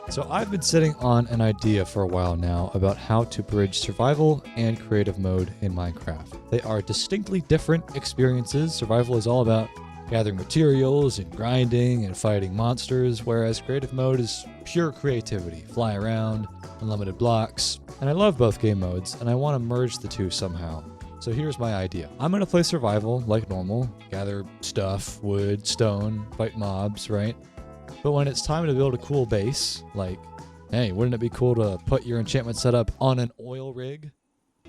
So I've been sitting on an idea for a while now about how to bridge survival and creative mode in Minecraft. They are distinctly different experiences. Survival is all about gathering materials and grinding and fighting monsters, whereas creative mode is pure creativity, fly around, unlimited blocks. And I love both game modes, and I want to merge the two somehow. So here's my idea. I'm going to play survival like normal, gather stuff, wood, stone, fight mobs, right? But when it's time to build a cool base, like, hey, wouldn't it be cool to put your enchantment setup on an oil rig?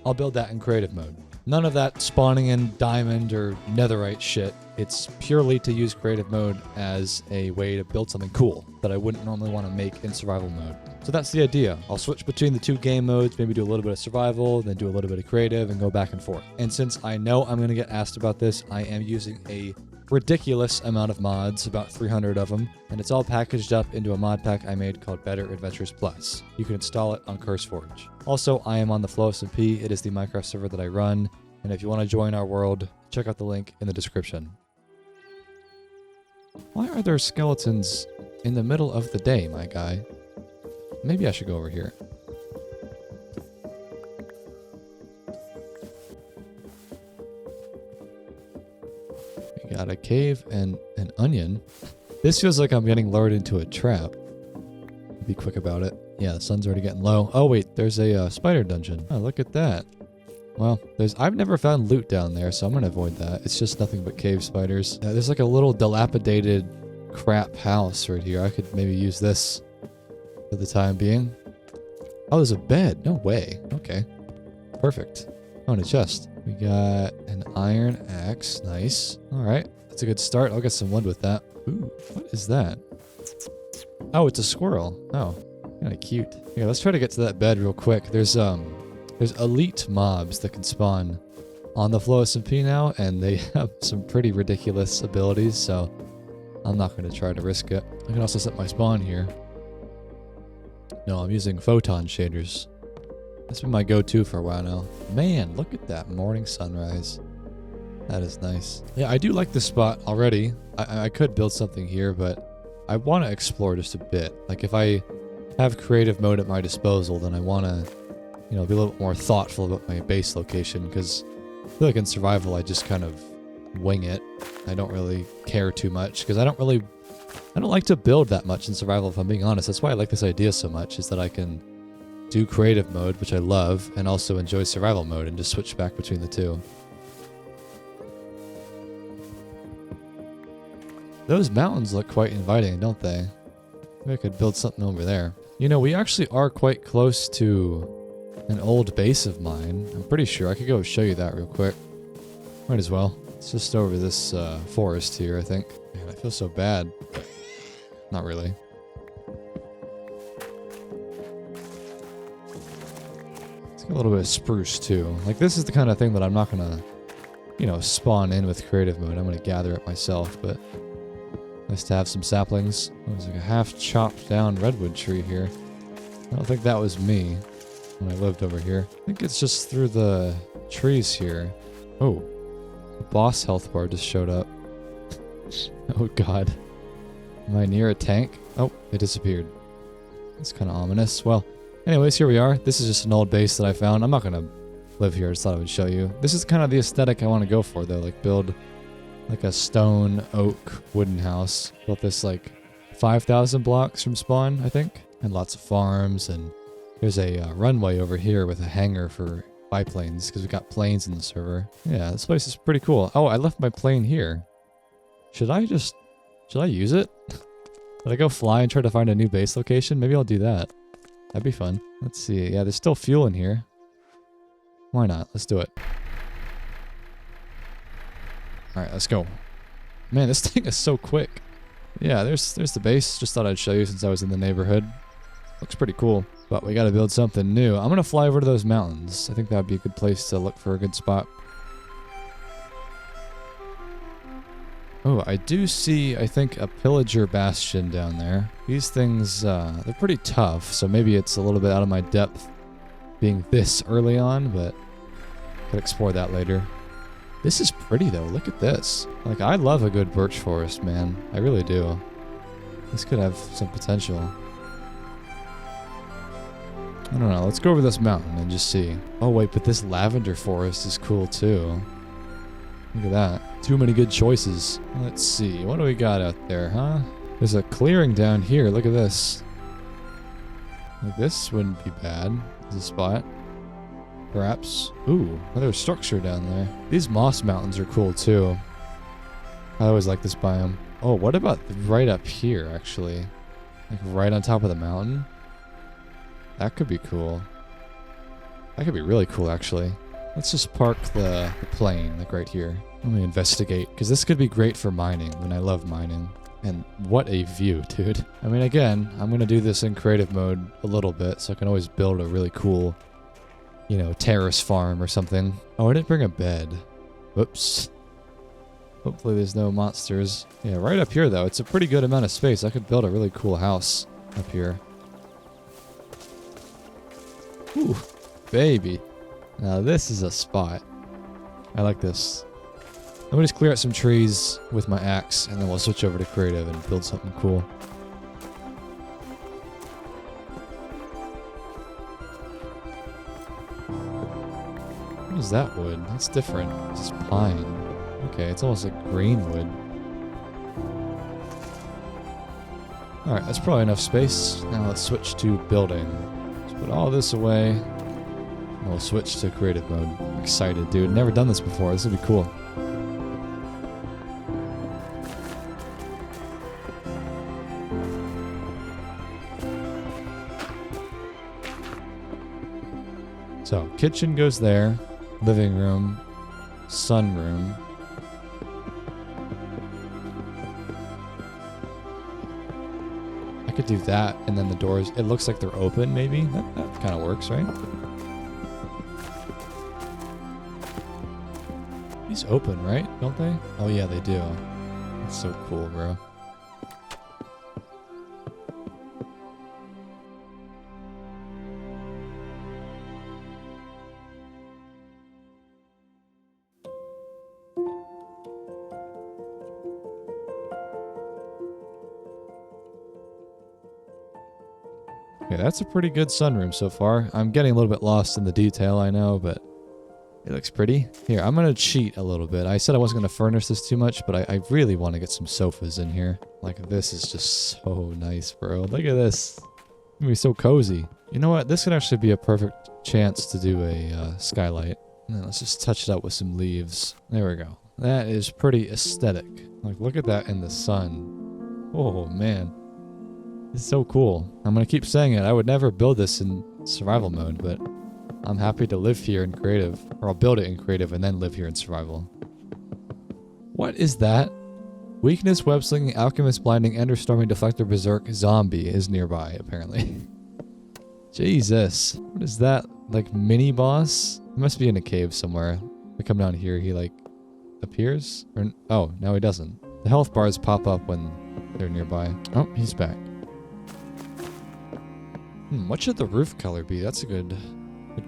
I'll build that in creative mode. None of that spawning in diamond or netherite shit. It's purely to use creative mode as a way to build something cool that I wouldn't normally want to make in survival mode. So that's the idea. I'll switch between the two game modes, maybe do a little bit of survival, then do a little bit of creative, and go back and forth. And since I know I'm going to get asked about this, I am using a ridiculous amount of mods, about 300 of them, and it's all packaged up into a mod pack I made called Better Adventures Plus. You can install it on CurseForge. Also, I am on the flowstate. It is the Minecraft server that I run, and if you want to join our world, check out the link in the description. Why are there skeletons in the middle of the day, my guy? Maybe I should go over here. We got a cave and an onion. This feels like I'm getting lured into a trap. Be quick about it. Yeah, the sun's already getting low. Oh wait, there's a spider dungeon. Oh, look at that. Well, I've never found loot down there, so I'm gonna avoid that. It's just nothing but cave spiders. There's like a little dilapidated crap house right here. I could maybe use this for the time being. Oh, there's a bed. No way. Okay. Perfect. Oh, and a chest. We got an iron axe. Nice. Alright. That's a good start. I'll get some wood with that. Ooh, what is that? Oh, it's a squirrel. Oh, kind of cute. Yeah, let's try to get to that bed real quick. There's elite mobs that can spawn on the Flow SMP now, and they have some pretty ridiculous abilities, so I'm not going to try to risk it. I can also set my spawn here. No, I'm using photon shaders. That's been my go-to for a while now. Man, look at that morning sunrise. That is nice. Yeah, I do like this spot already. I could build something here, but I want to explore just a bit. Like, if I have creative mode at my disposal, then I want to, you know, be a little bit more thoughtful about my base location, because I feel like in survival I just kind of wing it. I don't really care too much, because I don't like to build that much in survival, if I'm being honest. That's why I like this idea so much, is that I can do creative mode, which I love, and also enjoy survival mode and just switch back between the two. Those mountains look quite inviting, don't they? Maybe I could build something over there. You know, we actually are quite close to an old base of mine. I'm pretty sure. I could go show you that real quick. Might as well. It's just over this forest here, I think. Man, I feel so bad. But not really. It's got a little bit of spruce, too. Like, this is the kind of thing that I'm not going to, you know, spawn in with creative mode. I'm going to gather it myself, but nice to have some saplings. Oh, there's like a half chopped down redwood tree here. I don't think that was me when I lived over here. I think it's just through the trees here. Oh, the boss health bar just showed up. Oh god. Am I near a tank? Oh, it disappeared. That's kind of ominous. Well, anyways, here we are. This is just an old base that I found. I'm not going to live here. I just thought I would show you. This is kind of the aesthetic I want to go for, though. Like, build like a stone, oak, wooden house. Built this like 5,000 blocks from spawn, I think. And lots of farms, and there's a runway over here with a hangar for biplanes, because we got planes in the server. Yeah, this place is pretty cool. Oh, I left my plane here. Should I use it? Should I go fly and try to find a new base location? Maybe I'll do that. That'd be fun. Let's see. Yeah, there's still fuel in here. Why not? Let's do it. Alright, let's go. Man, this thing is so quick. Yeah, there's the base. Just thought I'd show you since I was in the neighborhood. Looks pretty cool. But we gotta build something new. I'm gonna fly over to those mountains. I think that would be a good place to look for a good spot. Oh, I do see, I think, a pillager bastion down there. These things, they're pretty tough, so maybe it's a little bit out of my depth being this early on, but could explore that later. This is pretty, though. Look at this. Like, I love a good birch forest, man. I really do. This could have some potential. I don't know. Let's go over this mountain and just see. Oh, wait, but this lavender forest is cool, too. Look at that. Too many good choices. Let's see. What do we got out there, huh? There's a clearing down here. Look at this. Like, this wouldn't be bad as a spot. Perhaps. Ooh, another structure down there. These moss mountains are cool, too. I always like this biome. Oh, what about right up here, actually? Like, right on top of the mountain? That could be cool. That could be really cool, actually. Let's just park the plane, like right here. Let me investigate, because this could be great for mining, and I love mining. And what a view, dude. I mean, again, I'm going to do this in creative mode a little bit, so I can always build a really cool, you know, terrace farm or something. Oh, I didn't bring a bed. Whoops. Hopefully there's no monsters. Yeah, right up here, though, it's a pretty good amount of space. I could build a really cool house up here. Ooh, baby. Now this is a spot. I like this. Let me just clear out some trees with my axe, and then we'll switch over to creative and build something cool. What is that wood? That's different. This is pine. Okay, it's almost like green wood. Alright, that's probably enough space. Now let's switch to building. Let's put all this away. And we'll switch to creative mode. I'm excited, dude. Never done this before. This will be cool. So, kitchen goes there. Living room. Sunroom. I could do that, and then the doors, it looks like they're open, maybe? That kind of works, right? These open, right? Don't they? Oh yeah, they do. That's so cool, bro. Okay, that's a pretty good sunroom so far. I'm getting a little bit lost in the detail, I know, but it looks pretty. Here, I'm going to cheat a little bit. I said I wasn't going to furnish this too much, but I really want to get some sofas in here. Like, this is just so nice, bro. Look at this. It's going to be so cozy. You know what? This could actually be a perfect chance to do a skylight. And then let's just touch it up with some leaves. There we go. That is pretty aesthetic. Like, look at that in the sun. Oh, man. It's so cool. I'm going to keep saying it. I would never build this in survival mode, but I'm happy to live here in creative. Or I'll build it in creative and then live here in survival. What is that? Weakness, web slinging, alchemist, blinding, ender storming, deflector, berserk, zombie is nearby, apparently. Jesus. What is that? Like, mini boss? He must be in a cave somewhere. I come down here, he, like, appears? Or, oh, no, he doesn't. The health bars pop up when they're nearby. Oh, he's back. What should the roof color be? That's a good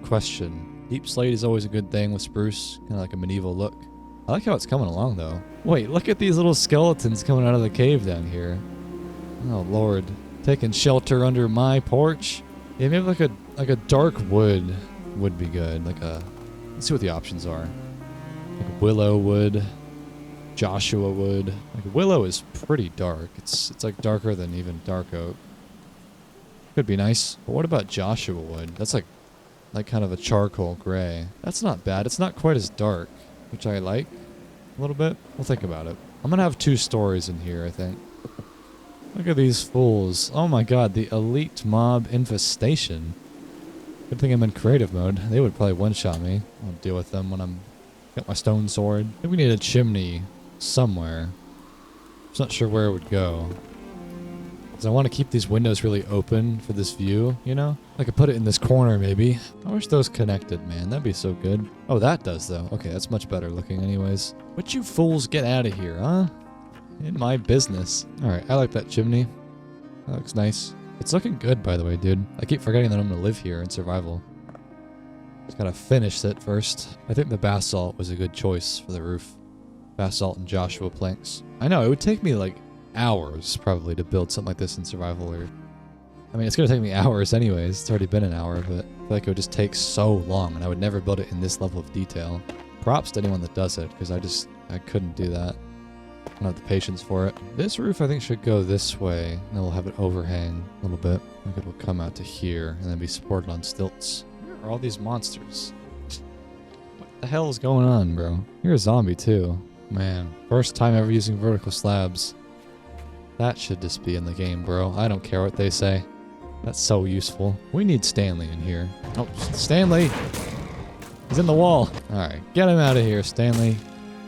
question. Deep slate is always a good thing with spruce. Kind of like a medieval look. I like how it's coming along, though. Wait, look at these little skeletons coming out of the cave down here. Oh, Lord. Taking shelter under my porch? Yeah, maybe like a dark wood would be good. Like a... Let's see what the options are. Like willow wood. Joshua wood. Like willow is pretty dark. It's like darker than even dark oak. Could be nice. But what about Joshua wood? That's like kind of a charcoal gray. That's not bad. It's not quite as dark, which I like a little bit. We'll think about it. I'm gonna have 2 stories in here, I think. Look at these fools. Oh my god, the elite mob infestation. Good thing I'm in creative mode. They would probably one-shot me. I'll deal with them when I'm got my stone sword. I think we need a chimney somewhere. Just not sure where it would go. Because I want to keep these windows really open for this view, you know? I could put it in this corner, maybe. I wish those connected, man. That'd be so good. Oh, that does, though. Okay, that's much better looking anyways. But you fools get out of here, huh? In my business. Alright, I like that chimney. That looks nice. It's looking good, by the way, dude. I keep forgetting that I'm going to live here in survival. Just gotta finish it first. I think the basalt was a good choice for the roof. Basalt and Joshua planks. I know, it would take me like hours probably to build something like this in survival, or I mean, it's going to take me hours anyways. It's already been an hour, but I feel like it would just take so long, and I would never build it in this level of detail. Props to anyone that does it, because I couldn't do that. I don't have the patience for it. This roof, I think, should go this way, and then we'll have it overhang a little bit. I think it will come out to here, and then be supported on stilts. Where are all these monsters? What the hell is going on, bro? You're a zombie, too. Man, first time ever using vertical slabs. That should just be in the game, bro. I don't care what they say. That's so useful. We need Stanley in here. Oh, Stanley! He's in the wall. Alright, get him out of here, Stanley.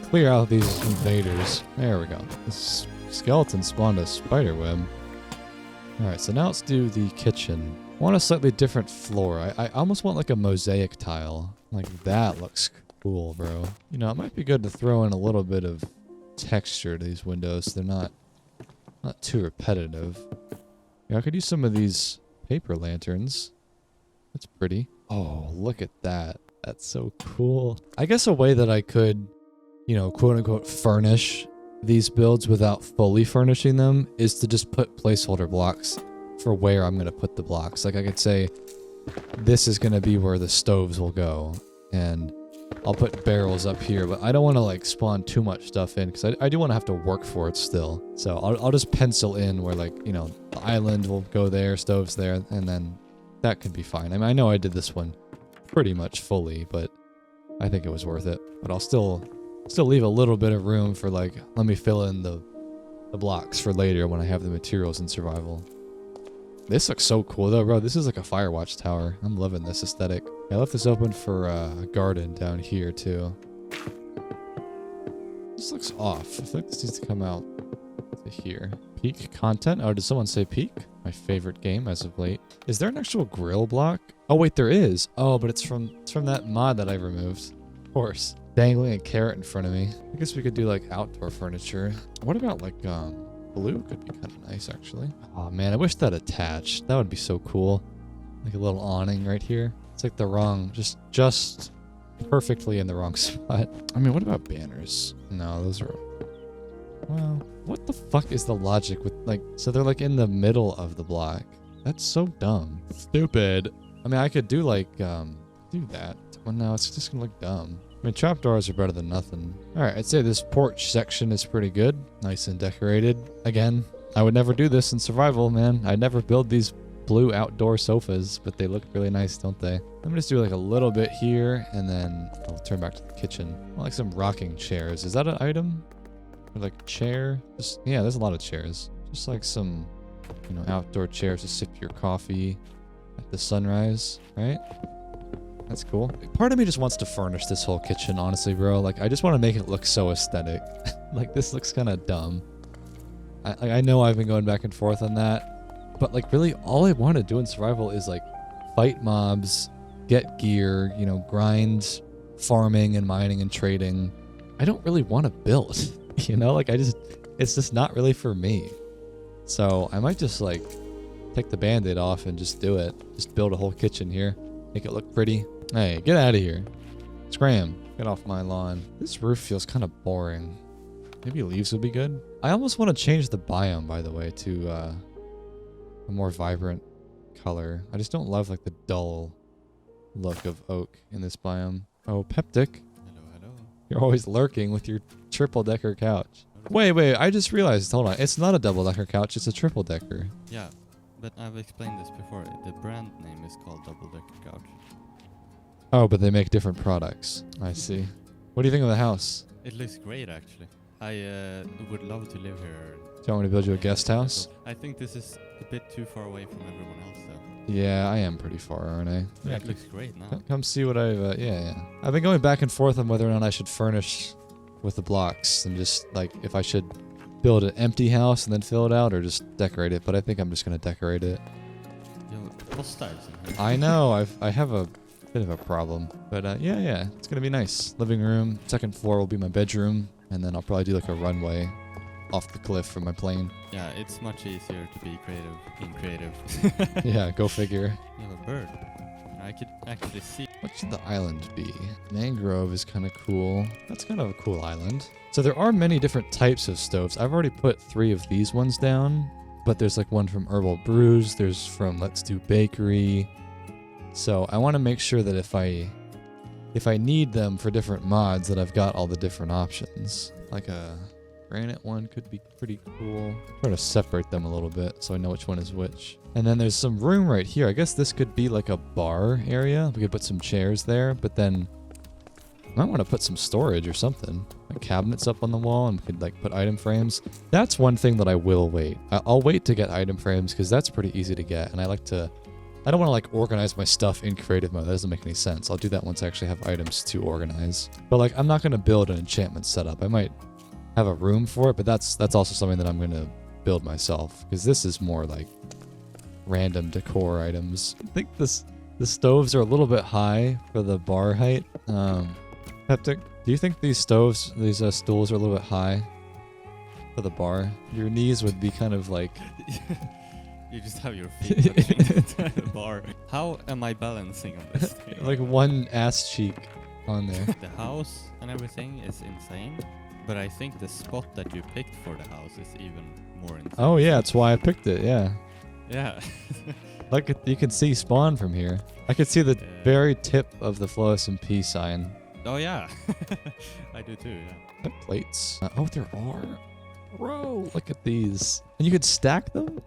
Clear out these invaders. There we go. This skeleton spawned a spider web. Alright, so now let's do the kitchen. I want a slightly different floor. I almost want like a mosaic tile. Like that looks cool, bro. You know, it might be good to throw in a little bit of texture to these windows. They're not too repetitive. Yeah, I could use some of these paper lanterns. That's pretty. Oh, look at that. That's so cool. I guess a way that I could, you know, quote unquote furnish these builds without fully furnishing them is to just put placeholder blocks for where I'm going to put the blocks. Like I could say, this is going to be where the stoves will go. And I'll put barrels up here, but I don't want to like spawn too much stuff in because I do want to have to work for it still. So I'll just pencil in where like, you know, the island will go there, stoves there, and then that could be fine. I mean, I know I did this one pretty much fully, but I think it was worth it. But I'll still leave a little bit of room for like, let me fill in the blocks for later when I have the materials in survival. This looks so cool though, bro. This is like a Firewatch tower. I'm loving this aesthetic. I left this open for a garden down here too. This looks off. I feel like this needs to come out to here. Peak content. Oh, did someone say peak? My favorite game as of late. Is there an actual grill block? Oh wait, there is. Oh, but it's from that mod that I removed. Of course. Dangling a carrot in front of me. I guess we could do like outdoor furniture. What about like blue? Could be kind of nice actually. Oh man, I wish that attached. That would be so cool. Like a little awning right here. It's like the wrong, just perfectly in the wrong spot. I mean, what about banners? No, those are, well, what the fuck is the logic with like, so they're like in the middle of the block. That's so dumb. Stupid. I mean, I could do like, do that. Well, no, it's just gonna look dumb. I mean, trapdoors are better than nothing. Alright, I'd say this porch section is pretty good. Nice and decorated. Again, I would never do this in survival, man. I'd never build these blue outdoor sofas, but they look really nice, don't they? I'm gonna just do like a little bit here, and then I'll turn back to the kitchen. I like some rocking chairs. Is that an item? Or like chair? Just, yeah, there's a lot of chairs. Just like some, you know, outdoor chairs to sip your coffee at the sunrise, right? That's cool. Part of me just wants to furnish this whole kitchen, honestly, bro. Like, I just want to make it look so aesthetic. Like, this looks kind of dumb. I know I've been going back and forth on that, but like, really, all I want to do in survival is like fight mobs, get gear, you know, grind farming and mining and trading. I don't really want to build, you know? Like, it's just not really for me. So I might just like take the band-aid off and just do it. Just build a whole kitchen here. Make it look pretty. Hey, get out of here. Scram. Get off my lawn. This roof feels kind of boring. Maybe leaves would be good. I almost want to change the biome, by the way, to a more vibrant color. I just don't love like the dull look of oak in this biome. Oh, Peptic. Hello. You're always lurking with your triple-decker couch. Wait, I just realized, hold on. It's not a double-decker couch, it's a triple-decker. Yeah, but I've explained this before. The brand name is called Double Decker Couch. Oh, but they make different products. I see. What do you think of the house? It looks great, actually. I would love to live here. Do you want me to build you a guest house? I think this is a bit too far away from everyone else, though. Yeah, I am pretty far, aren't I? Yeah, it looks great now. Come see what I've... yeah. I've been going back and forth on whether or not I should furnish with the blocks and just, like, if I should build an empty house and then fill it out or just decorate it, but I think I'm just going to decorate it. I know, I have a bit of a problem, but yeah, it's going to be nice. Living room, second floor will be my bedroom, and then I'll probably do like a runway off the cliff from my plane. Yeah, it's much easier to be creative. Yeah, go figure. You have a bird. I could actually see. What should the island be? Mangrove is kind of cool. That's kind of a cool island. So there are many different types of stoves. I've already put 3 of these ones down. but there's like one from Herbal Brews. There's from Let's Do Bakery. So I want to make sure that if I need them for different mods, that I've got all the different options. Like a granite one could be pretty cool. Try to separate them a little bit so I know which one is which. And then there's some room right here. I guess this could be like a bar area. We could put some chairs there, but then I might want to put some storage or something. Like cabinets up on the wall, and we could like put item frames. That's one thing that I will wait. I'll wait to get item frames because that's pretty easy to get, and I don't want to like organize my stuff in creative mode. That doesn't make any sense. I'll do that once I actually have items to organize. But like, I'm not going to build an enchantment setup. I might have a room for it, but that's also something that I'm going to build myself, because this is more like random decor items. I think the stoves are a little bit high for the bar height. Heptic, do you think these stools are a little bit high for the bar? Your knees would be kind of like... You just have your feet touching the bar. How am I balancing on this thing? Like one ass cheek on there. The house and everything is insane, but I think the spot that you picked for the house is even more insane. Oh yeah, that's why I picked it, yeah. Yeah. Like, you can see spawn from here. I could see the very tip of the fluorescent sign. Oh yeah. I do too, yeah. Plates. Oh, there are. Bro, look at these. And you could stack them?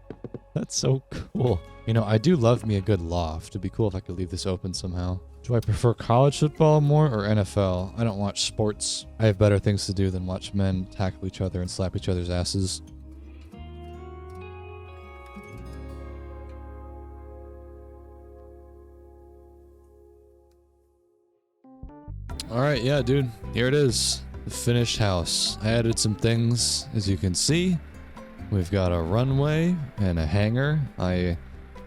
That's so cool. You know, I do love me a good loft. It'd be cool if I could leave this open somehow. Do I prefer college football more or NFL? I don't watch sports. I have better things to do than watch men tackle each other and slap each other's asses. Alright, yeah, dude. Here it is. The finished house. I added some things, as you can see. We've got a runway and a hangar. I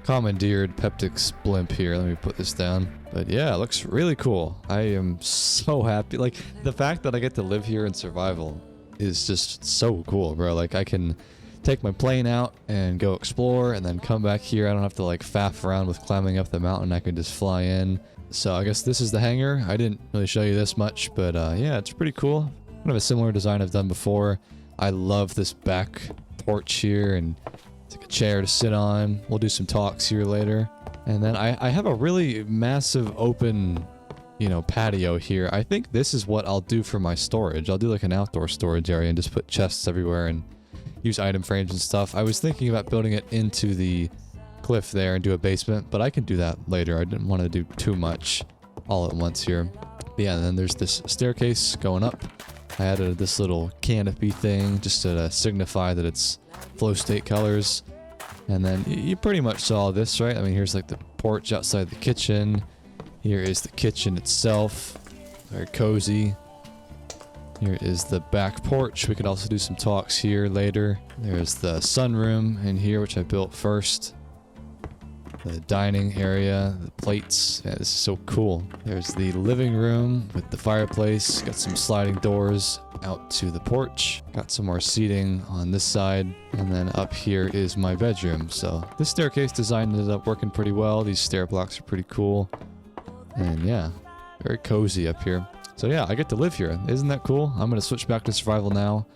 commandeered Peptic's blimp here. Let me put this down. But yeah, it looks really cool. I am so happy. Like, the fact that I get to live here in survival is just so cool, bro. Like, I can take my plane out and go explore and then come back here. I don't have to like faff around with climbing up the mountain. I can just fly in. So I guess this is the hangar. I didn't really show you this much, but yeah, it's pretty cool. Kind of a similar design I've done before. I love this back porch here, and it's like a chair to sit on. We'll do some talks here later. And then I have a really massive open, you know, patio here. I think this is what I'll do for my storage. I'll do like an outdoor storage area and just put chests everywhere and use item frames and stuff. I was thinking about building it into the cliff there and do a basement, but I can do that later. I didn't want to do too much all at once here. But yeah, and then there's this staircase going up. I added this little canopy thing just to signify that it's flow state colors. And then you pretty much saw this, right? I mean, here's like the porch outside the kitchen. Here is the kitchen itself. Very cozy. Here is the back porch. We could also do some talks here later. There's the sunroom in here, which I built first. The dining area, the plates. Yeah, this is so cool. There's the living room with the fireplace. Got some sliding doors out to the porch. Got some more seating on this side. And then up here is my bedroom. So this staircase design ended up working pretty well. These stair blocks are pretty cool. And yeah, very cozy up here. So yeah, I get to live here. Isn't that cool? I'm going to switch back to survival now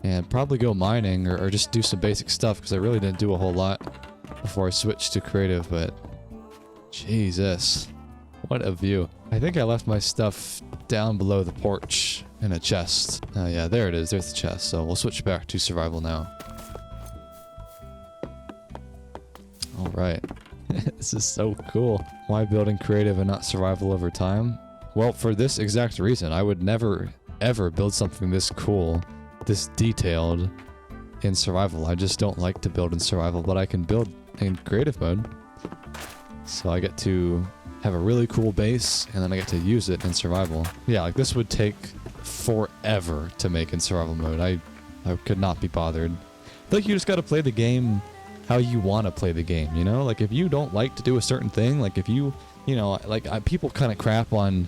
and probably go mining or just do some basic stuff because I really didn't do a whole lot before I switched to creative, but Jesus, what a view. I think I left my stuff down below the porch in a chest. Oh yeah, there it is. There's the chest. So we'll switch back to survival now. All right. This is so cool. Why building creative and not survival over time? Well, for this exact reason. I would never, ever build something this cool, this detailed in survival. I just don't like to build in survival, but I can build in creative mode. So I get to have a really cool base, and then I get to use it in survival. Yeah, like this would take forever to make in survival mode. I could not be bothered. I feel like you just gotta play the game how you want to play the game, you know? Like if you don't like to do a certain thing, like if you know, like people kind of crap on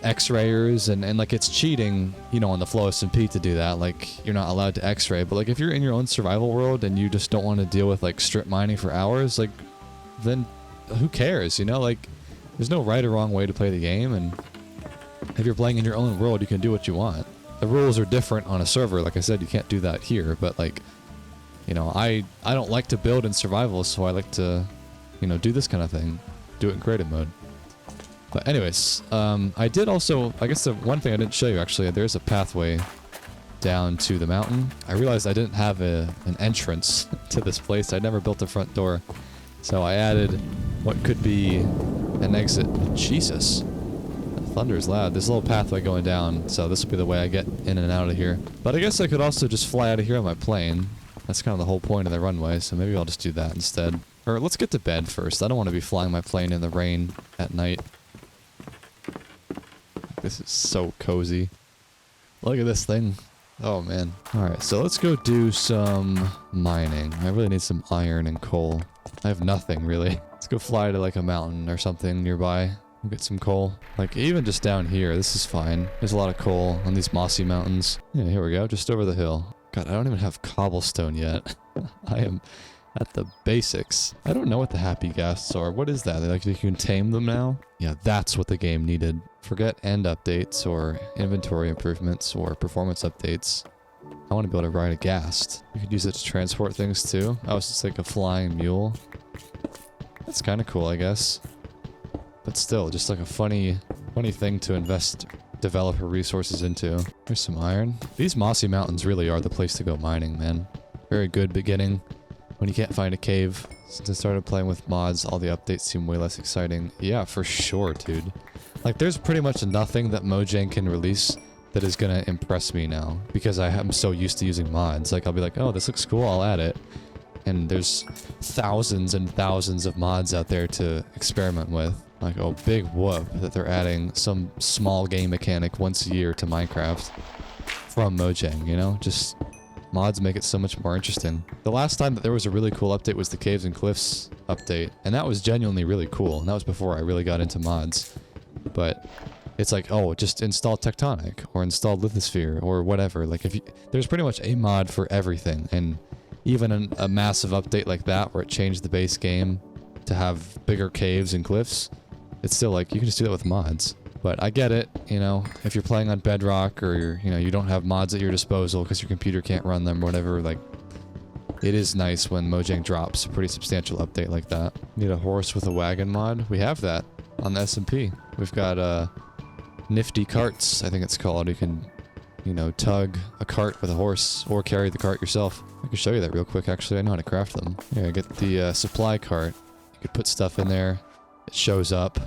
X-rayers and like it's cheating, you know, on the flow SMP to do that. Like you're not allowed to X-ray, but like if you're in your own survival world and you just don't want to deal with like strip mining for hours, like then who cares, you know? Like there's no right or wrong way to play the game, and if you're playing in your own world, you can do what you want. The rules are different on a server. Like I said, you can't do that here, but like You know, I don't like to build in survival, so I like to, you know, do this kind of thing. Do it in creative mode. But anyways, I did also, I guess the one thing I didn't show you actually, there's a pathway down to the mountain. I realized I didn't have an entrance to this place. I never built a front door. So I added what could be an exit. Jesus. The thunder's loud. There's a little pathway going down, so this will be the way I get in and out of here. But I guess I could also just fly out of here on my plane. That's kind of the whole point of the runway, so maybe I'll just do that instead. Or let's get to bed first. I don't want to be flying my plane in the rain at night. This is so cozy. Look at this thing. Oh man. Alright, so let's go do some mining. I really need some iron and coal. I have nothing really. Let's go fly to like a mountain or something nearby. We'll get some coal. Like even just down here, this is fine. There's a lot of coal on these mossy mountains. Yeah, here we go, just over the hill. God, I don't even have cobblestone yet. I am at the basics. I don't know what the happy ghasts are. What is that? Like you can tame them now? Yeah, that's what the game needed. Forget end updates or inventory improvements or performance updates. I want to be able to ride a ghast. You could use it to transport things too. Oh, it's just like a flying mule. That's kind of cool, I guess. But still, just like a funny thing to invest developer resources into. There's some iron. These mossy mountains really are the place to go mining, man. Very good beginning. When you can't find a cave. Since I started playing with mods, all the updates seem way less exciting. Yeah, for sure, dude. Like, there's pretty much nothing that Mojang can release that is gonna impress me now. Because I am so used to using mods. Like, I'll be like, oh, this looks cool, I'll add it. And there's thousands and thousands of mods out there to experiment with. Like, oh, big whoop that they're adding some small game mechanic once a year to Minecraft from Mojang, you know? Just... mods make it so much more interesting. The last time that there was a really cool update was the Caves and Cliffs update, and that was genuinely really cool, and that was before I really got into mods. But it's like, oh, just install Tectonic, or install Lithosphere, or whatever. Like, if you, there's pretty much a mod for everything, and even a massive update like that, where it changed the base game to have bigger caves and cliffs, it's still like, you can just do that with mods. But I get it, you know, if you're playing on Bedrock or you're, you know, you don't have mods at your disposal because your computer can't run them or whatever, like, it is nice when Mojang drops a pretty substantial update like that. Need a horse with a wagon mod? We have that on the SMP. We've got nifty carts, I think it's called. You can, you know, tug a cart with a horse or carry the cart yourself. I can show you that real quick, actually. I know how to craft them. Here, I get the supply cart. You could put stuff in there. It shows up.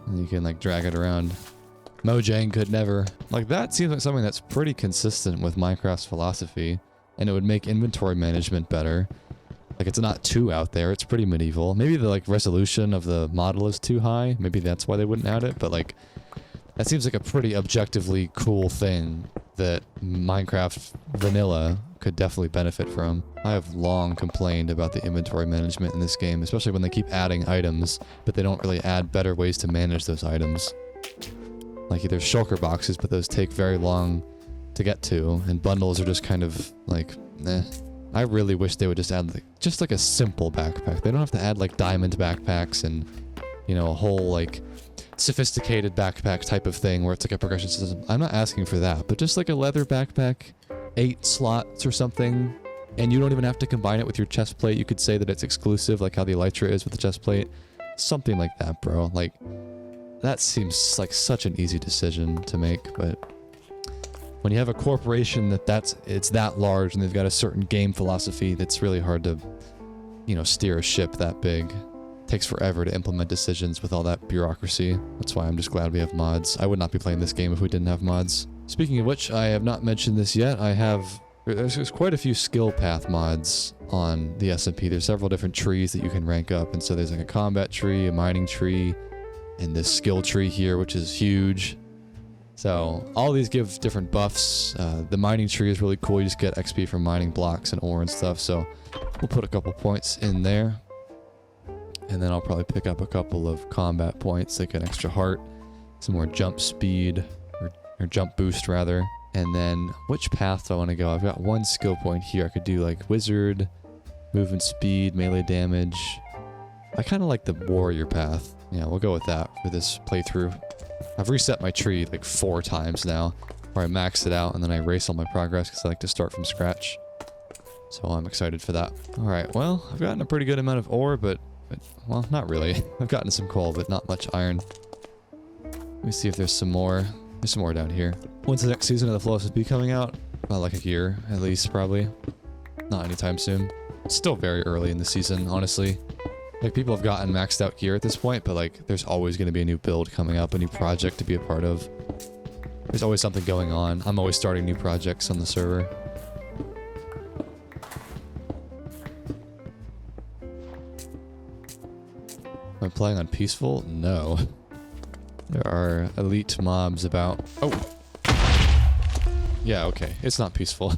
And you can, like, drag it around. Mojang could never. Like, that seems like something that's pretty consistent with Minecraft's philosophy. And it would make inventory management better. Like, it's not too out there. It's pretty medieval. Maybe the, like, resolution of the model is too high. Maybe that's why they wouldn't add it. But, like, that seems like a pretty objectively cool thing that Minecraft vanilla could definitely benefit from. I have long complained about the inventory management in this game, especially when they keep adding items, but they don't really add better ways to manage those items. Like, there's shulker boxes, but those take very long to get to, and bundles are just kind of like, eh. I really wish they would just add like, just like a simple backpack. They don't have to add like diamond backpacks and, you know, a whole like sophisticated backpack type of thing where it's like a progression system. I'm not asking for that, but just like a leather backpack, 8 slots or something, and you don't even have to combine it with your chest plate. You could say that it's exclusive, like how the Elytra is with the chest plate. Something like that, bro. Like, that seems like such an easy decision to make, but when you have a corporation it's that large and they've got a certain game philosophy, that's really hard to, you know, steer a ship that big. It takes forever to implement decisions with all that bureaucracy. That's why I'm just glad we have mods. I would not be playing this game if we didn't have mods. Speaking of which, I have not mentioned this yet. There's quite a few skill path mods on the SMP. There's several different trees that you can rank up, and so there's like a combat tree, a mining tree, and this skill tree here, which is huge. So all these give different buffs. The mining tree is really cool. You just get XP from mining blocks and ore and stuff. So we'll put a couple points in there. And then I'll probably pick up a couple of combat points, like an extra heart, some more jump speed, or jump boost rather. And then which path do I want to go? I've got one skill point here. I could do like wizard, movement speed, melee damage. I kind of like the warrior path. Yeah, we'll go with that for this playthrough. I've reset my tree like 4 times now, where I max it out and then I erase all my progress because I like to start from scratch. So I'm excited for that. All right, well, I've gotten a pretty good amount of ore, but well, not really. I've gotten some coal, but not much iron. Let me see if there's some more. There's some more down here. When's the next season of the flowstate coming out? About like a year, at least, probably. Not anytime soon. It's still very early in the season, honestly. Like, people have gotten maxed out gear at this point, but like, there's always going to be a new build coming up, a new project to be a part of. There's always something going on. I'm always starting new projects on the server. Am I playing on peaceful? No. There are elite mobs about. Oh! Yeah, okay. It's not peaceful.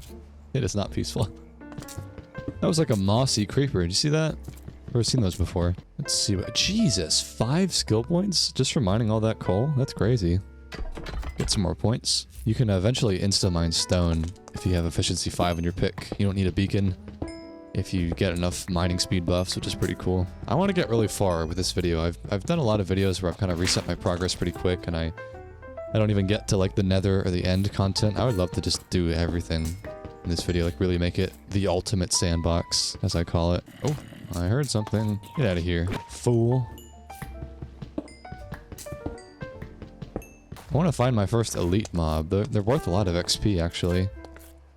It is not peaceful. That was like a mossy creeper. Did you see that? Never seen those before. Let's see what. Jesus! 5 skill points? Just for mining all that coal? That's crazy. Get some more points. You can eventually insta-mine stone if you have efficiency 5 on your pick. You don't need a beacon if you get enough mining speed buffs, which is pretty cool. I want to get really far with this video. I've done a lot of videos where I've kind of reset my progress pretty quick, and I don't even get to like the nether or the end content. I would love to just do everything in this video, like really make it the ultimate sandbox, as I call it. Oh, I heard something. Get out of here, fool. I want to find my first elite mob. They're worth a lot of XP, actually.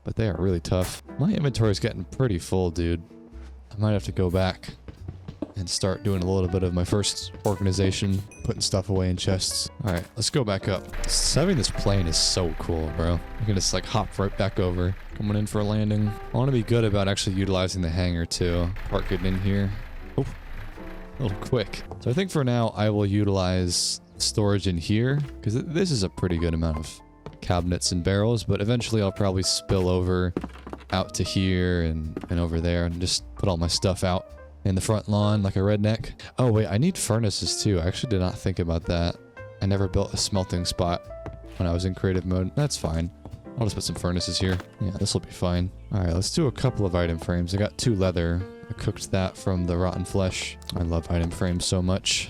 But they are really tough. My inventory is getting pretty full, dude. I might have to go back and start doing a little bit of my first organization, putting stuff away in chests. Alright, let's go back up. Having this plane is so cool, bro. You can just like hop right back over. Coming in for a landing. I want to be good about actually utilizing the hangar too. Park it in here. Oh, a little quick. So I think for now I will utilize storage in here, because this is a pretty good amount of cabinets and barrels, but eventually I'll probably spill over out to here and over there and just put all my stuff out in the front lawn like a redneck. Oh wait, I need furnaces too. I actually did not think about that. I never built a smelting spot when I was in creative mode. That's fine. I'll just put some furnaces here. Yeah, this will be fine. Alright, let's do a couple of item frames. I got 2 leather. I cooked that from the rotten flesh. I love item frames so much.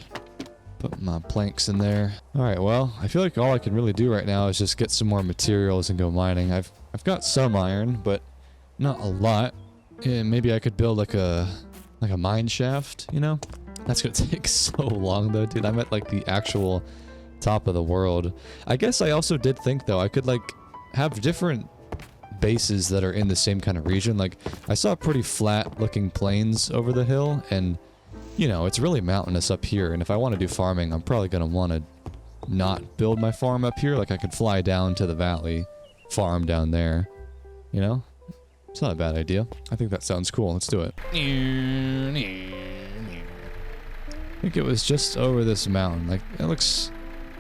Put my planks in there. Alright, well, I feel like all I can really do right now is just get some more materials and go mining. I've got some iron, but not a lot. Yeah, maybe I could build like a mine shaft, you know? That's gonna take so long though, dude. I'm at like the actual top of the world. I guess I also did think though, I could like have different bases that are in the same kind of region. Like, I saw pretty flat looking plains over the hill, and you know, it's really mountainous up here, and if I want to do farming, I'm probably going to want to not build my farm up here. Like, I could fly down to the valley, farm down there, you know? It's not a bad idea. I think that sounds cool. Let's do it. I think it was just over this mountain. Like, it looks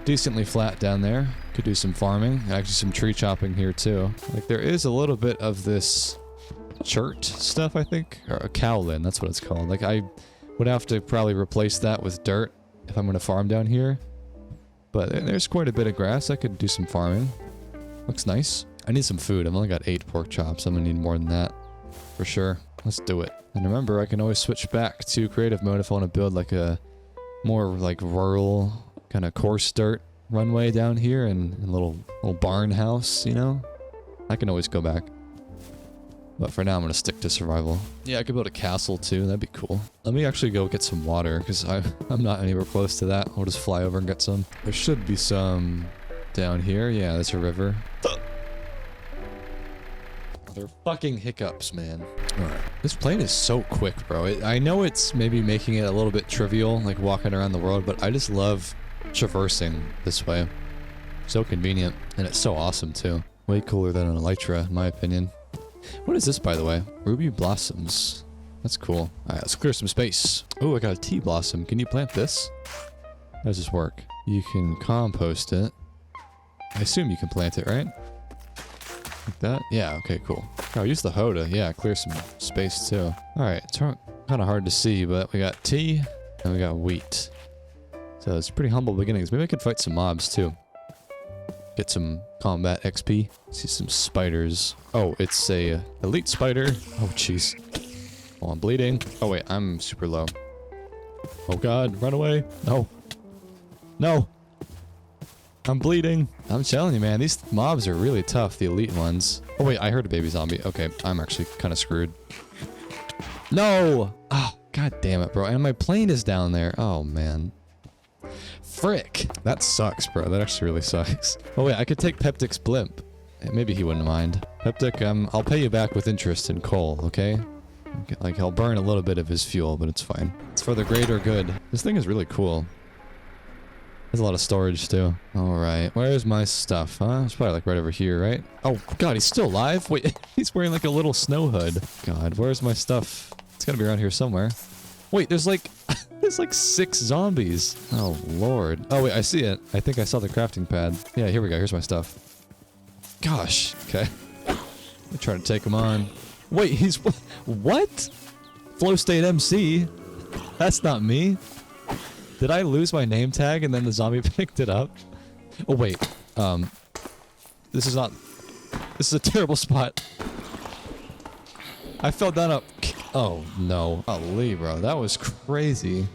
decently flat down there. Could do some farming, and actually some tree chopping here too. Like, there is a little bit of this chert stuff, I think, or a cowlin, that's what it's called. Like, I would have to probably replace that with dirt if I'm going to farm down here. But there's quite a bit of grass. I could do some farming. Looks nice. I need some food. I've only got 8 pork chops. I'm going to need more than that. For sure. Let's do it. And remember, I can always switch back to creative mode if I want to build like a more like rural kind of coarse dirt runway down here and a little barn house, you know? I can always go back. But for now, I'm going to stick to survival. Yeah, I could build a castle too. That'd be cool. Let me actually go get some water, because I'm not anywhere close to that. I'll just fly over and get some. There should be some down here. Yeah, there's a river. They're fucking hiccups, man. Alright. This plane is so quick, bro. I know it's maybe making it a little bit trivial, like walking around the world, but I just love traversing this way. So convenient, and it's so awesome too. Way cooler than an elytra, in my opinion. What is this, by the way? Ruby blossoms. That's cool. Alright, let's clear some space. Oh, I got a tea blossom. Can you plant this? How does this work? You can compost it. I assume you can plant it, right? Like that? Yeah, okay, cool. Oh, use the hoe to, yeah, clear some space too. Alright, it's kind of hard to see, but we got tea and we got wheat. So it's pretty humble beginnings. Maybe I could fight some mobs too. Get some combat XP. See some spiders. Oh, it's a elite spider. Oh, jeez. Oh, I'm bleeding. Oh, wait, I'm super low. Oh, God, run away. No. No. I'm bleeding. I'm telling you, man, these mobs are really tough, the elite ones. Oh, wait, I heard a baby zombie. Okay, I'm actually kind of screwed. No! Oh, god damn it, bro. And my plane is down there. Oh, man. Frick. That sucks, bro. That actually really sucks. Oh, wait, I could take Peptic's blimp. Maybe he wouldn't mind. Peptic, I'll pay you back with interest in coal, okay? Like, he'll burn a little bit of his fuel, but it's fine. It's for the greater good. This thing is really cool. There's a lot of storage, too. Alright, where's my stuff, huh? It's probably, like, right over here, right? Oh, god, he's still alive? Wait, he's wearing, like, a little snow hood. God, where's my stuff? It's gotta be around here somewhere. Wait, there's, like... there's, like, 6 zombies. Oh, lord. Oh, wait, I see it. I think I saw the crafting pad. Yeah, here we go. Here's my stuff. Gosh. Okay. I'm trying to take him on. Wait, he's... What? Flowstate MC? That's not me. Did I lose my name tag and then the zombie picked it up? Oh, wait. This is not... This is a terrible spot. I fell down a... Oh, no. Holy, bro. That was crazy.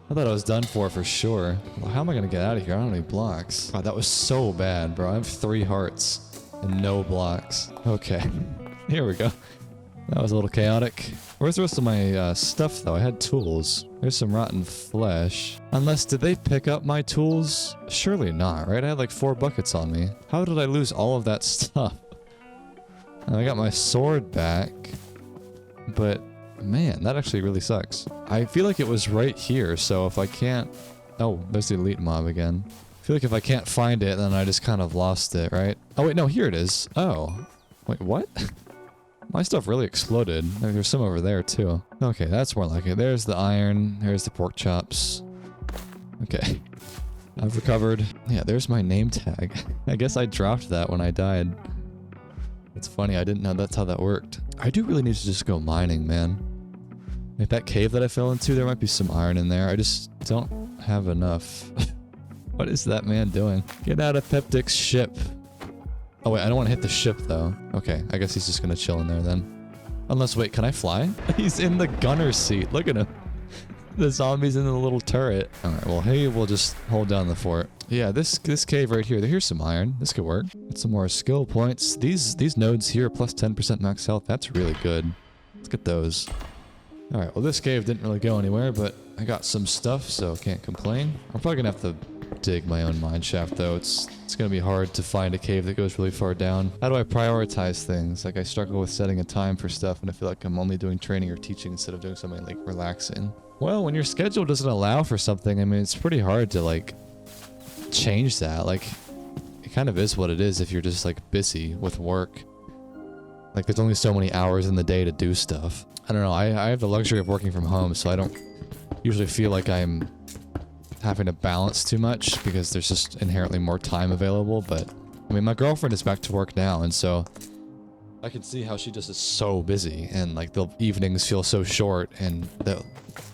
I thought I was done for sure. Well, how am I gonna get out of here? I don't have any blocks. God, that was so bad, bro. I have 3 hearts and no blocks. Okay. Here we go. That was a little chaotic. Where's the rest of my stuff, though? I had tools. There's some rotten flesh. Unless, did they pick up my tools? Surely not, right? I had like 4 buckets on me. How did I lose all of that stuff? I got my sword back. But, man, that actually really sucks. I feel like it was right here, so if I can't... Oh, there's the elite mob again. I feel like if I can't find it, then I just kind of lost it, right? Oh, wait, no, here it is. Oh. Wait, what? My stuff really exploded. There's some over there, too. Okay, that's more like it. There's the iron. There's the pork chops. Okay. I've recovered. Yeah, there's my name tag. I guess I dropped that when I died. It's funny, I didn't know that's how that worked. I do really need to just go mining, man. Like that cave that I fell into, there might be some iron in there. I just don't have enough. What is that man doing? Get out of Peptic's ship. Oh wait, I don't want to hit the ship though. Okay, I guess he's just gonna chill in there then. Unless, wait, can I fly? He's in the gunner seat. Look at him. The zombie's in the little turret. Alright, well, hey, we'll just hold down the fort. Yeah, this cave right here, here's some iron. This could work. Get some more skill points. These nodes here, plus 10% max health. That's really good. Let's get those. Alright, well, this cave didn't really go anywhere, but I got some stuff, so can't complain. I'm probably gonna have to dig my own mine shaft, though. It's gonna be hard to find a cave that goes really far down. How do I prioritize things? Like, I struggle with setting a time for stuff, and I feel like I'm only doing training or teaching instead of doing something, like, relaxing. Well, when your schedule doesn't allow for something, I mean, it's pretty hard to, like, change that. Like, it kind of is what it is if you're just, like, busy with work. Like, there's only so many hours in the day to do stuff. I don't know, I have the luxury of working from home, so I don't usually feel like I'm having to balance too much because there's just inherently more time available. But I mean, my girlfriend is back to work now, and so I can see how she just is so busy, and like the evenings feel so short, and the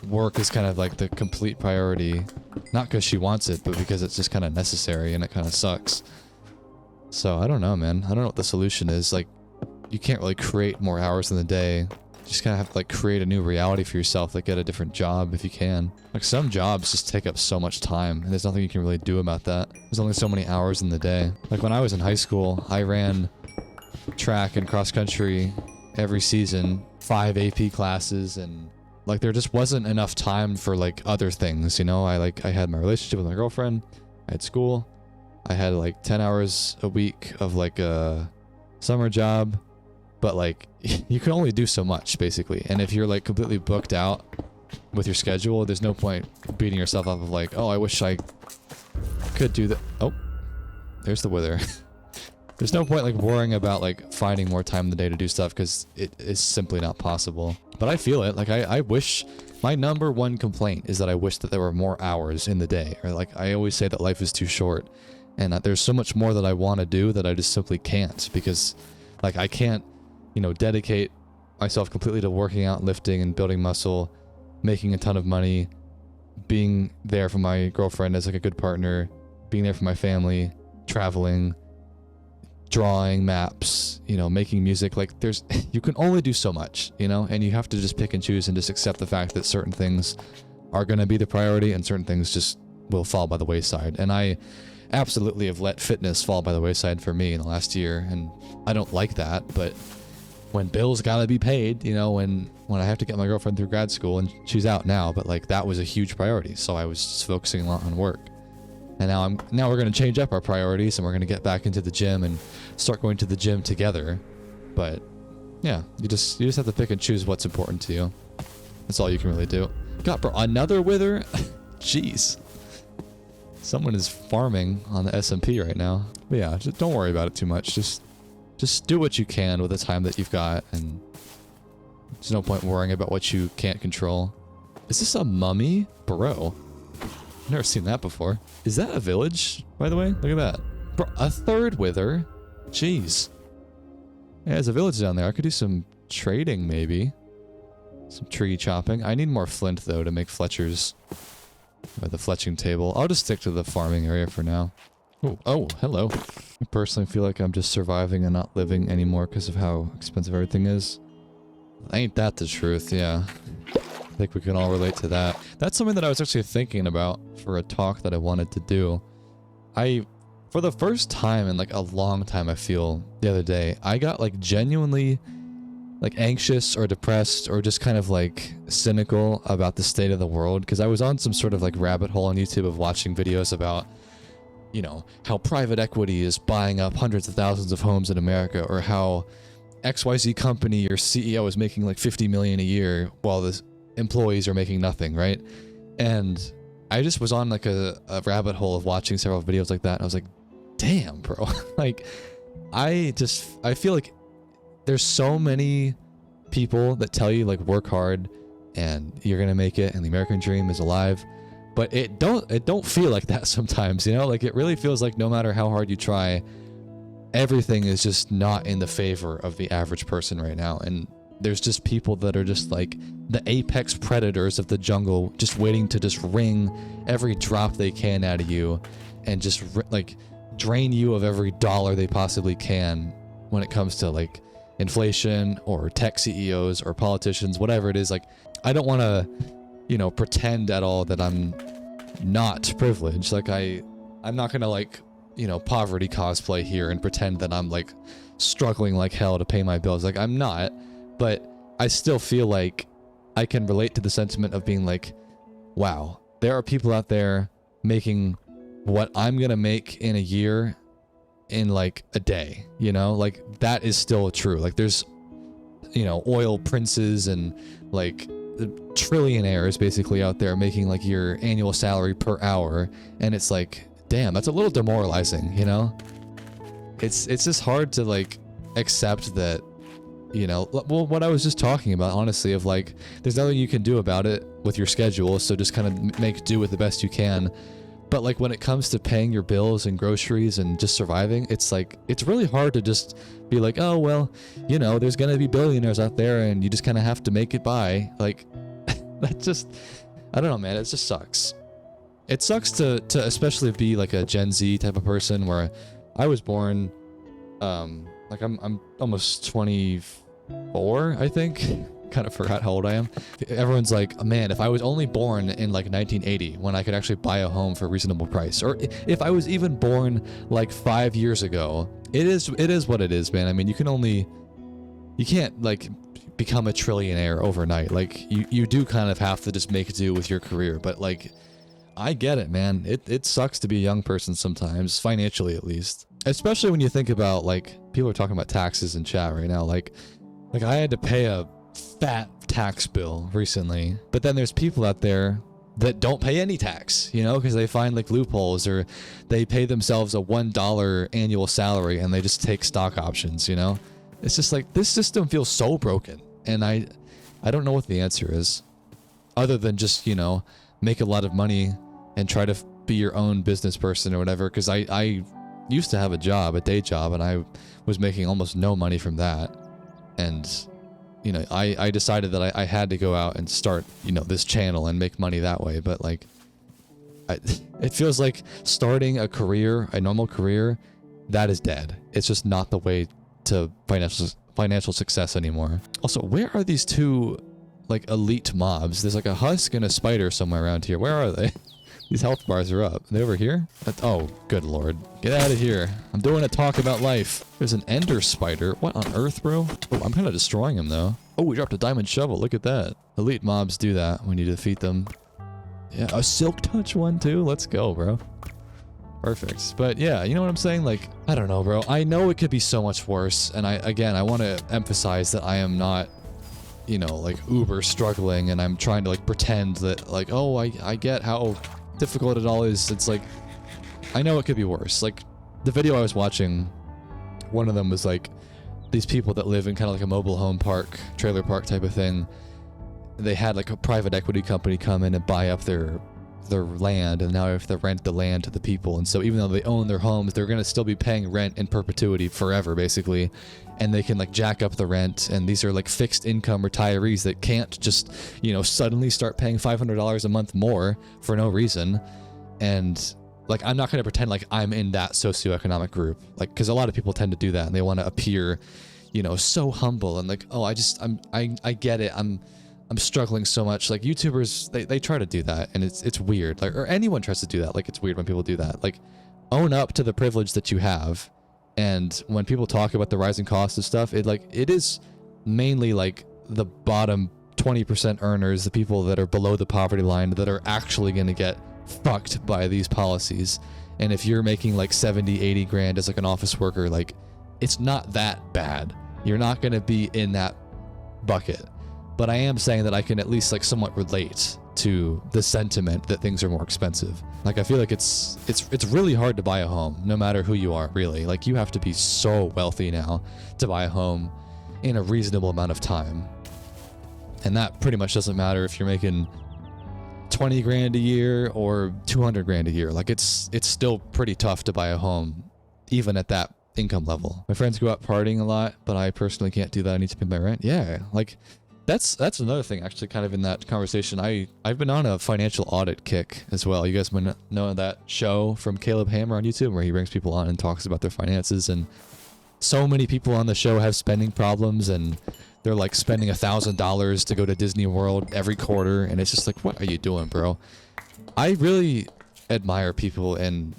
work is kind of like the complete priority, not because she wants it, but because it's just kind of necessary, and it kind of sucks. So I don't know, man. I don't know what the solution is. Like, you can't really create more hours in the day. You just kind of have to like create a new reality for yourself, like get a different job if you can. Like, some jobs just take up so much time, and there's nothing you can really do about that. There's only so many hours in the day. Like, when I was in high school, I ran track and cross country every season, 5 AP classes, and like there just wasn't enough time for like other things, you know? I had my relationship with my girlfriend, I had school, I had like 10 hours a week of like a summer job, but like you can only do so much basically. And if you're like completely booked out with your schedule, there's no point beating yourself up of like, oh, I wish I could do that. Oh, there's the wither. There's no point like worrying about like finding more time in the day to do stuff because it is simply not possible. But I feel it. Like I wish, my number one complaint is that I wish that there were more hours in the day. Or like I always say that life is too short, and that there's so much more that I want to do that I just simply can't, because like I can't, you know, dedicate myself completely to working out, lifting and building muscle, making a ton of money, being there for my girlfriend as like a good partner, being there for my family, traveling, drawing maps, you know, making music. Like there's, you can only do so much, you know, and you have to just pick and choose and just accept the fact that certain things are going to be the priority and certain things just will fall by the wayside. And I absolutely have let fitness fall by the wayside for me in the last year, and I don't like that, but when bills gotta be paid, you know, when I have to get my girlfriend through grad school, and she's out now, but like that was a huge priority, so I was just focusing a lot on work. And now we're gonna change up our priorities, and we're gonna get back into the gym and start going to the gym together. But yeah, you just have to pick and choose what's important to you. That's all you can really do. God, bro, another wither? Jeez. Someone is farming on the SMP right now. But yeah, just don't worry about it too much. Just do what you can with the time that you've got, and there's no point worrying about what you can't control. Is this a mummy? Bro. I've never seen that before. Is that a village, by the way? Look at that. Bro, a third wither? Jeez. Yeah, there's a village down there. I could do some trading, maybe. Some tree chopping. I need more flint, though, to make Fletcher's... or the fletching table. I'll just stick to the farming area for now. Oh, hello. I personally feel like I'm just surviving and not living anymore because of how expensive everything is. Ain't that the truth, yeah. I think we can all relate to that. That's something that I was actually thinking about for a talk that I wanted to do. For the first time in like a long time, I feel, the other day, I got like genuinely like anxious or depressed or just kind of like cynical about the state of the world, because I was on some sort of like rabbit hole on YouTube of watching videos about, you know, how private equity is buying up hundreds of thousands of homes in America, or how XYZ company or CEO is making like 50 million a year while the employees are making nothing, right? And I just was on like a rabbit hole of watching several videos like that, and I was like, damn, bro. Like, I feel like there's so many people that tell you like work hard and you're gonna make it and the American dream is alive, but it don't feel like that sometimes, you know? Like, it really feels like no matter how hard you try, everything is just not in the favor of the average person right now. And there's just people that are just like the apex predators of the jungle, just waiting to just wring every drop they can out of you and just like drain you of every dollar they possibly can when it comes to like inflation or tech CEOs or politicians, whatever it is. Like, I don't want to, you know, pretend at all that I'm not privileged. Like, I'm not gonna like, you know, poverty cosplay here and pretend that I'm like struggling like hell to pay my bills. Like, I'm not, but I still feel like I can relate to the sentiment of being like, wow, there are people out there making what I'm gonna make in a year in like a day, you know? Like, that is still true. Like, there's, you know, oil princes and like trillionaires basically out there making like your annual salary per hour, and it's like, damn, that's a little demoralizing, you know? It's just hard to like accept that, you know, well, what I was just talking about, honestly, of like, there's nothing you can do about it with your schedule, so just kind of make do with the best you can. But like, when it comes to paying your bills and groceries and just surviving, it's like, it's really hard to just be like, oh, well, you know, there's gonna be billionaires out there and you just kind of have to make it by. Like, that just, I don't know, man, it just sucks. It sucks to especially be like a Gen Z type of person, where I was born, like I'm almost 24, I think. Kind of forgot how old I am. Everyone's like, man, if I was only born in like 1980, when I could actually buy a home for a reasonable price, or if I was even born like 5 years ago, it is what it is, man. I mean, you can't like become a trillionaire overnight. Like, you do kind of have to just make do with your career. But like, I get it, man. It sucks to be a young person sometimes, financially at least. Especially when you think about, like, people are talking about taxes in chat right now. Like I had to pay a fat tax bill recently, but then there's people out there that don't pay any tax, you know, because they find like loopholes, or they pay themselves a $1 annual salary and they just take stock options, you know? It's just like, this system feels so broken, and I don't know what the answer is, other than just, you know, make a lot of money and try to be your own business person or whatever, because I used to have a day job, and I was making almost no money from that. And, you know, I decided that I had to go out and start, you know, this channel and make money that way. But like, it feels like starting a normal career, that is dead. It's just not the way to financial success anymore. Also, where are these two like elite mobs? There's like a husk and a spider somewhere around here. Where are they? These health bars are up. Are they over here? Oh, good lord. Get out of here. I'm doing a talk about life. There's an ender spider. What on earth, bro? Oh, I'm kind of destroying him, though. Oh, we dropped a diamond shovel. Look at that. Elite mobs do that when you defeat them. Yeah, a silk touch one, too. Let's go, bro. Perfect. But yeah, you know what I'm saying? Like, I don't know, bro. I know it could be so much worse. And I want to emphasize that I am not, you know, like uber struggling and I'm trying to like pretend that like, oh, I get how difficult it all is. It's like, I know it could be worse. Like the video I was watching, one of them was like these people that live in kind of like a mobile home park, trailer park type of thing. They had like a private equity company come in and buy up their land, and now they have to rent the land to the people. And so even though they own their homes, they're going to still be paying rent in perpetuity forever, basically. And they can like jack up the rent. And these are like fixed income retirees that can't just, you know, suddenly start paying $500 a month more for no reason. And like, I'm not going to pretend like I'm in that socioeconomic group, like, because a lot of people tend to do that and they want to appear, you know, so humble and like, oh, I get it. I'm struggling so much. Like YouTubers, they try to do that, and it's weird. Like, or anyone tries to do that. Like, it's weird when people do that. Like, own up to the privilege that you have. And when people talk about the rising cost of stuff, it is mainly like the bottom 20% earners, the people that are below the poverty line, that are actually going to get fucked by these policies. And if you're making like 70, 80 grand as like an office worker, like, it's not that bad. You're not going to be in that bucket. But I am saying that I can at least like somewhat relate to the sentiment that things are more expensive. Like, I feel like it's really hard to buy a home, no matter who you are, really. Like, you have to be so wealthy now to buy a home in a reasonable amount of time. And that pretty much doesn't matter if you're making 20 grand a year or 200 grand a year. Like, it's still pretty tough to buy a home, even at that income level. My friends go out partying a lot, but I personally can't do that. I need to pay my rent. Yeah, like, that's another thing, actually, kind of in that conversation. I've been on a financial audit kick as well. You guys might know that show from Caleb Hammer on YouTube where he brings people on and talks about their finances. And so many people on the show have spending problems, and they're like spending $1,000 to go to Disney World every quarter. And it's just like, what are you doing, bro? I really admire people and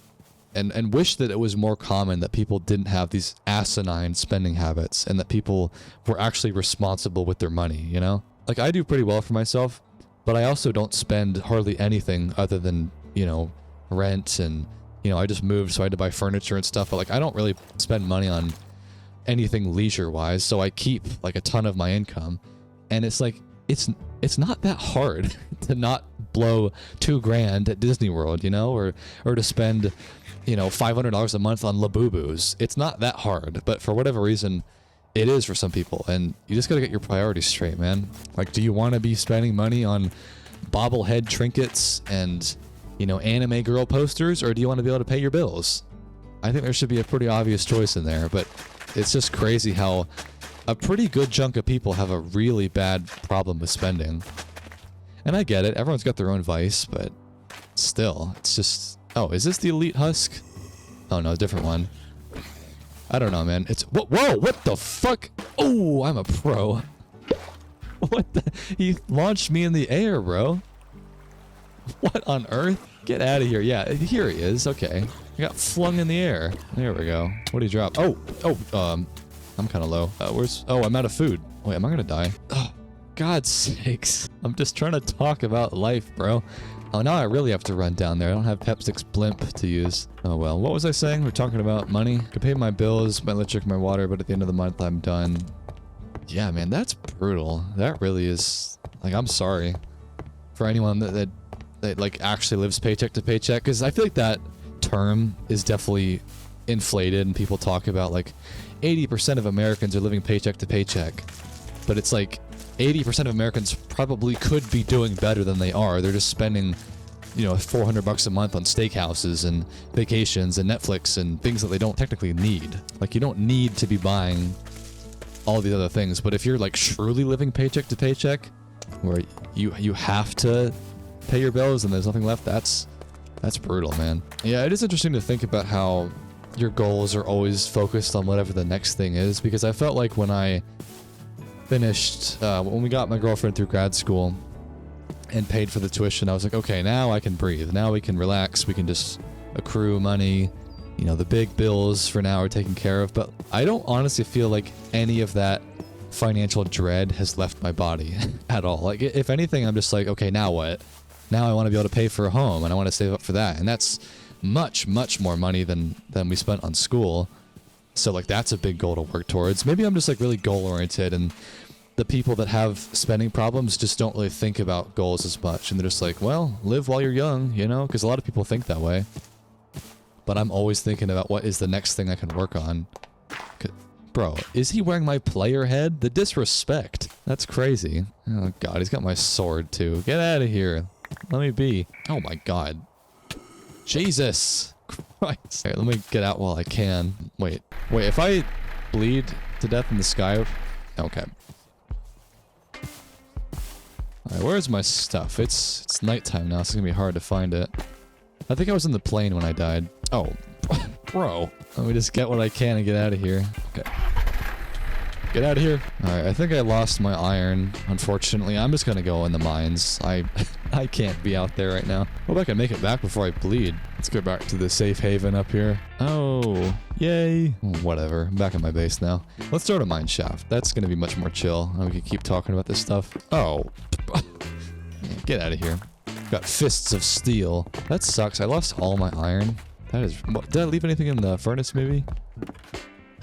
wish that it was more common that people didn't have these asinine spending habits, and that people were actually responsible with their money, you know? Like, I do pretty well for myself, but I also don't spend hardly anything other than, you know, rent, and, you know, I just moved, so I had to buy furniture and stuff, but like, I don't really spend money on anything leisure-wise, so I keep like a ton of my income, and it's like, it's not that hard to not blow $2 grand at Disney World, you know, or to spend, you know, $500 a month on Labubu's. It's not that hard, but for whatever reason, it is for some people, and you just gotta get your priorities straight, man. Like, do you want to be spending money on bobblehead trinkets and, you know, anime girl posters, or do you want to be able to pay your bills? I think there should be a pretty obvious choice in there, but it's just crazy how a pretty good chunk of people have a really bad problem with spending. And I get it, everyone's got their own vice, but still, it's just... Oh, is this the elite husk? Oh no, a different one. I don't know, man. It's... Whoa, what the fuck? Oh, I'm a pro. What the... He launched me in the air, bro. What on earth? Get out of here. Yeah, here he is. Okay. I got flung in the air. There we go. What did he drop? Oh, I'm kind of low. Where's... Oh, I'm out of food. Wait, am I gonna die? Oh, God's sakes. I'm just trying to talk about life, bro. Oh, now I really have to run down there. I don't have Pepstic's blimp to use. Oh, well. What was I saying? We're talking about money. I can pay my bills, my electric, my water, but at the end of the month, I'm done. Yeah, man, that's brutal. That really is... Like, I'm sorry for anyone that like, actually lives paycheck to paycheck, because I feel like that term is definitely inflated, and people talk about, like, 80% of Americans are living paycheck to paycheck. But it's like... 80% of Americans probably could be doing better than they are. They're just spending, you know, $400 a month on steakhouses and vacations and Netflix and things that they don't technically need. Like, you don't need to be buying all these other things. But if you're like truly living paycheck to paycheck, where you have to pay your bills and there's nothing left, that's brutal, man. Yeah, it is interesting to think about how your goals are always focused on whatever the next thing is, because I felt like when I finished, when we got my girlfriend through grad school, and paid for the tuition, I was like, okay, now I can breathe. Now we can relax. We can just accrue money. You know, the big bills for now are taken care of. But I don't honestly feel like any of that financial dread has left my body at all. Like, if anything, I'm just like, okay, now what? Now I want to be able to pay for a home, and I want to save up for that. And that's much, much more money than we spent on school. So, like, that's a big goal to work towards. Maybe I'm just, like, really goal-oriented, and the people that have spending problems just don't really think about goals as much. And they're just like, well, live while you're young, you know? Because a lot of people think that way. But I'm always thinking about what is the next thing I can work on. Bro, is he wearing my player head? The disrespect. That's crazy. Oh, God, he's got my sword, too. Get out of here. Let me be. Oh, my God. Jesus Christ. Alright, let me get out while I can. Wait, if I bleed to death in the sky... Okay. Alright, where's my stuff? It's nighttime now, so it's gonna be hard to find it. I think I was in the plane when I died. Oh, bro. Let me just get what I can and get out of here. Okay. Get out of here. Alright, I think I lost my iron, unfortunately. I'm just gonna go in the mines. I can't be out there right now. Hope I can make it back before I bleed. Let's go back to the safe haven up here. Oh, yay. Whatever, I'm back at my base now. Let's start a mine shaft. That's gonna be much more chill. And we can keep talking about this stuff. Oh. Get out of here. Got fists of steel. That sucks. I lost all my iron. That is... Did I leave anything in the furnace, maybe?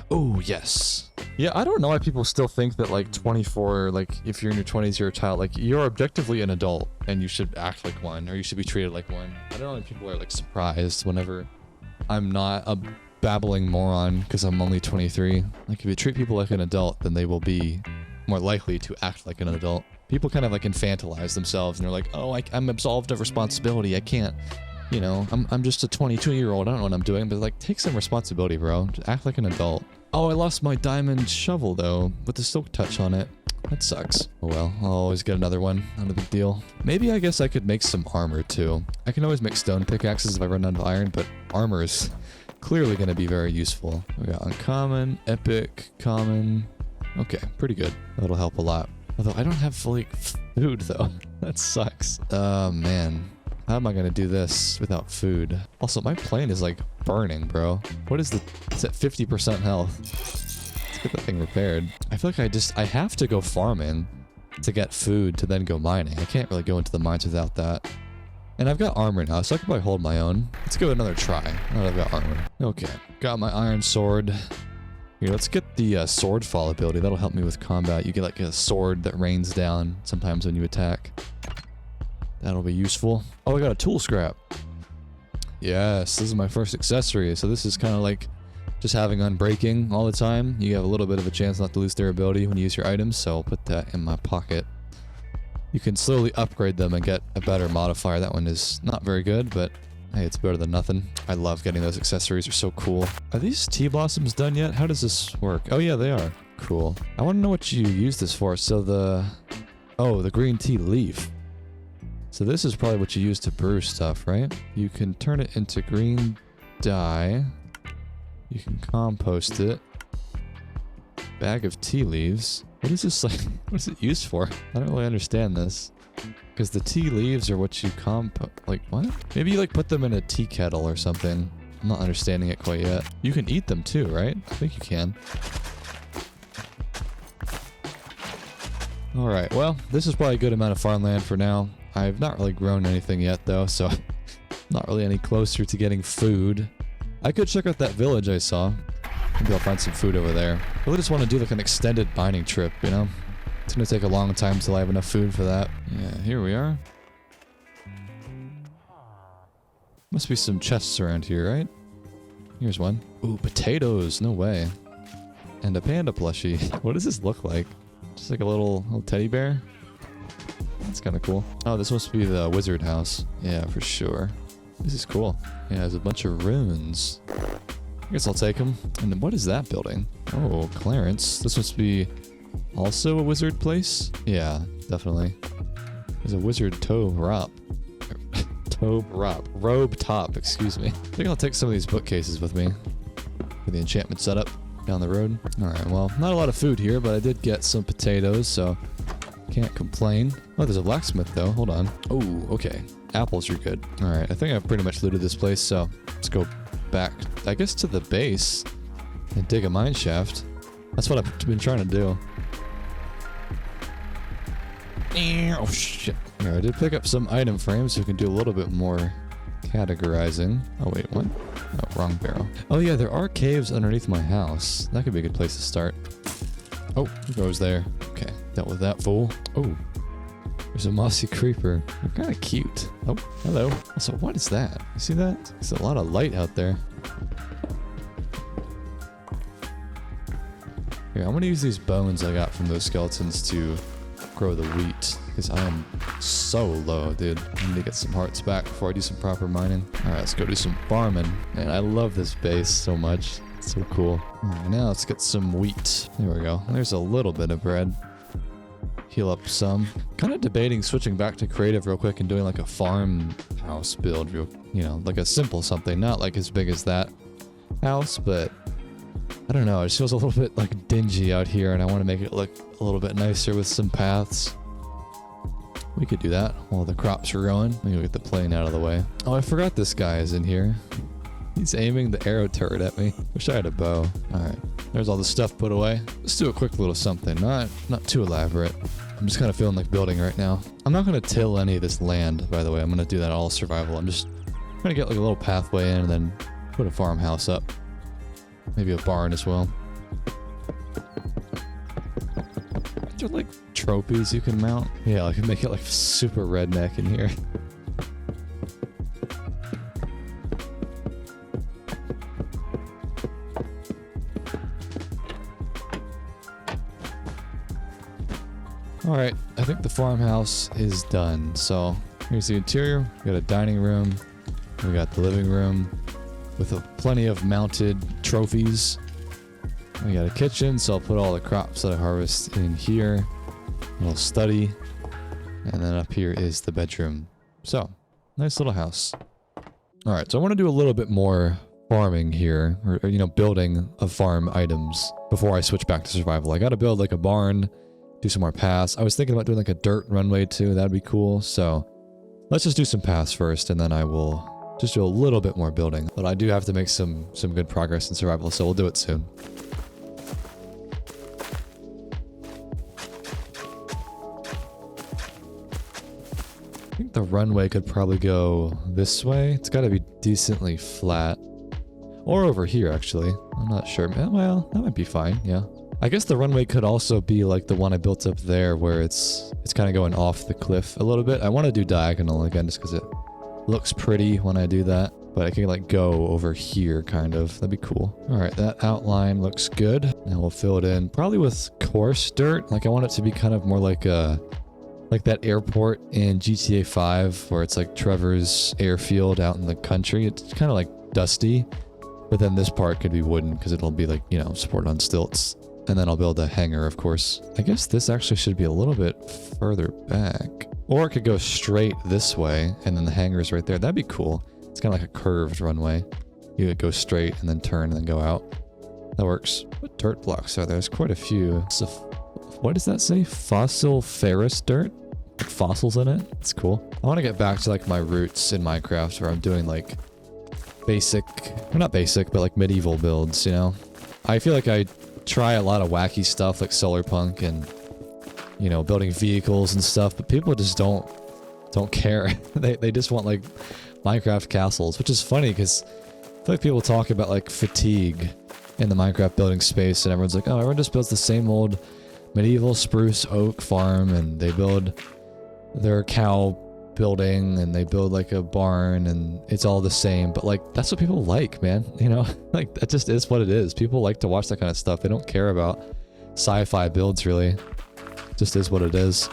Oh, yes. Yeah, I don't know why people still think that, like, 24, like, if you're in your 20s, you're a child. Like, you're objectively an adult, and you should act like one, or you should be treated like one. I don't know if people are, like, surprised whenever I'm not a babbling moron because I'm only 23. Like, if you treat people like an adult, then they will be more likely to act like an adult. People kind of, like, infantilize themselves, and they're like, oh, I'm absolved of responsibility. I can't, you know, I'm just a 22-year-old. I don't know what I'm doing. But, like, take some responsibility, bro. Just act like an adult. Oh, I lost my diamond shovel, though, with the silk touch on it. That sucks. Oh well, I'll always get another one. Not a big deal. Maybe I guess I could make some armor, too. I can always make stone pickaxes if I run out of iron, but armor is clearly going to be very useful. We got uncommon, epic, common. Okay, pretty good. That'll help a lot. Although I don't have fully food, though. That sucks. Oh, man. How am I gonna do this without food? Also, my plane is like burning, bro. What is the... It's at 50% health. Let's get that thing repaired. I feel like I have to go farming to get food to then go mining. I can't really go into the mines without that. And I've got armor now, so I can probably hold my own. Let's give it another try. Now that I've got armor. Okay. Got my iron sword. Here, let's get the sword fall ability. That'll help me with combat. You get like a sword that rains down sometimes when you attack. That'll be useful. Oh, I got a tool scrap. Yes, this is my first accessory. So this is kind of like just having unbreaking all the time. You have a little bit of a chance not to lose durability when you use your items, so I'll put that in my pocket. You can slowly upgrade them and get a better modifier. That one is not very good, but hey, it's better than nothing. I love getting those accessories. They're so cool. Are these tea blossoms done yet? How does this work? Oh yeah, they are. Cool. I want to know what you use this for. So the green tea leaf. So this is probably what you use to brew stuff, right? You can turn it into green dye. You can compost it. Bag of tea leaves. What is this like? What is it used for? I don't really understand this. Because the tea leaves are what you like, what? Maybe you like put them in a tea kettle or something. I'm not understanding it quite yet. You can eat them too, right? I think you can. Alright, well, this is probably a good amount of farmland for now. I've not really grown anything yet, though, so not really any closer to getting food. I could check out that village I saw. Maybe I'll find some food over there. I really just want to do like an extended mining trip, you know? It's gonna take a long time till I have enough food for that. Yeah, here we are. Must be some chests around here, right? Here's one. Ooh, potatoes, no way. And a panda plushie. What does this look like? Just like a little teddy bear? That's kind of cool. Oh, this must be the wizard house. Yeah, for sure. This is cool. Yeah, there's a bunch of runes. I guess I'll take them. And then what is that building? Oh, Clarence. This must be also a wizard place? Yeah, definitely. There's a wizard robe top, excuse me. I think I'll take some of these bookcases with me for the enchantment setup down the road. Alright, well, not a lot of food here, but I did get some potatoes, so Can't complain. Oh, there's a blacksmith though. Hold on. Oh, okay. Apples are good. All right, I think I've pretty much looted this place, so let's go back, I guess, to the base and dig a mine shaft. That's what I've been trying to do. Oh, shit. All right, I did pick up some item frames, so we can do a little bit more categorizing. Oh, wait, what? Oh, wrong barrel. Oh, yeah, there are caves underneath my house. That could be a good place to start. Oh, who goes there? Okay, dealt with that fool. Oh, there's a mossy creeper. They're kind of cute. Oh, hello. Also, what is that? You see that? There's a lot of light out there. Here, I'm gonna use these bones I got from those skeletons to grow the wheat, because I am so low, dude. I need to get some hearts back before I do some proper mining. All right, let's go do some farming. Man, I love this base so much. It's so cool. All right, now let's get some wheat. There we go. There's a little bit of bread. Heal up some. Kind of debating switching back to creative real quick and doing like a farmhouse build, real, you know, like a simple something, not like as big as that house, but I don't know. It feels a little bit like dingy out here, and I want to make it look a little bit nicer with some paths. We could do that while the crops are growing. Let me get the plane out of the way. Oh, I forgot this guy is in here. He's aiming the arrow turret at me. Wish I had a bow. All right, there's all the stuff put away. Let's do a quick little something. Not too elaborate. I'm just kind of feeling like building right now. I'm not going to till any of this land, by the way. I'm going to do that all survival. I'm just going to get like a little pathway in and then put a farmhouse up. Maybe a barn as well. Are there like trophies you can mount? Yeah, I can make it like super redneck in here. Alright, I think the farmhouse is done. So here's the interior. We got a dining room. We got the living room with plenty of mounted trophies. We got a kitchen, so I'll put all the crops that I harvest in here. A little study. And then up here is the bedroom. So, nice little house. Alright, so I want to do a little bit more farming here. Or, you know, building of farm items before I switch back to survival. I gotta build like a barn. Do some more paths. I was thinking about doing like a dirt runway too. That'd be cool. So let's just do some paths first, and then I will just do a little bit more building. But I do have to make some good progress in survival, so we'll do it soon. I think the runway could probably go this way. It's got to be decently flat. Or over here, actually. I'm not sure. Well, that might be fine, yeah. I guess the runway could also be like the one I built up there, where it's kind of going off the cliff a little bit. I want to do diagonal again just because it looks pretty when I do that. But I can like go over here, kind of. That'd be cool. All right, that outline looks good. Now we'll fill it in probably with coarse dirt. Like I want it to be kind of more like that airport in GTA 5 where it's like Trevor's airfield out in the country. It's kind of like dusty. But then this part could be wooden because it'll be like, you know, supported on stilts. And then I'll build a hangar, of course. I guess this actually should be a little bit further back. Or it could go straight this way, and then the hangar is right there. That'd be cool. It's kind of like a curved runway. You could go straight and then turn and then go out. That works. What dirt blocks are there? There's quite a few. So, what does that say? Fossil ferrous dirt? Like fossils in it? It's cool. I want to get back to like my roots in Minecraft where I'm doing like basic, well not basic, but like medieval builds, you know? I feel like I try a lot of wacky stuff like solar punk and, you know, building vehicles and stuff, but people just don't care. they just want like Minecraft castles, which is funny because I feel like people talk about like fatigue in the Minecraft building space, and everyone's like, oh, everyone just builds the same old medieval spruce oak farm, and they build their cow building, and they build like a barn, and it's all the same. But like, that's what people like, man, you know? Like, that just is what it is. People like to watch that kind of stuff. They don't care about sci-fi builds, really. It just is what it is.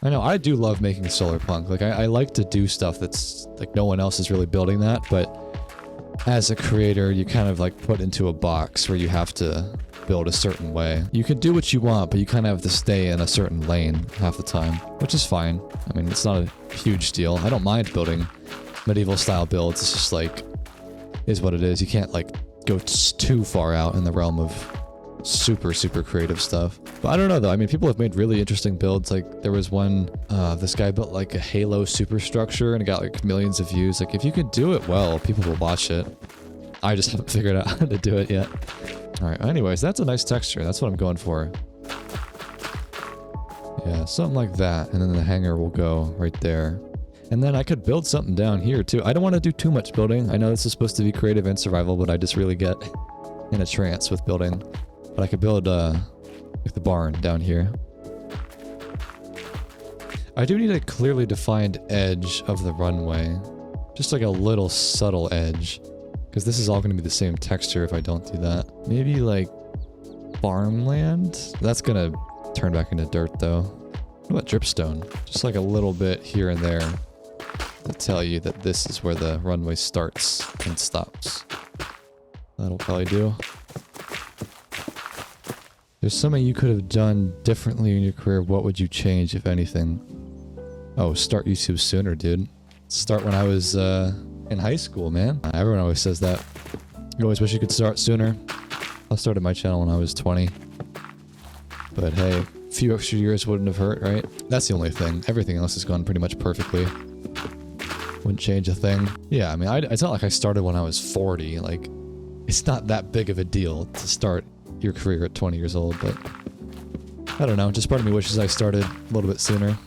I know, I do love making solar punk. Like, I like to do stuff that's like no one else is really building that, but as a creator, you kind of like put into a box where you have to build a certain way. You can do what you want, but you kind of have to stay in a certain lane half the time, which is fine. I mean, it's not a huge deal. I don't mind building medieval style builds. It's just like, is what it is. You can't like go too far out in the realm of super, super creative stuff. But I don't know though. I mean, people have made really interesting builds. Like there was one, this guy built like a Halo superstructure and it got like millions of views. Like if you could do it well, people will watch it. I just haven't figured out how to do it yet. All right. Anyways, that's a nice texture. That's what I'm going for. Yeah, something like that. And then the hangar will go right there. And then I could build something down here too. I don't want to do too much building. I know this is supposed to be creative and survival, but I just really get in a trance with building. But I could build like the barn down here. I do need a clearly defined edge of the runway. Just like a little subtle edge. Because this is all going to be the same texture if I don't do that. Maybe like farmland? That's going to turn back into dirt though. What about dripstone? Just like a little bit here and there to tell you that this is where the runway starts and stops. That'll probably do. There's something you could have done differently in your career. What would you change, if anything? Oh, start YouTube sooner, dude. Start when I was in high school, man. Everyone always says that. You always wish you could start sooner. I started my channel when I was 20. But hey, a few extra years wouldn't have hurt, right? That's the only thing. Everything else has gone pretty much perfectly. Wouldn't change a thing. Yeah, I mean, it's not like I started when I was 40. Like, it's not that big of a deal to start your career at 20 years old, but I don't know. Just part of me wishes I started a little bit sooner.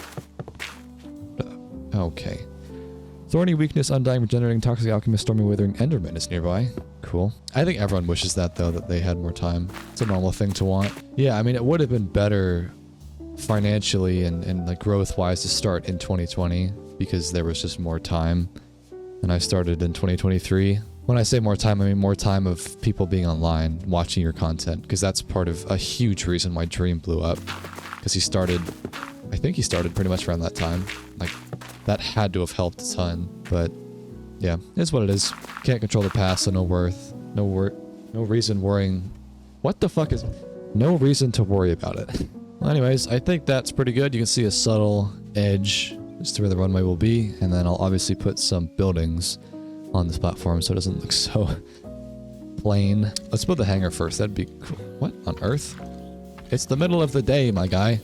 Okay. Thorny weakness, undying, regenerating, toxic alchemist, stormy withering, enderman is nearby. Cool. I think everyone wishes that though, that they had more time. It's a normal thing to want. Yeah, I mean, it would have been better financially and like growth wise to start in 2020 because there was just more time. And I started in 2023. When I say more time, I mean more time of people being online, watching your content, because that's part of a huge reason why Dream blew up. Because he started, I think he started pretty much around that time. Like, that had to have helped a ton, but yeah, it's what it is. Can't control the past, so no reason worrying. What the fuck is... No reason to worry about it. Well, anyways, I think that's pretty good. You can see a subtle edge as to where the runway will be, and then I'll obviously put some buildings on this platform so it doesn't look so plain. Let's build the hangar first. That'd be cool. What on earth? It's the middle of the day, my guy.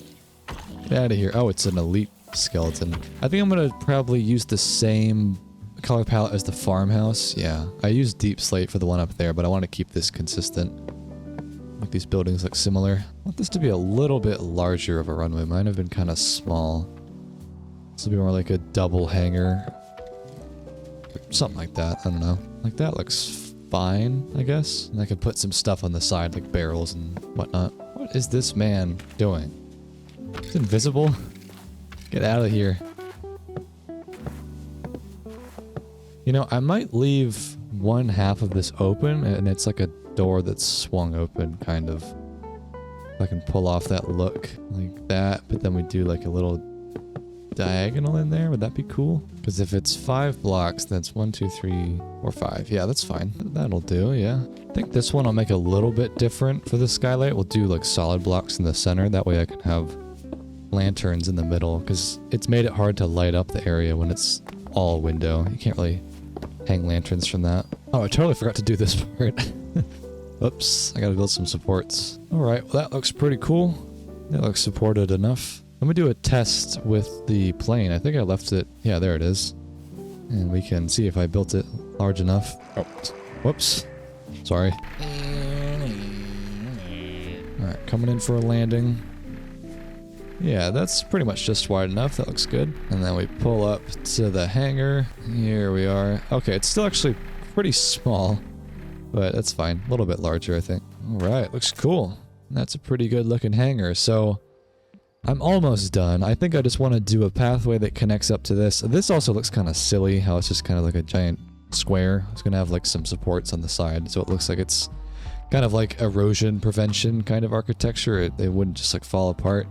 Get out of here. Oh, it's an elite skeleton. I think I'm gonna probably use the same color palette as the farmhouse. Yeah, I used deep slate for the one up there, but I want to keep this consistent. Make these buildings look similar. I want this to be a little bit larger of a runway. Mine have been kind of small. This will be more like a double hangar. Something like that. I don't know. Like that looks fine, I guess. And I could put some stuff on the side, like barrels and whatnot. What is this man doing? It's invisible? Get out of here. You know, I might leave one half of this open, and it's like a door that's swung open, kind of. If I can pull off that look like that, but then we do like a little diagonal in there. Would that be cool? Because if it's 5 blocks, then it's 1, 2, 3, 4, 5. Yeah, that's fine. That'll do, yeah. I think this one I'll make a little bit different for the skylight. We'll do like solid blocks in the center. That way I can have lanterns in the middle, because it's made it hard to light up the area when it's all window. You can't really hang lanterns from that. Oh, I totally forgot to do this part. Oops, I gotta build some supports. Alright, well that looks pretty cool. That looks supported enough. Let me do a test with the plane. I think I left it... Yeah, there it is. And we can see if I built it large enough. Oh, whoops. Sorry. Alright, coming in for a landing. Yeah, that's pretty much just wide enough. That looks good. And then we pull up to the hangar. Here we are. Okay, it's still actually pretty small, but that's fine. A little bit larger, I think. All right, looks cool. That's a pretty good looking hangar. So I'm almost done. I think I just want to do a pathway that connects up to this. This also looks kind of silly, how it's just kind of like a giant square. It's going to have like some supports on the side, so it looks like it's kind of like erosion prevention kind of architecture. They wouldn't just like fall apart.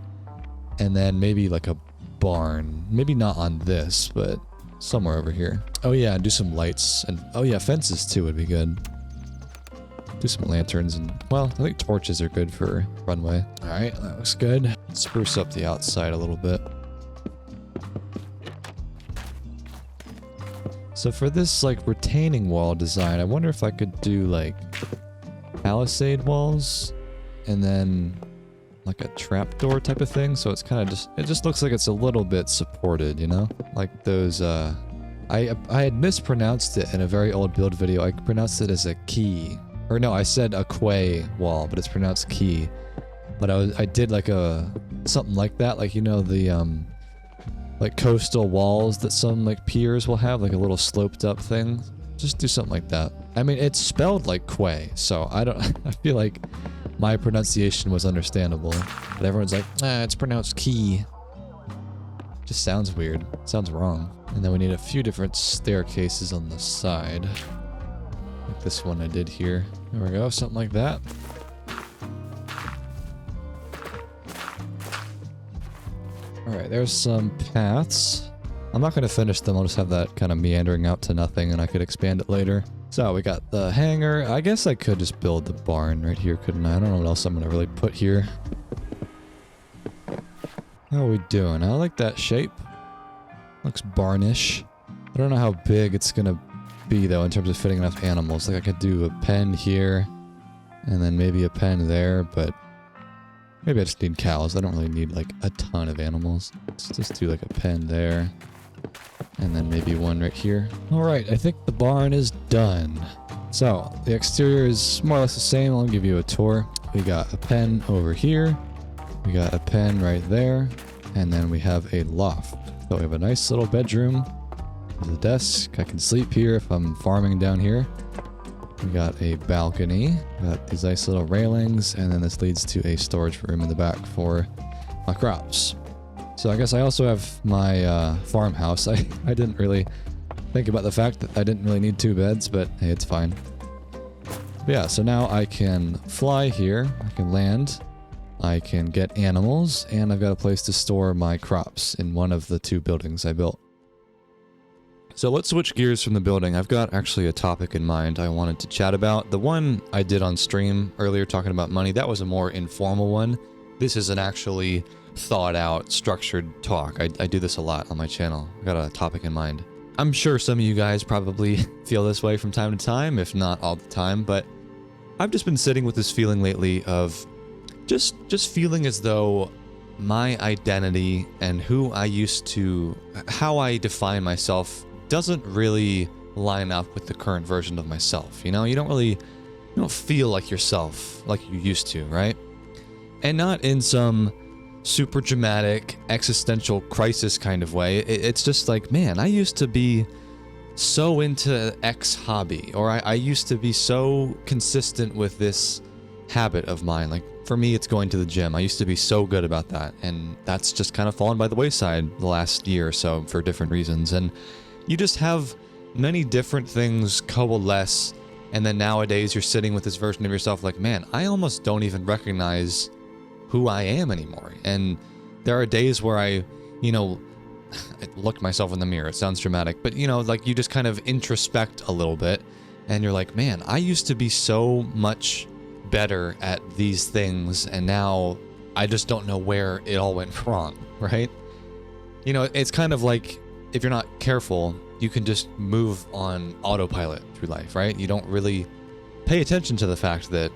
And then maybe like a barn. Maybe not on this, but somewhere over here. Oh yeah, do some lights. And oh yeah, fences too would be good. Do some lanterns and, well, I think torches are good for runway. Alright, that looks good. Spruce up the outside a little bit. So for this like retaining wall design, I wonder if I could do like palisade walls and then like a trapdoor type of thing. So it's kind of it just looks like it's a little bit supported, you know? Like those, I had mispronounced it in a very old build video. I pronounced it as a key. Or no, I said a quay wall, but it's pronounced key. But I did like something like that, like, you know, the, like coastal walls that some like piers will have, like a little sloped up thing. Just do something like that. I mean, it's spelled like quay, so I feel like my pronunciation was understandable. But everyone's like, it's pronounced key. Just sounds weird. Sounds wrong. And then we need a few different staircases on the side. Like this one I did here. There we go, something like that. Alright, there's some paths. I'm not going to finish them, I'll just have that kind of meandering out to nothing and I could expand it later. So we got the hangar. I guess I could just build the barn right here, couldn't I? I don't know what else I'm going to really put here. How are we doing? I like that shape. Looks barnish. I don't know how big it's going to be though in terms of fitting enough animals. Like I could do a pen here and then maybe a pen there, but maybe I just need cows. I don't really need like a ton of animals. Let's just do like a pen there. And then maybe one right here. Alright, I think the barn is done. So, the exterior is more or less the same. I'll give you a tour. We got a pen over here. We got a pen right there. And then we have a loft. So we have a nice little bedroom. There's a desk. I can sleep here if I'm farming down here. We got a balcony. We got these nice little railings. And then this leads to a storage room in the back for my crops. So I guess I also have my farmhouse. I didn't really think about the fact that I didn't really need 2 beds, but hey, it's fine. But yeah, so now I can fly here, I can land, I can get animals, and I've got a place to store my crops in one of the 2 buildings I built. So let's switch gears from the building. I've got actually a topic in mind I wanted to chat about. The one I did on stream earlier talking about money, that was a more informal one. This is an actually thought out, structured talk. I do this a lot on my channel. I've got a topic in mind. I'm sure some of you guys probably feel this way from time to time, if not all the time, but I've just been sitting with this feeling lately of just feeling as though my identity and who I used to, how I define myself doesn't really line up with the current version of myself. You know, you don't feel like yourself like you used to, right? And not in some super dramatic existential crisis kind of way. It's just like, man, I used to be so into X hobby, or I used to be so consistent with this habit of mine. Like for me, it's going to the gym. I used to be so good about that, and that's just kind of fallen by the wayside the last year or so for different reasons. And you just have many different things coalesce, and then nowadays you're sitting with this version of yourself like, man, I almost don't even recognize who I am anymore. And there are days where I look myself in the mirror. It sounds dramatic, but like you just kind of introspect a little bit and you're like, man, I used to be so much better at these things, and now I just don't know where it all went wrong, right? It's kind of like if you're not careful, you can just move on autopilot through life, right? You don't really pay attention to the fact that,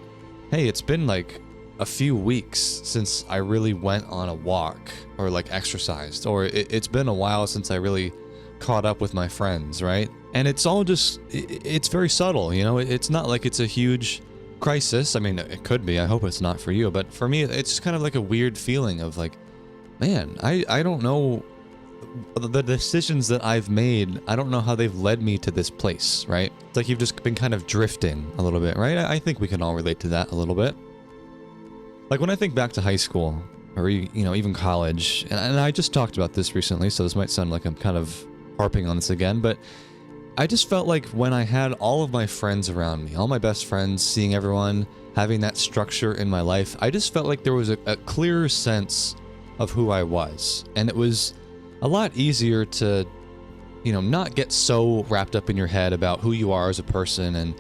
hey, it's been like a few weeks since I really went on a walk or like exercised, or it's been a while since I really caught up with my friends, right? And it's all just, it's very subtle, it's not like it's a huge crisis. I mean, it could be, I hope it's not for you, but for me, it's just kind of like a weird feeling of like, man, I don't know the decisions that I've made. I don't know how they've led me to this place, right? It's like you've just been kind of drifting a little bit, right? I think we can all relate to that a little bit. Like when I think back to high school, or even college, and I just talked about this recently, so this might sound like I'm kind of harping on this again, but I just felt like when I had all of my friends around me, all my best friends, seeing everyone, having that structure in my life, I just felt like there was a clearer sense of who I was. And it was a lot easier to, not get so wrapped up in your head about who you are as a person and,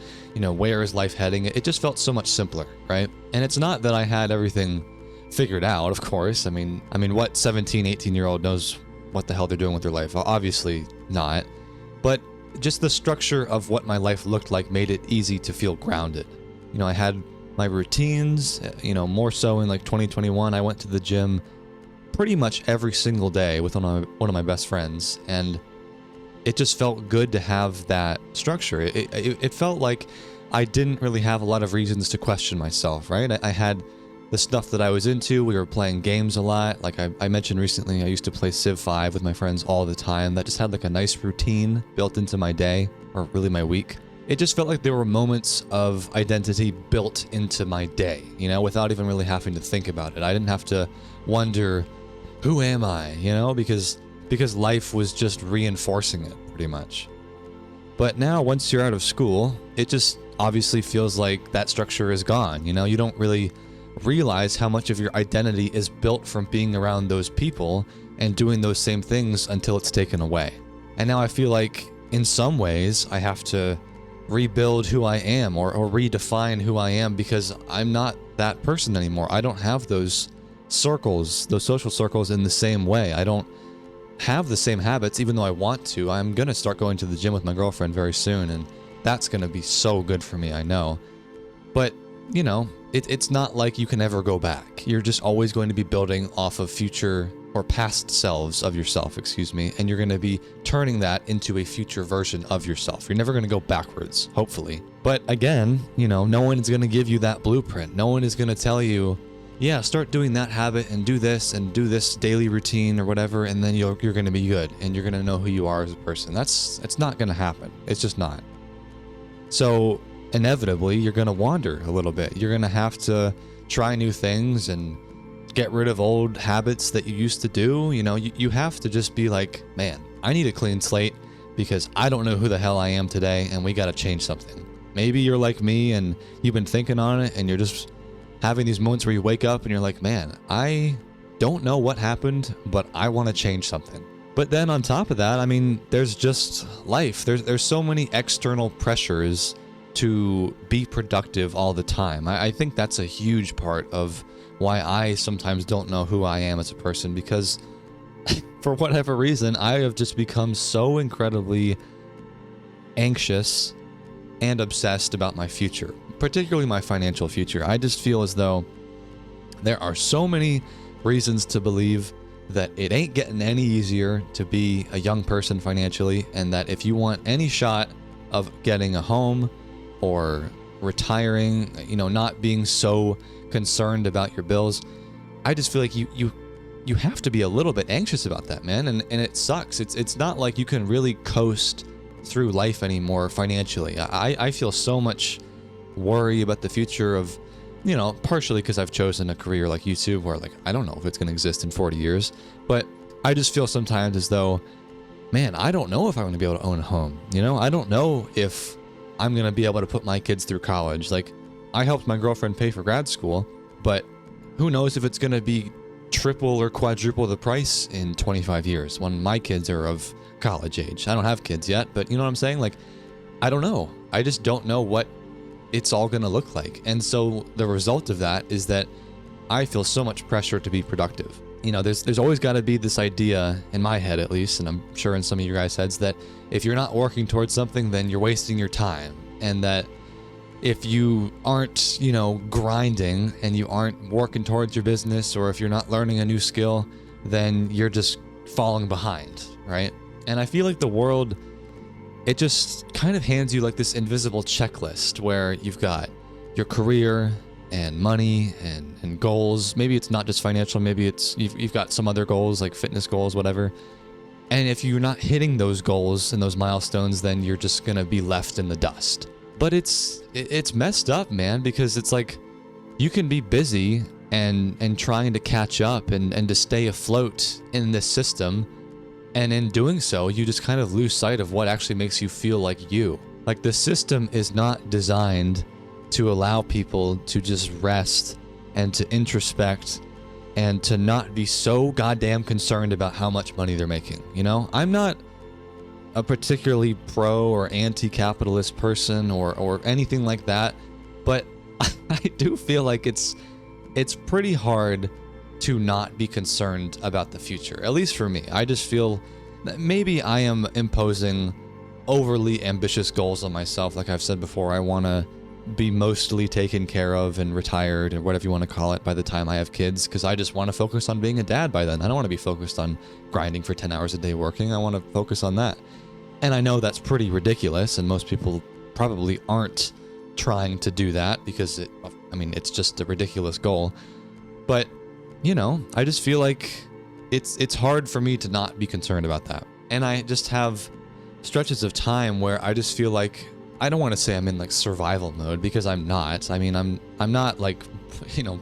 where is life heading. It just felt so much simpler, right? And it's not that I had everything figured out, of course. I mean, what 17, 18-year-old knows what the hell they're doing with their life? Obviously not. But just the structure of what my life looked like made it easy to feel grounded. I had my routines, more so in like 2021. I went to the gym pretty much every single day with one of my best friends, and it just felt good to have that structure. It felt like I didn't really have a lot of reasons to question myself, right? I had the stuff that I was into. We were playing games a lot. Like I mentioned recently, I used to play Civ 5 with my friends all the time. That just had like a nice routine built into my day, or really my week. It just felt like there were moments of identity built into my day, without even really having to think about it. I didn't have to wonder, who am I, because life was just reinforcing it pretty much. But now once you're out of school, it just obviously feels like that structure is gone. You don't really realize how much of your identity is built from being around those people and doing those same things until it's taken away. And now I feel like in some ways I have to rebuild who I am or redefine who I am, because I'm not that person anymore. I don't have those circles, those social circles in the same way. I don't have the same habits, even though I want to. I'm going to start going to the gym with my girlfriend very soon, and that's going to be so good for me, I know. But, it's not like you can ever go back. You're just always going to be building off of future or past selves of yourself, and you're going to be turning that into a future version of yourself. You're never going to go backwards, hopefully. But again, no one is going to give you that blueprint. No one is going to tell you, yeah, start doing that habit and do this daily routine or whatever, and then you're going to be good and you're going to know who you are as a person. It's not going to happen. It's just not. So inevitably, you're going to wander a little bit. You're going to have to try new things and get rid of old habits that you used to do. You have to just be like, man, I need a clean slate because I don't know who the hell I am today, and we got to change something. Maybe you're like me and you've been thinking on it, and you're just having these moments where you wake up and you're like, man, I don't know what happened, but I want to change something. But then on top of that, there's just life. There's so many external pressures to be productive all the time. I think that's a huge part of why I sometimes don't know who I am as a person, because for whatever reason, I have just become so incredibly anxious and obsessed about my future, particularly my financial future. I just feel as though there are so many reasons to believe that it ain't getting any easier to be a young person financially, and that if you want any shot of getting a home or retiring, not being so concerned about your bills, I just feel like you have to be a little bit anxious about that, man. And it sucks. It's not like you can really coast through life anymore financially. I feel so much worry about the future of, partially because I've chosen a career like YouTube where I don't know if it's going to exist in 40 years, but I just feel sometimes as though, man, I don't know if I'm going to be able to own a home. I don't know if I'm going to be able to put my kids through college. I helped my girlfriend pay for grad school, but who knows if it's going to be triple or quadruple the price in 25 years when my kids are of college age. I don't have kids yet, but you know what I'm saying? I don't know. I just don't know what it's all going to look like. And so the result of that is that I feel so much pressure to be productive. There's always got to be this idea in my head, at least, and I'm sure in some of you guys' heads, that if you're not working towards something, then you're wasting your time. And that if you aren't, grinding and you aren't working towards your business, or if you're not learning a new skill, then you're just falling behind, right? And I feel like the world, it just kind of hands you this invisible checklist where you've got your career and money and goals. Maybe it's not just financial, maybe it's you've got some other goals like fitness goals, whatever. And if you're not hitting those goals and those milestones, then you're just gonna be left in the dust. But it's messed up, man, because it's you can be busy and trying to catch up and to stay afloat in this system, and in doing so, you just kind of lose sight of what actually makes you feel like you. The system is not designed to allow people to just rest and to introspect and to not be so goddamn concerned about how much money they're making. I'm not a particularly pro or anti-capitalist person or anything like that, but I do feel like it's pretty hard to not be concerned about the future, at least for me. I just feel that maybe I am imposing overly ambitious goals on myself. Like I've said before, I want to be mostly taken care of and retired or whatever you want to call it by the time I have kids, because I just want to focus on being a dad by then. I don't want to be focused on grinding for 10 hours a day working. I want to focus on that. And I know that's pretty ridiculous, and most people probably aren't trying to do that because it's just a ridiculous goal. But, I just feel like it's hard for me to not be concerned about that. And I just have stretches of time where I just feel like, I don't want to say I'm in like survival mode, because I'm not. I mean, I'm not like,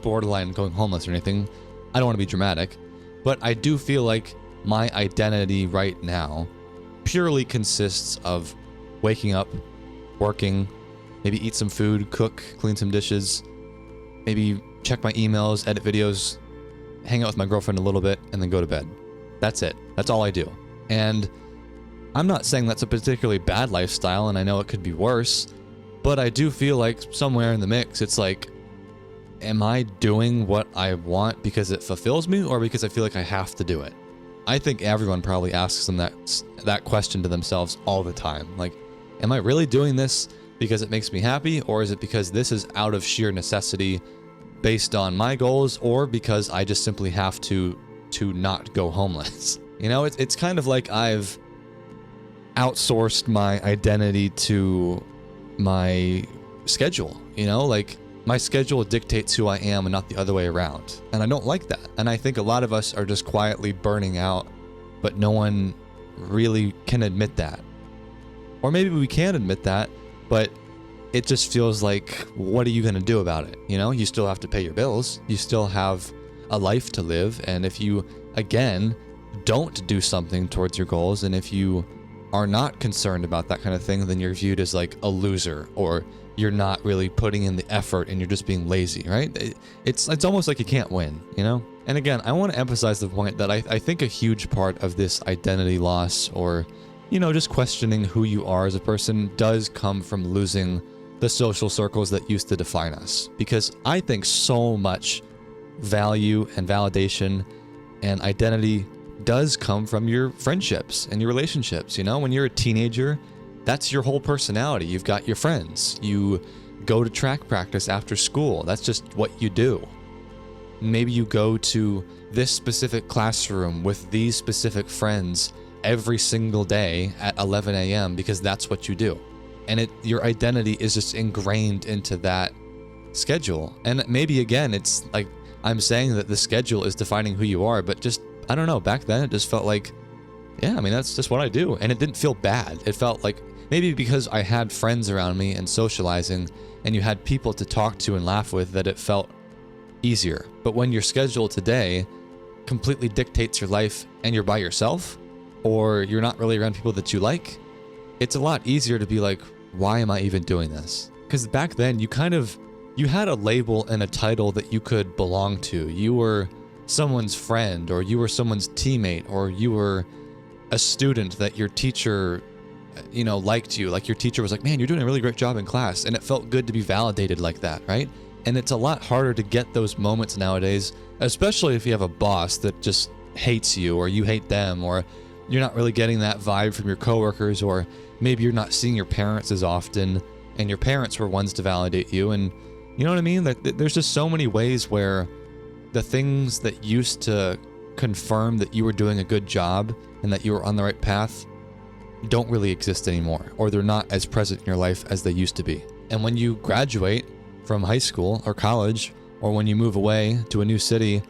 borderline going homeless or anything. I don't want to be dramatic, but I do feel like my identity right now purely consists of waking up, working, maybe eat some food, cook, clean some dishes, maybe check my emails, edit videos, hang out with my girlfriend a little bit, and then go to bed. That's it. That's all I do. And I'm not saying that's a particularly bad lifestyle, and I know it could be worse, but I do feel like somewhere in the mix, it's like, am I doing what I want because it fulfills me, or because I feel like I have to do it? I think everyone probably asks them that question to themselves all the time. Like, am I really doing this because it makes me happy, or is it because this is out of sheer necessity based on my goals, or because I just simply have to not go homeless? It's kind of like I've outsourced my identity to my schedule. Like, my schedule dictates who I am and not the other way around. And I don't like that. And I think a lot of us are just quietly burning out, but no one really can admit that. Or maybe we can admit that, but it just feels like, what are you going to do about it? You still have to pay your bills. You still have a life to live. And if you, again, don't do something towards your goals, and if you are not concerned about that kind of thing, then you're viewed as like a loser, or you're not really putting in the effort and you're just being lazy, right? It's almost like you can't win, And again, I want to emphasize the point that I think a huge part of this identity loss, or, just questioning who you are as a person, does come from losing the social circles that used to define us. Because I think so much value and validation and identity does come from your friendships and your relationships. When you're a teenager, that's your whole personality. You've got your friends. You go to track practice after school. That's just what you do. Maybe you go to this specific classroom with these specific friends every single day at 11 a.m. because that's what you do. And your identity is just ingrained into that schedule. And maybe, again, it's like I'm saying that the schedule is defining who you are, but just, I don't know, back then it just felt like, that's just what I do. And it didn't feel bad. It felt like, maybe because I had friends around me and socializing, and you had people to talk to and laugh with, that it felt easier. But when your schedule today completely dictates your life and you're by yourself, or you're not really around people that you like, it's a lot easier to be like, why am I even doing this? Because back then you had a label and a title that you could belong to. You were someone's friend, or you were someone's teammate, or you were a student that your teacher liked you. Like, your teacher was like, man, you're doing a really great job in class. And it felt good to be validated like that, right? And it's a lot harder to get those moments nowadays, especially if you have a boss that just hates you, or you hate them, or you're not really getting that vibe from your coworkers, or maybe you're not seeing your parents as often, and your parents were ones to validate you. And you know what I mean? There's just so many ways where the things that used to confirm that you were doing a good job and that you were on the right path don't really exist anymore, or they're not as present in your life as they used to be. And when you graduate from high school or college, or when you move away to a new city,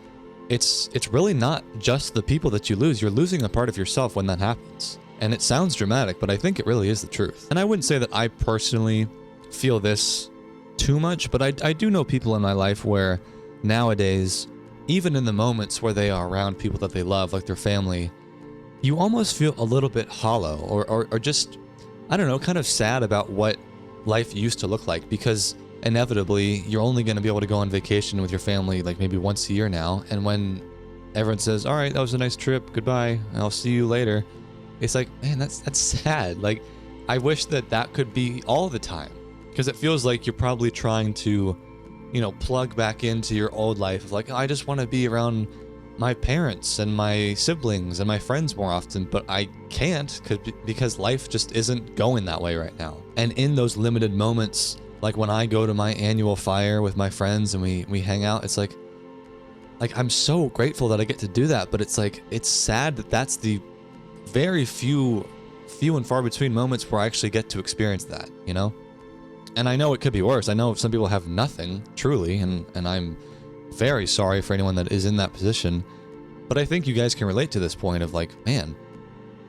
it's really not just the people that you lose. You're losing a part of yourself when that happens. And it sounds dramatic, but I think it really is the truth. And I wouldn't say that I personally feel this too much, but I do know people in my life where nowadays, even in the moments where they are around people that they love, like their family, you almost feel a little bit hollow, or just, I don't know, kind of sad about what life used to look like, because inevitably you're only going to be able to go on vacation with your family like maybe once a year now. And when everyone says, all right, that was a nice trip, goodbye, and I'll see you later, it's like, man, that's sad. Like, I wish that could be all the time, because it feels like you're probably trying to, plug back into your old life of like, oh, I just want to be around my parents and my siblings and my friends more often, but I can't because life just isn't going that way right now. And in those limited moments Like when I go to my annual fire with my friends and we hang out, it's like I'm so grateful that I get to do that, but it's like, it's sad that that's the very few and far between moments where I actually get to experience that, you know? And I know it could be worse. I know some people have nothing, truly, and I'm very sorry for anyone that is in that position. But I think you guys can relate to this point of like, man,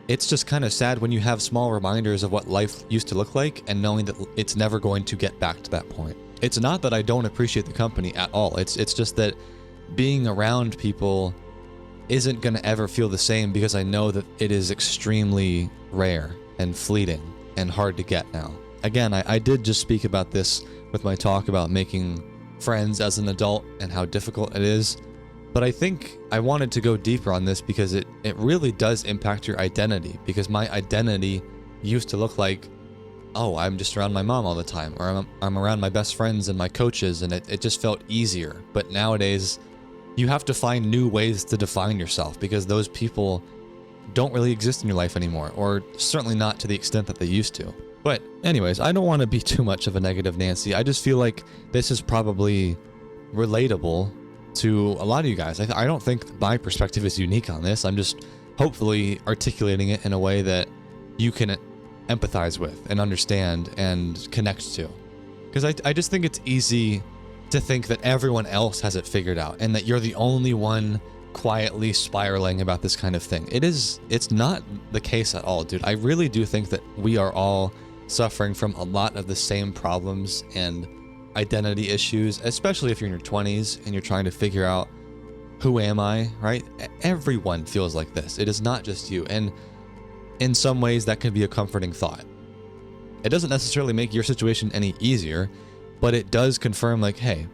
it's just kind of sad when you have small reminders of what life used to look like and knowing that it's never going to get back to that point. It's not that I don't appreciate the company at all. It's just that being around people isn't going to ever feel the same because I know that it is extremely rare and fleeting and hard to get now. Again, I did just speak about this with my talk about making friends as an adult and how difficult it is. But I think I wanted to go deeper on this because it really does impact your identity. Because my identity used to look like, oh, I'm just around my mom all the time, or I'm around my best friends and my coaches, and it just felt easier. But nowadays, you have to find new ways to define yourself because those people don't really exist in your life anymore, or certainly not to the extent that they used to. But anyways, I don't want to be too much of a negative Nancy. I just feel like this is probably relatable to a lot of you guys. I don't think my perspective is unique on this. I'm just hopefully articulating it in a way that you can empathize with and understand and connect to. Because I just think it's easy to think that everyone else has it figured out and that you're the only one quietly spiraling about this kind of thing. It's not the case at all, dude. I really do think that we are all suffering from a lot of the same problems and identity issues, especially if you're in your 20s and you're trying to figure out, who am I, right? Everyone feels like this. It is not just you. And in some ways that can be a comforting thought. It doesn't necessarily make your situation any easier, but it does confirm like, hey,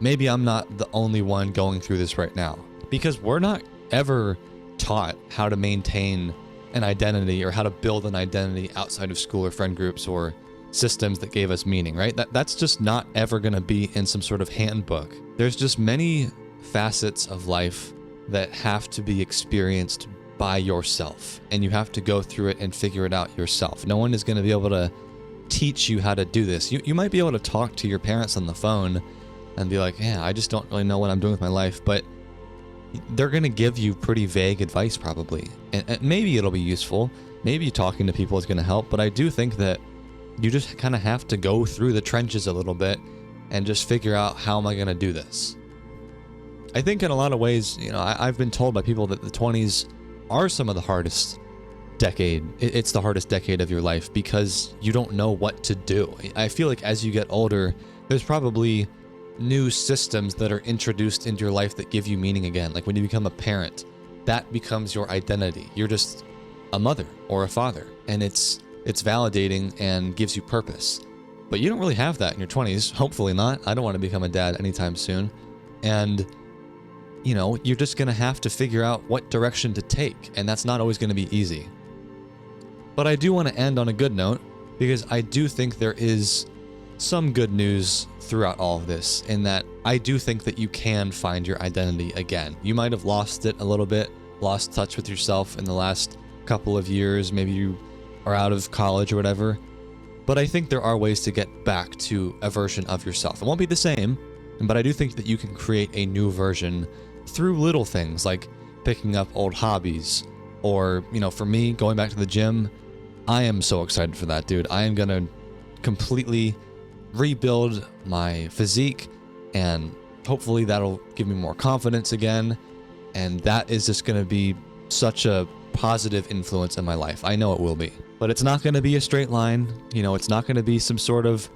maybe I'm not the only one going through this right now. Because we're not ever taught how to maintain an identity or how to build an identity outside of school or friend groups or systems that gave us meaning, right? That's just not ever going to be in some sort of handbook. There's just many facets of life that have to be experienced by yourself, and you have to go through it and figure it out yourself. No one is going to be able to teach you how to do this. You might be able to talk to your parents on the phone and be like, yeah, I just don't really know what I'm doing with my life, but they're going to give you pretty vague advice probably. And maybe it'll be useful. Maybe talking to people is going to help, but I do think that you just kind of have to go through the trenches a little bit and just figure out, how am I going to do this? I think in a lot of ways, you know, I've been told by people that the 20s are some of the hardest decade. It's the hardest decade of your life because you don't know what to do. I feel like as you get older, there's probably new systems that are introduced into your life that give you meaning again. Like when you become a parent, that becomes your identity. You're just a mother or a father, and it's validating and gives you purpose. But you don't really have that in your 20s. Hopefully not. I don't want to become a dad anytime soon. And you know, you're just going to have to figure out what direction to take, and that's not always going to be easy. But I do want to end on a good note, because I do think there is some good news throughout all of this, in that I do think that you can find your identity again. You might have lost it a little bit, lost touch with yourself in the last couple of years, maybe you are out of college or whatever, but I think there are ways to get back to a version of yourself. It won't be the same, but I do think that you can create a new version through little things like picking up old hobbies, or, you know, for me, going back to the gym. I am so excited for that, dude. I am going to completely rebuild my physique, and hopefully that'll give me more confidence again. And that is just going to be such a positive influence in my life. I know it will be, but it's not going to be a straight line. You know, it's not going to be some sort of,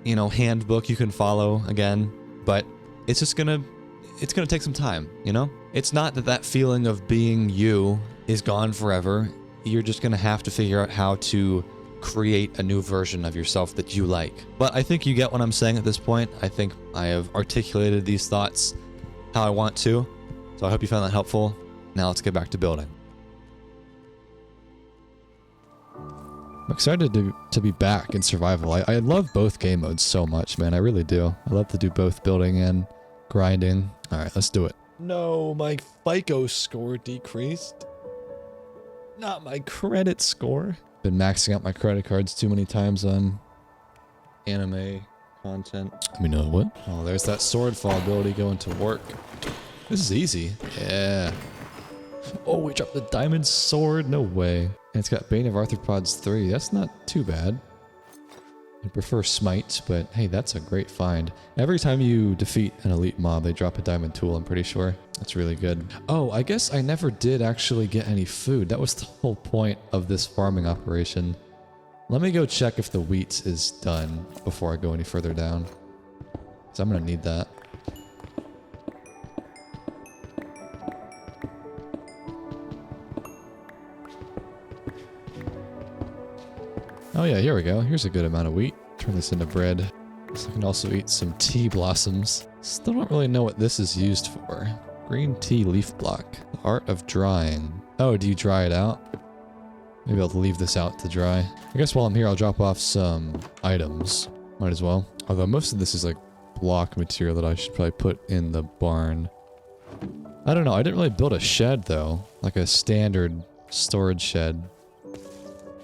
you know, handbook you can follow again, but it's just going to take some time, you know? It's not that feeling of being you is gone forever. You're just going to have to figure out how to create a new version of yourself that you like. But I think you get what I'm saying at this point. I think I have articulated these thoughts how I want to. So I hope you found that helpful. Now let's get back to building. I'm excited to be back in survival. I love both game modes so much, man. I really do. I love to do both building and grinding. All right, let's do it. No, my FICO score decreased. Not my credit score. Been maxing out my credit cards too many times on anime content. Let me know what? Oh, there's that sword fall ability going to work. This is easy. Yeah. Oh, we dropped the diamond sword. No way. And it's got Bane of Arthropods 3. That's not too bad. I prefer Smite, but hey, that's a great find. Every time you defeat an elite mob, they drop a diamond tool, I'm pretty sure. That's really good. Oh, I guess I never did actually get any food. That was the whole point of this farming operation. Let me go check if the wheat is done before I go any further down. So I'm gonna need that. Oh yeah, here we go. Here's a good amount of wheat. Turn this into bread. So I can also eat some tea blossoms. Still don't really know what this is used for. Green tea leaf block. The art of drying. Oh, do you dry it out? Maybe I'll leave this out to dry. I guess while I'm here, I'll drop off some items. Might as well. Although most of this is like block material that I should probably put in the barn. I don't know. I didn't really build a shed though. Like a standard storage shed.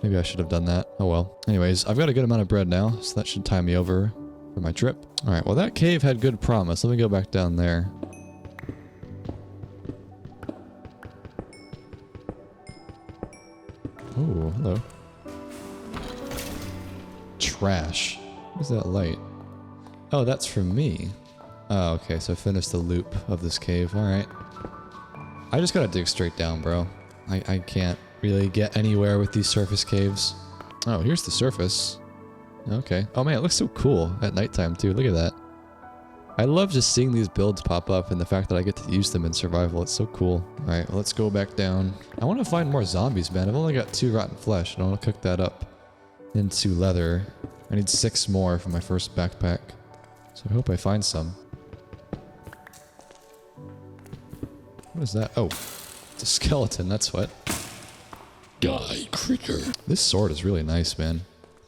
Maybe I should have done that. Oh well. Anyways, I've got a good amount of bread now, so that should tie me over for my trip. Alright, well that cave had good promise. Let me go back down there. Oh, hello. Trash. What is that light? Oh, that's for me. Oh, okay, so I finished the loop of this cave. Alright. I just gotta dig straight down, bro. I can't really get anywhere with these surface caves. Oh, here's the surface. Okay. Oh man, it looks so cool at nighttime too. Look at that. I love just seeing these builds pop up and the fact that I get to use them in survival. It's so cool. Alright, well, let's go back down. I want to find more zombies, man. I've only got 2 rotten flesh and I want to cook that up into leather. I need 6 more for my first backpack. So I hope I find some. What is that? Oh, it's a skeleton, that's what. Die, critter. This sword is really nice, man.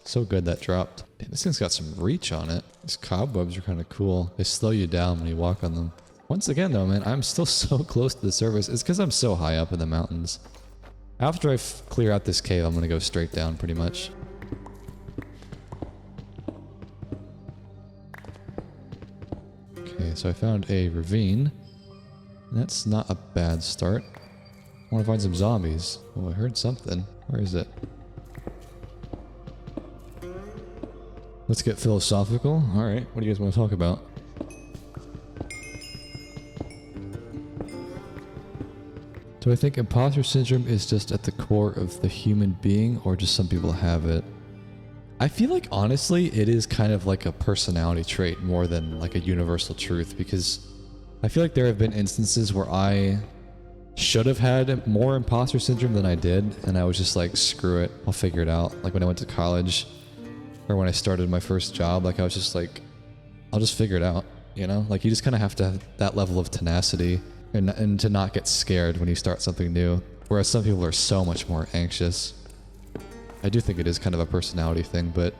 So good that dropped. Damn, this thing's got some reach on it. These cobwebs are kind of cool. They slow you down when you walk on them. Once again, though, man, I'm still so close to the surface. It's because I'm so high up in the mountains. After I clear out this cave, I'm going to go straight down pretty much. Okay, so I found a ravine. That's not a bad start. I want to find some zombies. Oh, I heard something. Where is it? Let's get philosophical. Alright, what do you guys want to talk about? Do I think imposter syndrome is just at the core of the human being, or just some people have it? I feel like, honestly, it is kind of like a personality trait more than like a universal truth, because I feel like there have been instances where I should have had more imposter syndrome than I did, and I was just like, screw it, I'll figure it out. Like when I went to college, or when I started my first job, like I was just like, I'll just figure it out, you know? Like you just kind of have to have that level of tenacity and to not get scared when you start something new. Whereas some people are so much more anxious. I do think it is kind of a personality thing, but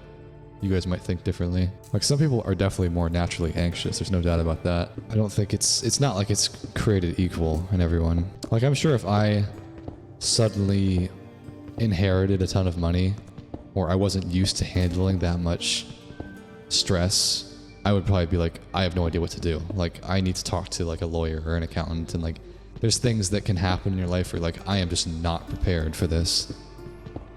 you guys might think differently. Like some people are definitely more naturally anxious, there's no doubt about that. I don't think it's not like it's created equal in everyone. Like I'm sure if I suddenly inherited a ton of money, or I wasn't used to handling that much stress, I would probably be like, I have no idea what to do. Like I need to talk to like a lawyer or an accountant, and like there's things that can happen in your life where like I am just not prepared for this.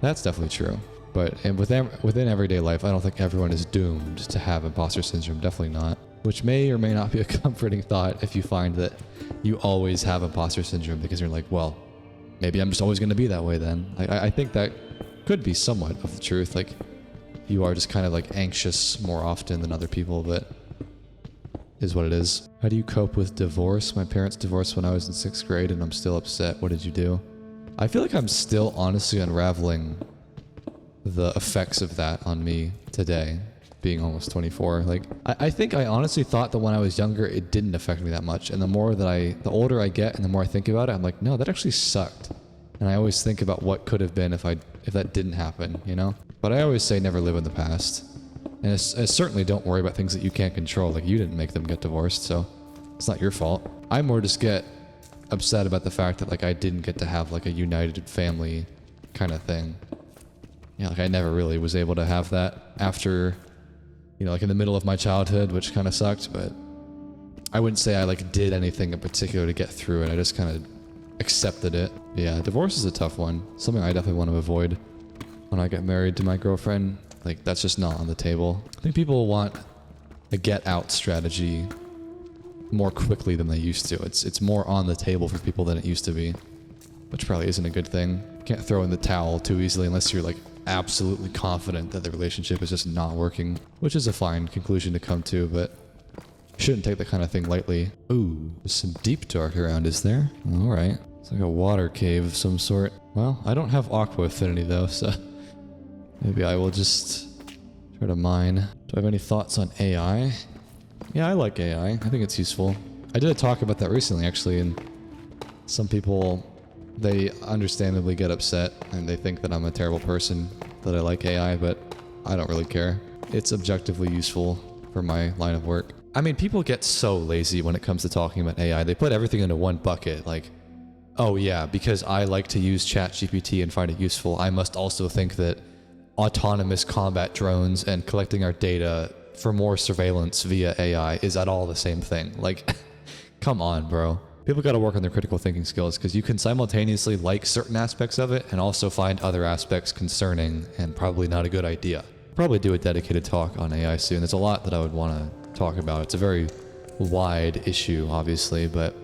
That's definitely true. But within everyday life, I don't think everyone is doomed to have imposter syndrome. Definitely not. Which may or may not be a comforting thought if you find that you always have imposter syndrome, because you're like, well, maybe I'm just always going to be that way then. I think that could be somewhat of the truth. Like you are just kind of like anxious more often than other people, but is what it is. How do you cope with divorce? My parents divorced when I was in 6th grade and I'm still upset. What did you do? I feel like I'm still honestly unraveling the effects of that on me today, being almost 24. Like I think I honestly thought that when I was younger it didn't affect me that much, and the older I get and the more I think about it, I'm like, no, that actually sucked. And I always think about what could have been if that didn't happen, you know? But I always say never live in the past. And I certainly don't worry about things that you can't control. Like you didn't make them get divorced, so it's not your fault. I more just get upset about the fact that like I didn't get to have like a united family kind of thing. Yeah, like I never really was able to have that after you know, like in the middle of my childhood, which kind of sucked, but I wouldn't say I like did anything in particular to get through it. I just kind of accepted it. Yeah, divorce is a tough one. Something I definitely want to avoid when I get married to my girlfriend. Like, that's just not on the table. I think people want a get out strategy more quickly than they used to. It's more on the table for people than it used to be, which probably isn't a good thing. You can't throw in the towel too easily unless you're like absolutely confident that the relationship is just not working, which is a fine conclusion to come to, but you shouldn't take that kind of thing lightly. Ooh, there's some deep dark around, is there? Alright. It's like a water cave of some sort. Well, I don't have aqua affinity though, so maybe I will just try to mine. Do I have any thoughts on AI? Yeah, I like AI. I think it's useful. I did a talk about that recently, actually, and some people, they understandably get upset and they think that I'm a terrible person, that I like AI, but I don't really care. It's objectively useful for my line of work. I mean, people get so lazy when it comes to talking about AI. They put everything into one bucket, like, oh yeah, because I like to use ChatGPT and find it useful, I must also think that autonomous combat drones and collecting our data for more surveillance via AI is at all the same thing. Like, come on, bro. People gotta work on their critical thinking skills, because you can simultaneously like certain aspects of it and also find other aspects concerning and probably not a good idea. Probably do a dedicated talk on AI soon. There's a lot that I would want to talk about. It's a very wide issue, obviously, but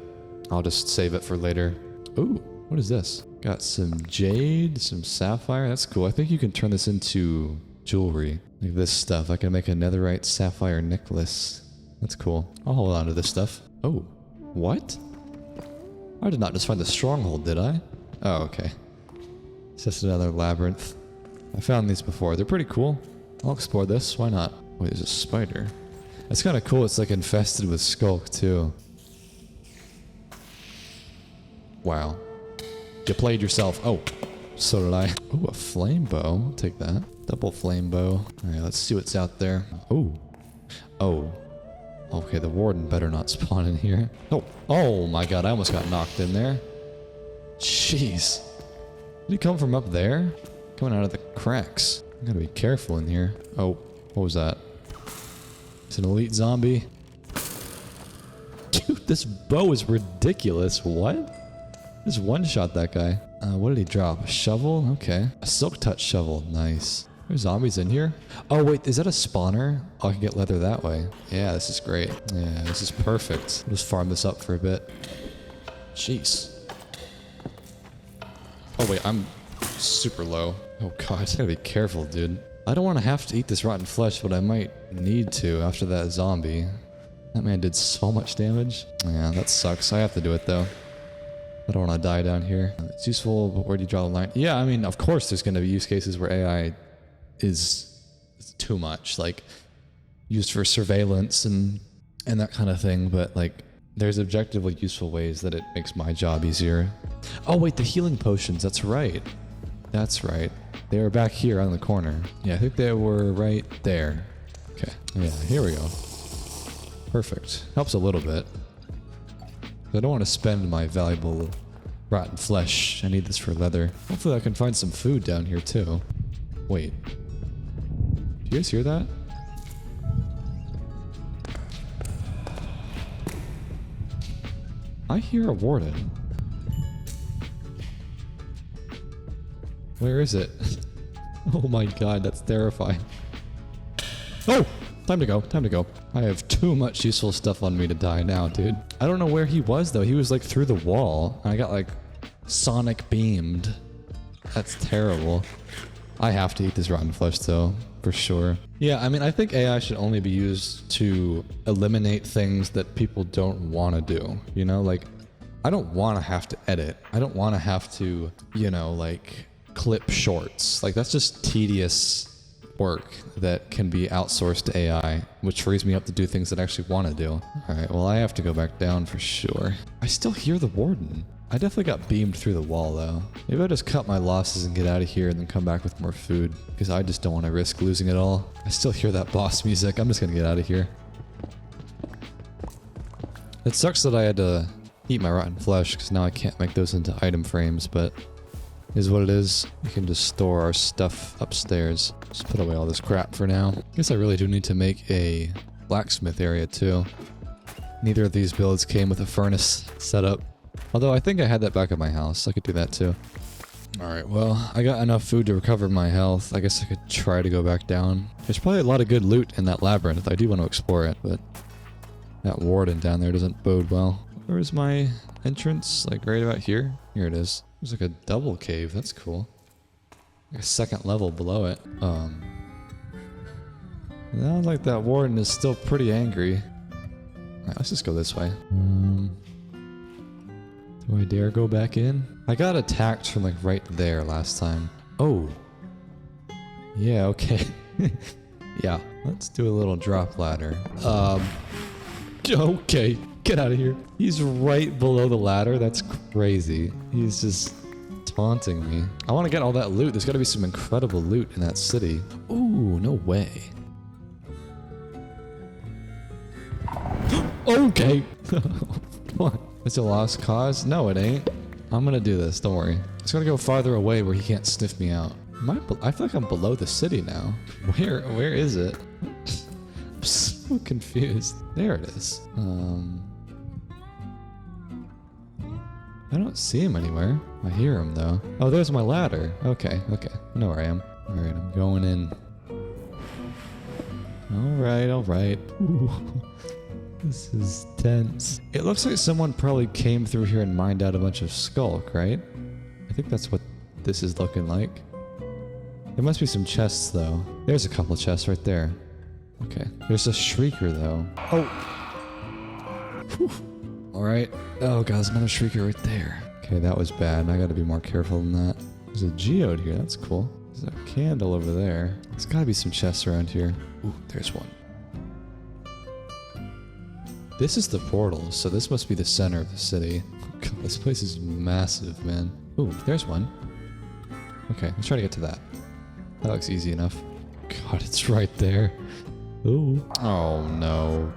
I'll just save it for later. Ooh, what is this? Got some jade, some sapphire. That's cool. I think you can turn this into jewelry. Like this stuff. I can make a netherite sapphire necklace. That's cool. I'll hold on to this stuff. Oh, what? I did not just find the stronghold, did I? Oh, okay. It's just another labyrinth. I found these before. They're pretty cool. I'll explore this. Why not? Wait, there's a spider. That's kind of cool. It's like infested with skulk, too. Wow. You played yourself. Oh, so did I. Oh, a flame bow. I'll take that. Double flame bow. Alright, let's see what's out there. Oh. Oh. Okay, the warden better not spawn in here. Oh. Oh my god, I almost got knocked in there. Jeez. Did he come from up there? Coming out of the cracks. I gotta be careful in here. Oh, what was that? It's an elite zombie. Dude, this bow is ridiculous. What? Just one-shot that guy. What did he drop? A shovel? Okay. A silk touch shovel. Nice. There's zombies in here. Oh, wait. Is that a spawner? Oh, I can get leather that way. Yeah, this is great. Yeah, this is perfect. I'll just farm this up for a bit. Jeez. Oh, wait. I'm super low. Oh, God. I gotta be careful, dude. I don't want to have to eat this rotten flesh, but I might need to after that zombie. That man did so much damage. Yeah, that sucks. I have to do it, though. I don't want to die down here. It's useful, but where do you draw the line? Yeah, I mean, of course there's going to be use cases where AI is too much, like used for surveillance and that kind of thing, but like there's objectively useful ways that it makes my job easier. Oh wait, the healing potions, that's right. That's right. They were back here on the corner. Yeah, I think they were right there. Okay, yeah, here we go. Perfect. Helps a little bit. I don't want to spend my valuable rotten flesh. I need this for leather. Hopefully I can find some food down here too. Wait. Do you guys hear that? I hear a warden. Where is it? Oh my god, that's terrifying. Oh! Time to go, time to go. I have too much useful stuff on me to die now, dude. I don't know where he was, though. He was, like, through the wall. I got, like, sonic beamed. That's terrible. I have to eat this rotten flesh, though, for sure. Yeah, I mean, I think AI should only be used to eliminate things that people don't want to do. You know, like, I don't want to have to edit. I don't want to have to, you know, like, clip shorts. Like, that's just tedious work that can be outsourced to AI, which frees me up to do things that I actually want to do. Alright, well I have to go back down for sure. I still hear the warden. I definitely got beamed through the wall though. Maybe I'll just cut my losses and get out of here and then come back with more food, because I just don't want to risk losing it all. I still hear that boss music. I'm just gonna get out of here. It sucks that I had to eat my rotten flesh, because now I can't make those into item frames, but is what it is. We can just store our stuff upstairs. Just put away all this crap for now. Guess I really do need to make a blacksmith area too. Neither of these builds came with a furnace setup. Although I think I had that back at my house. I could do that too. Alright, well, I got enough food to recover my health. I guess I could try to go back down. There's probably a lot of good loot in that labyrinth. I do want to explore it, but that warden down there doesn't bode well. Where is my entrance? Like right about here? Here it is. There's like a double cave. That's cool. Like a second level below it. Sounds like that warden is still pretty angry. Alright, let's just go this way. Do I dare go back in? I got attacked from like right there last time. Oh. Yeah, okay. Yeah, let's do a little drop ladder. Okay, get out of here. He's right below the ladder. That's crazy. He's just taunting me. I want to get all that loot. There's got to be some incredible loot in that city. Ooh, no way. Okay. Come on. It's a lost cause? No, it ain't. I'm gonna do this. Don't worry. Just gotta go farther away where he can't sniff me out. I feel like I'm below the city now. Where is it? I'm so confused. There it is. I don't see him anywhere. I hear him though. Oh, there's my ladder. Okay. I know where I am. All right, I'm going in. All right. Ooh. This is tense. It looks like someone probably came through here and mined out a bunch of skulk, right? I think that's what this is looking like. There must be some chests though. There's a couple of chests right there. Okay. There's a shrieker though. Oh. Alright. Oh god, there's another shrieker right there. Okay, that was bad. I gotta be more careful than that. There's a geode here. That's cool. There's a candle over there. There's gotta be some chests around here. Ooh, there's one. This is the portal, so this must be the center of the city. God, this place is massive, man. Ooh, there's one. Okay, let's try to get to that. That looks easy enough. God, it's right there. Ooh. Oh, no.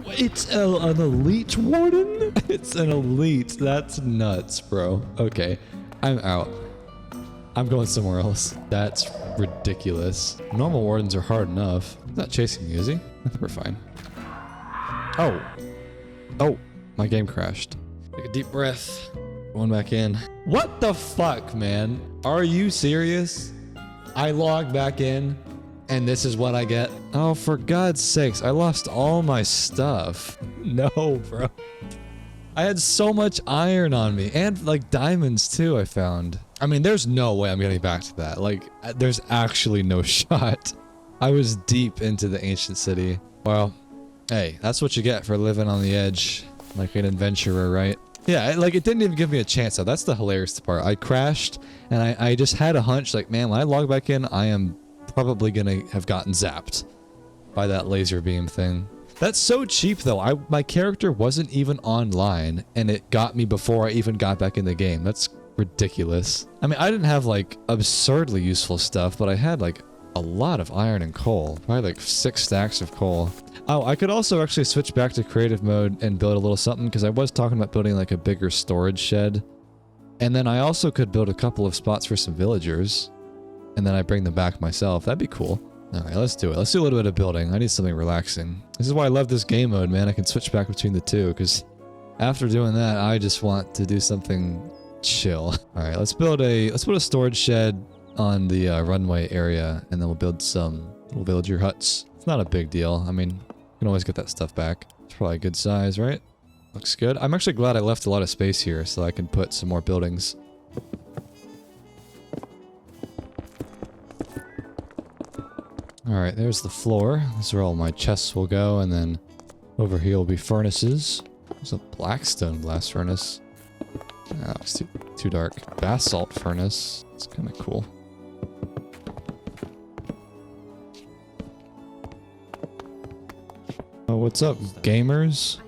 It's an elite warden? It's an elite. That's nuts, bro. Okay, I'm out. I'm going somewhere else. That's ridiculous. Normal wardens are hard enough. He's not chasing me, is he? I think we're fine. Oh, my game crashed. Take a deep breath. Going back in. What the fuck, man? Are you serious? I log back in and this is what I get? Oh, for God's sakes, I lost all my stuff. No, bro. I had so much iron on me and like diamonds too, I found. I mean, there's no way I'm getting back to that. Like, there's actually no shot. I was deep into the ancient city. Well, hey, that's what you get for living on the edge like an adventurer, right? Yeah, like it didn't even give me a chance though. That's the hilarious part. I crashed and I just had a hunch like, man, when I log back in, I am probably gonna have gotten zapped by that laser beam thing. That's so cheap though. My character wasn't even online and it got me before I even got back in the game. That's ridiculous. I mean, I didn't have like absurdly useful stuff, but I had like a lot of iron and coal. Probably like 6 stacks of coal. Oh, I could also actually switch back to creative mode and build a little something because I was talking about building like a bigger storage shed. And then I also could build a couple of spots for some villagers. And then I bring them back myself. That'd be cool. Alright, let's do it. Let's do a little bit of building. I need something relaxing. This is why I love this game mode, man. I can switch back between the two because after doing that, I just want to do something chill. Alright, let's build a storage shed on the runway area and then we'll build some little villager huts. It's not a big deal. I mean, you can always get that stuff back. It's probably a good size, right? Looks good. I'm actually glad I left a lot of space here so I can put some more buildings. Alright, there's the floor. This is where all my chests will go, and then over here will be furnaces. There's a blackstone blast furnace. Ah, it's too dark. Basalt furnace. It's kind of cool. Oh, what's up, gamers?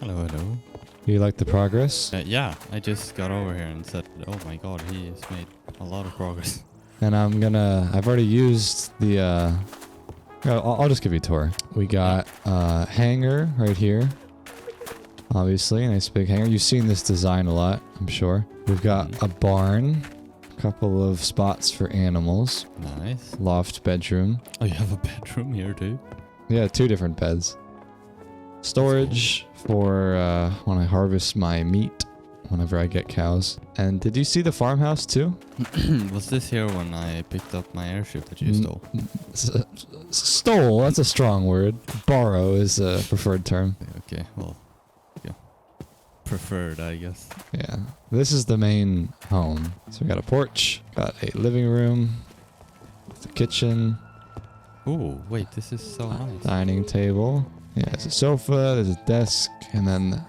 Hello, hello. Do you like the progress? Yeah, I just got over here and said, oh my god, he has made a lot of progress. And I've already used the, I'll just give you a tour. We got, hangar right here. Obviously, nice big hangar. You've seen this design a lot, I'm sure. We've got a barn, a couple of spots for animals, Nice. loft bedroom. Oh, you have a bedroom here too? Yeah, 2 different beds. Storage for when I harvest my meat, whenever I get cows. And did you see the farmhouse too? Was this here when I picked up my airship that you stole? Stole, that's a strong word. Borrow is a preferred term. Okay, well, yeah. Preferred, I guess. Yeah, this is the main home. So we got a porch, got a living room, the kitchen, Oh, wait, this is so nice. dining table. Yeah, there's a sofa, there's a desk, and then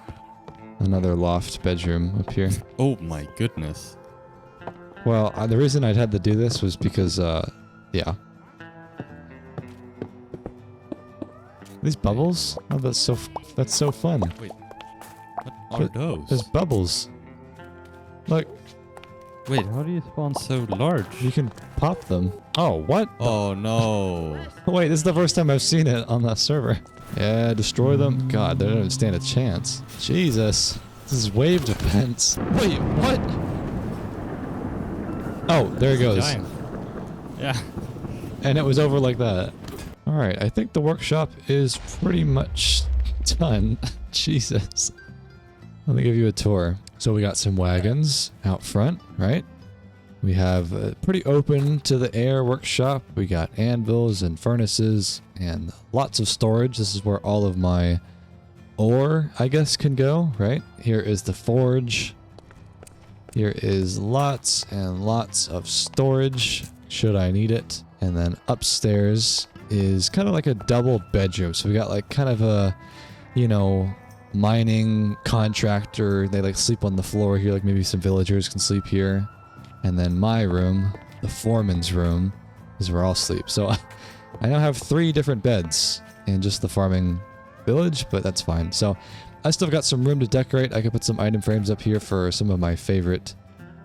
another loft bedroom up here. Oh my goodness. Well, the reason I'd had to do this was because, yeah. These bubbles? Oh, that's so fun. Wait, what are those? There's bubbles. Look, Wait, how do you spawn so large? you can pop them. Oh, what? Oh no. Wait, this is the first time I've seen it on that server. Yeah, destroy them. God, they don't even stand a chance. Jesus. This is wave defense. Wait, what? Oh, there it goes. Giant. Yeah. And it was over like that. Alright, I think the workshop is pretty much done. Jesus. Let me give you a tour. So we got some wagons out front, right? We have a pretty open to the air workshop. We got anvils and furnaces and lots of storage. This is where all of my ore, I guess, can go, right? Here is the forge. Here is lots and lots of storage, should I need it. And then upstairs is kind of like a double bedroom. So we got like kind of a, you know, mining contractor. They like sleep on the floor here, like maybe some villagers can sleep here. And then my room, the foreman's room, is where I'll sleep. So I now have 3 different beds in just the farming village, but that's fine. So I still got some room to decorate. I could put some item frames up here for some of my favorite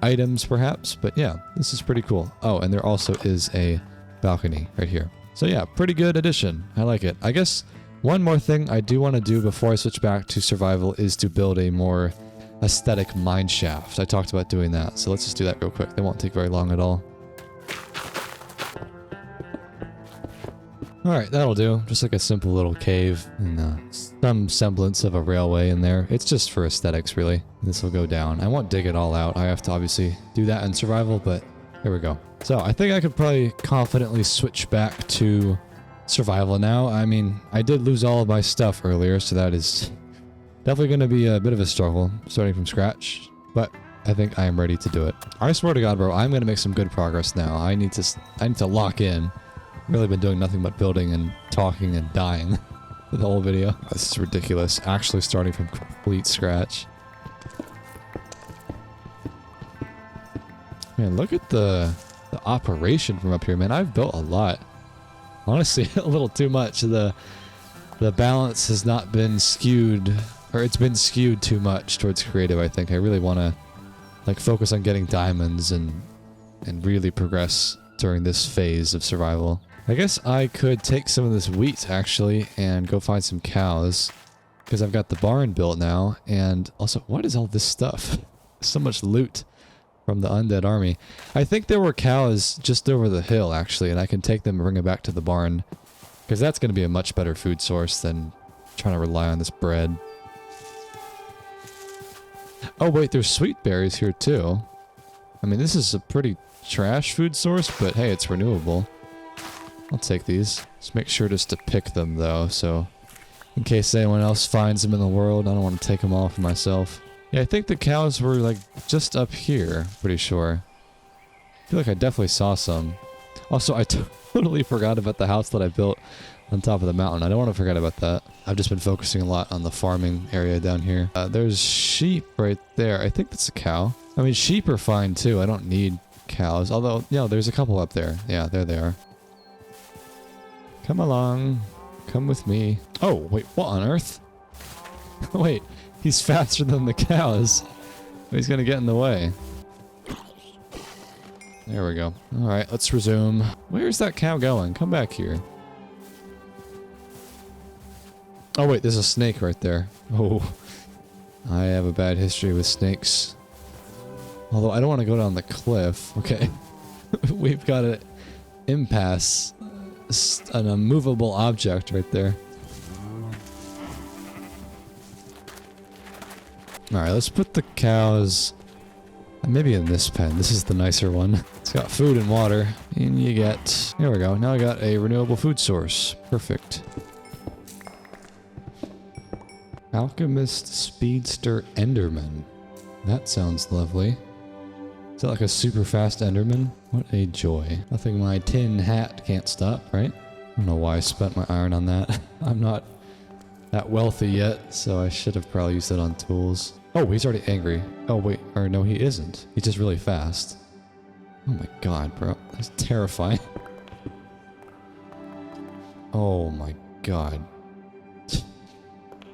items, perhaps. But yeah, this is pretty cool. Oh, and there also is a balcony right here. So yeah, pretty good addition. I like it. I guess one more thing I do want to do before I switch back to survival is to build a more aesthetic mine shaft. I talked about doing that, so let's just do that real quick. That won't take very long at all. Alright, that'll do. Just like a simple little cave and some semblance of a railway in there. It's just for aesthetics, really. This will go down. I won't dig it all out. I have to obviously do that in survival, but here we go. So I think I could probably confidently switch back to survival now. I mean, I did lose all of my stuff earlier, so that is definitely going to be a bit of a struggle starting from scratch, but I think I am ready to do it. I swear to God, bro, I'm going to make some good progress now. I need to lock in. Really been doing nothing but building and talking and dying the whole video. This is ridiculous. Actually starting from complete scratch. Man, look at the operation from up here, man. I've built a lot. Honestly, a little too much. The balance has not been skewed, or it's been skewed too much towards creative, I think. I really want to like focus on getting diamonds and really progress during this phase of survival. I guess I could take some of this wheat actually and go find some cows because I've got the barn built now. And also, what is all this stuff? So much loot from the undead army. I think there were cows just over the hill actually, and I can take them and bring them back to the barn because that's going to be a much better food source than trying to rely on this bread. Oh wait, there's sweet berries here too. I mean, this is a pretty trash food source, but hey, it's renewable. I'll take these. Just make sure just to pick them though, so in case anyone else finds them in the world, I don't want to take them all for myself. Yeah, I think the cows were like just up here, pretty sure. I feel like I definitely saw some. Also, I totally forgot about the house that I built on top of the mountain. I don't want to forget about that. I've just been focusing a lot on the farming area down here. There's sheep right there. I think that's a cow. I mean, sheep are fine too. I don't need cows. Although, yeah, there's a couple up there. Yeah, there they are. Come along. Come with me. Oh, wait, what on earth? Wait, he's faster than the cows. He's gonna get in the way. There we go. Alright, let's resume. Where's that cow going? Come back here. Oh wait, there's a snake right there. Oh, I have a bad history with snakes. Although I don't want to go down the cliff. Okay. We've got an impasse. An immovable object right there. Alright, let's put the cows maybe in this pen. This is the nicer one. It's got food and water. And you get... There we go. Now I got a renewable food source. Perfect. Alchemist Speedster Enderman. That sounds lovely. Is that like a super fast Enderman? What a joy. Nothing my tin hat can't stop, right? I don't know why I spent my iron on that. I'm not that wealthy yet, so I should have probably used it on tools. Oh, he's already angry. Oh, wait. Or no, he isn't. He's just really fast. Oh my god, bro. That's terrifying. Oh my god.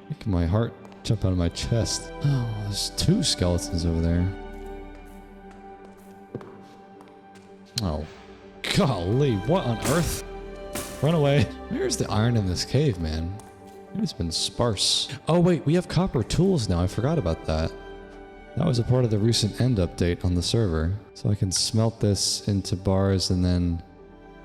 Making my heart jump out of my chest. Oh, there's 2 skeletons over there. Oh, golly, what on earth? Run away. Where's the iron in this cave, man? It's been sparse. Oh wait, we have copper tools now. I forgot about that. That was a part of the recent end update on the server. So I can smelt this into bars and then...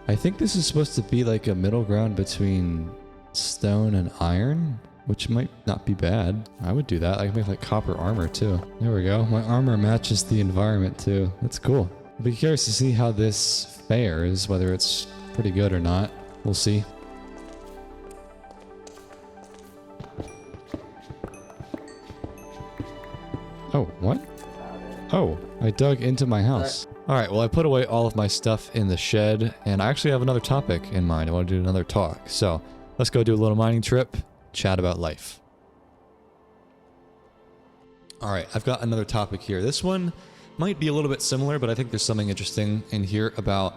I think this is supposed to be like a middle ground between stone and iron, which might not be bad. I would do that. I can make like copper armor too. There we go. My armor matches the environment too. That's cool. I'll be curious to see how this fares, whether it's pretty good or not. We'll see. Oh, what? Oh, I dug into my house. Alright, well I put away all of my stuff in the shed, and I actually have another topic in mind. I want to do another talk. So, let's go do a little mining trip, chat about life. Alright, I've got another topic here. This one might be a little bit similar, but I think there's something interesting in here about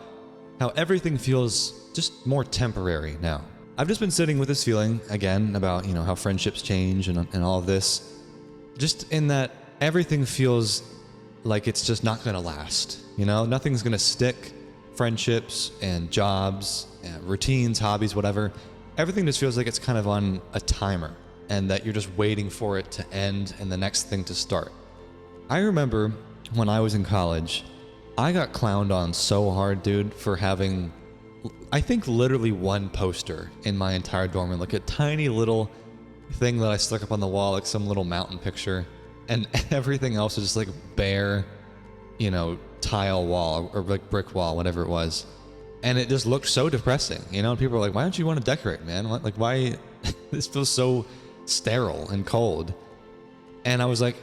how everything feels just more temporary now. I've just been sitting with this feeling, again, about, you know, how friendships change and all of this. Just in that everything feels like it's just not going to last. You know, nothing's going to stick. Friendships and jobs and routines, hobbies, whatever. Everything just feels like it's kind of on a timer and that you're just waiting for it to end and the next thing to start. I remember when I was in college, I got clowned on so hard, dude, for having, I think, literally one poster in my entire dorm room, like a tiny little thing that I stuck up on the wall, like some little mountain picture, and everything else was just like bare, you know, tile wall or like brick wall, whatever it was. And it just looked so depressing, you know, and people were like, why don't you want to decorate, man? Like, why? This feels so sterile and cold. And I was like,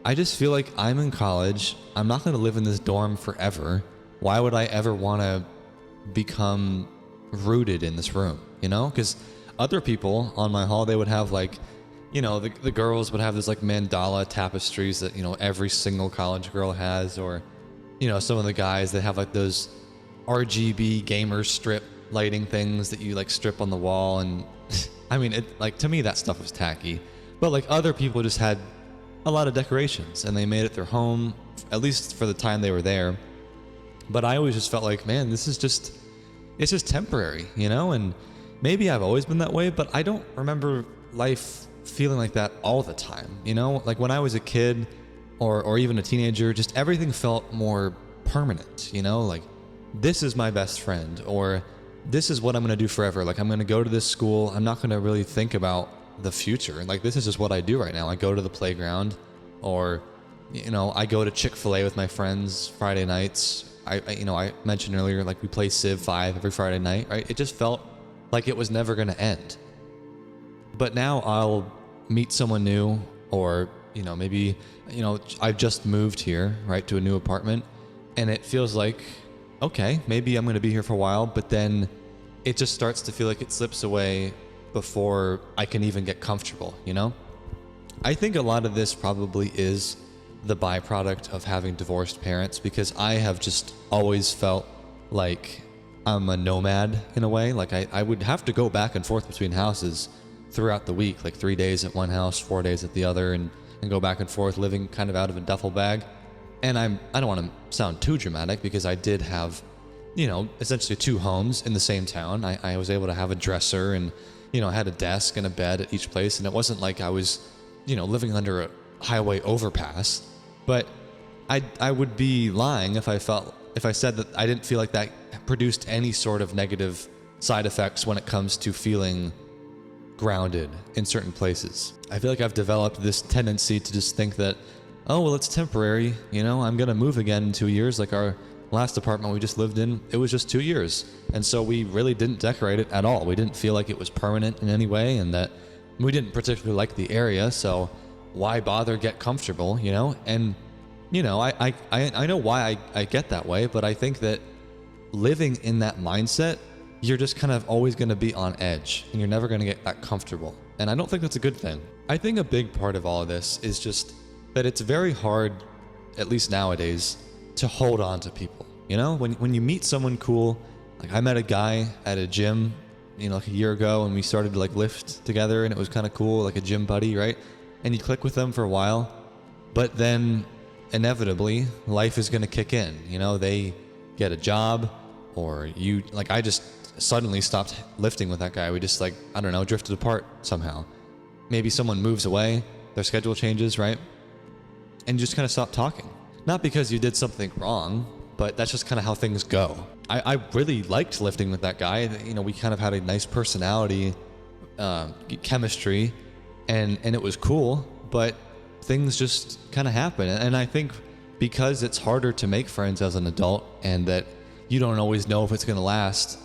I just feel like I'm in college. I'm not going to live in this dorm forever. Why would I ever want to become rooted in this room, you know? Because other people on my hall, they would have like, you know, the girls would have this like mandala tapestries that, you know, every single college girl has, or, you know, some of the guys that have like those RGB gamer strip lighting things that you like strip on the wall. And I mean, it, like, to me that stuff was tacky, but like other people just had a lot of decorations and they made it their home, at least for the time they were there. But I always just felt like, man, this is just, it's just temporary, you know? And maybe I've always been that way, but I don't remember life feeling like that all the time, you know? Like when I was a kid or even a teenager, just everything felt more permanent, you know? Like, this is my best friend, or this is what I'm going to do forever. Like, I'm going to go to this school. I'm not going to really think about the future. Like, this is just what I do right now. I go to the playground, or, you know, I go to Chick-fil-A with my friends Friday nights. You know, I mentioned earlier, like, we play Civ 5 every Friday night, right? It just felt like it was never going to end. But now I'll meet someone new, or, you know, maybe, you know, I've just moved here, right, to a new apartment, and it feels like, okay, maybe I'm going to be here for a while, but then it just starts to feel like it slips away before I can even get comfortable, you know? I think a lot of this probably is the byproduct of having divorced parents, because I have just always felt like I'm a nomad in a way. Like I would have to go back and forth between houses throughout the week, like 3 days at one house, 4 days at the other, and go back and forth, living kind of out of a duffel bag. And I don't want to sound too dramatic, because I did have, you know, essentially 2 homes in the same town. I was able to have a dresser and, you know, I had a desk and a bed at each place. And it wasn't like I was, you know, living under highway overpass, but I would be lying if I said that I didn't feel like that produced any sort of negative side effects when it comes to feeling grounded in certain places. I feel like I've developed this tendency to just think that, oh, well, it's temporary. You know, I'm going to move again in 2 years. Like our last apartment we just lived in, it was just 2 years. And so we really didn't decorate it at all. We didn't feel like it was permanent in any way, and that we didn't particularly like the area. So why bother get comfortable, you know? And, you know, I know why I get that way, but I think that living in that mindset, you're just kind of always going to be on edge and you're never going to get that comfortable. And I don't think that's a good thing. I think a big part of all of this is just that it's very hard, at least nowadays, to hold on to people. You know, when you meet someone cool, like I met a guy at a gym, you know, like a year ago, and we started to like lift together, and it was kind of cool, like a gym buddy, right? And you click with them for a while, but then inevitably life is going to kick in. You know, they get a job, or you, like I just suddenly stopped lifting with that guy. We just like, I don't know, drifted apart somehow. Maybe someone moves away, their schedule changes, right? And you just kind of stop talking. Not because you did something wrong, but that's just kind of how things go. I really liked lifting with that guy. You know, we kind of had a nice personality, chemistry, and it was cool, but things just kind of happen. And I think because it's harder to make friends as an adult and that you don't always know if it's going to last,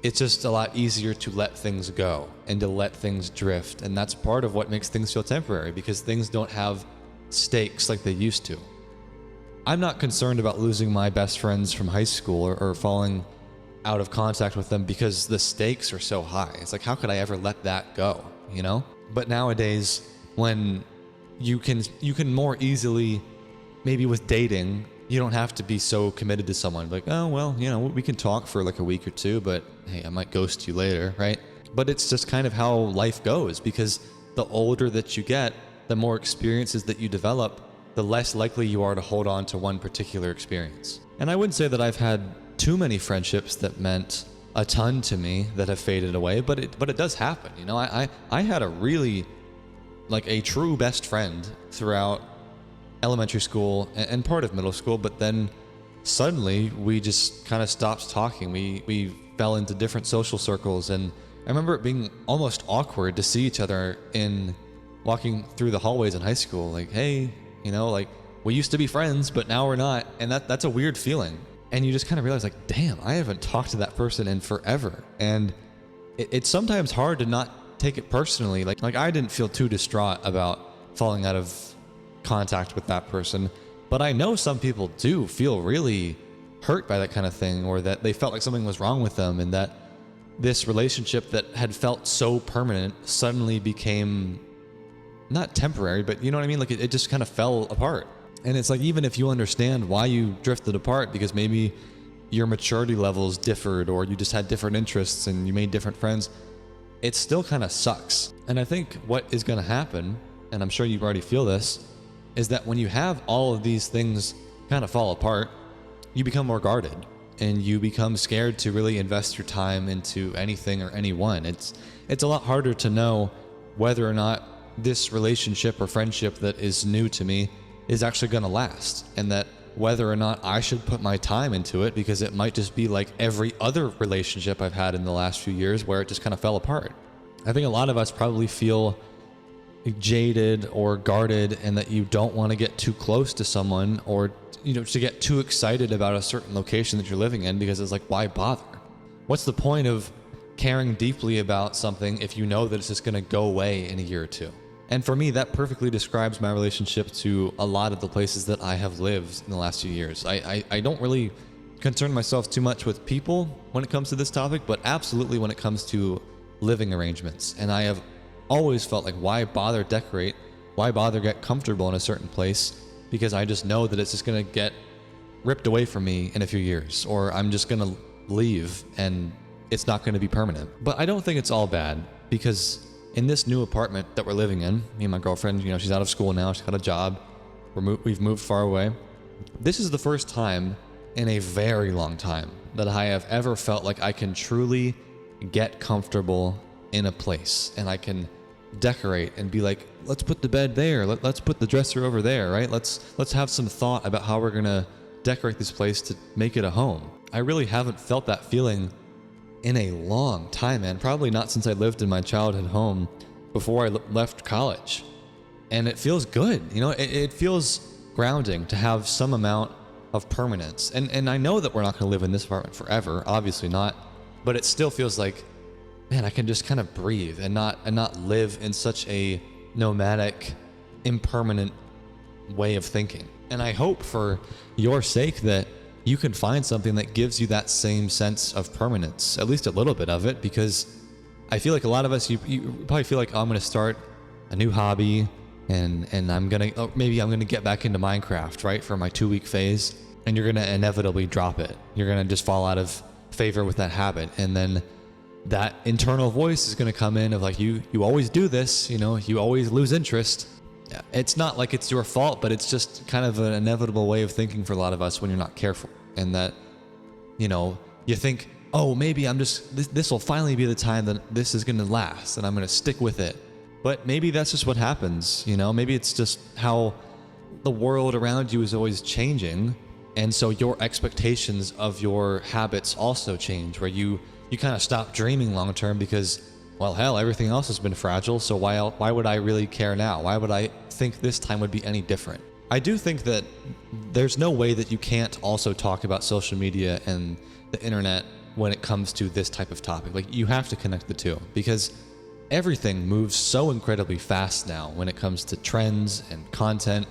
it's just a lot easier to let things go and to let things drift. And that's part of what makes things feel temporary, because things don't have stakes like they used to. I'm not concerned about losing my best friends from high school or falling out of contact with them because the stakes are so high. It's like, how could I ever let that go, you know? But nowadays, when you can more easily, maybe with dating, you don't have to be so committed to someone. Like, oh, well, you know, we can talk for like a week or two, but hey, I might ghost you later, right? But it's just kind of how life goes, because the older that you get, the more experiences that you develop, the less likely you are to hold on to one particular experience. And I wouldn't say that I've had too many friendships that meant a ton to me that have faded away, but it does happen. You know, I had a really, like a true best friend throughout elementary school and part of middle school, but then suddenly we just kind of stopped talking. We fell into different social circles, and I remember it being almost awkward to see each other in walking through the hallways in high school. Like, hey, you know, like we used to be friends, but now we're not. And that's a weird feeling. And you just kind of realize like, damn, I haven't talked to that person in forever. And it's sometimes hard to not take it personally. Like I didn't feel too distraught about falling out of contact with that person, but I know some people do feel really hurt by that kind of thing, or that they felt like something was wrong with them, and that this relationship that had felt so permanent suddenly became not temporary, but you know what I mean? Like it just kind of fell apart. And it's like, even if you understand why you drifted apart, because maybe your maturity levels differed, or you just had different interests and you made different friends, it still kind of sucks. And I think what is going to happen, and I'm sure you already feel this, is that when you have all of these things kind of fall apart, you become more guarded and you become scared to really invest your time into anything or anyone. It's a lot harder to know whether or not this relationship or friendship that is new to me is actually going to last, and that whether or not I should put my time into it, because it might just be like every other relationship I've had in the last few years where it just kind of fell apart. I think a lot of us probably feel jaded or guarded, and that you don't want to get too close to someone, or you know, to get too excited about a certain location that you're living in, because it's like, why bother? What's the point of caring deeply about something if you know that it's just going to go away in a year or two? And for me, that perfectly describes my relationship to a lot of the places that I have lived in the last few years. I don't really concern myself too much with people when it comes to this topic, but absolutely when it comes to living arrangements. And I have always felt like, why bother decorate? Why bother get comfortable in a certain place? Because I just know that it's just going to get ripped away from me in a few years, or I'm just going to leave and it's not going to be permanent. But I don't think it's all bad, because in this new apartment that we're living in, me and my girlfriend, you know, she's out of school now, she's got a job, we've moved far away. This is the first time in a very long time that I have ever felt like I can truly get comfortable in a place, and I can decorate and be like, let's put the bed there, let's put the dresser over there, right? Let's have some thought about how we're gonna decorate this place to make it a home. I really haven't felt that feeling in a long time, man. Probably not since I lived in my childhood home before I left college. And it feels good, you know, it feels grounding to have some amount of permanence. And I know that we're not gonna live in this apartment forever, obviously not, but it still feels like, man, I can just kind of breathe and not live in such a nomadic, impermanent way of thinking. And I hope for your sake that you can find something that gives you that same sense of permanence, at least a little bit of it, because I feel like a lot of us, you probably feel like, oh, I'm going to start a new hobby and I'm going to, maybe I'm going to get back into Minecraft, right, for my 2-week phase, and you're going to inevitably drop it. You're going to just fall out of favor with that habit. And then that internal voice is going to come in of like, you always do this, you know, you always lose interest. It's not like it's your fault, but it's just kind of an inevitable way of thinking for a lot of us when you're not careful. And that, you know, you think, oh, maybe this will finally be the time that this is going to last and I'm going to stick with it. But maybe that's just what happens, you know, maybe it's just how the world around you is always changing. And so your expectations of your habits also change, where you kind of stop dreaming long term because, well, hell, everything else has been fragile, so why would I really care now? Why would I think this time would be any different? I do think that there's no way that you can't also talk about social media and the internet when it comes to this type of topic. Like, you have to connect the two, because everything moves so incredibly fast now when it comes to trends and content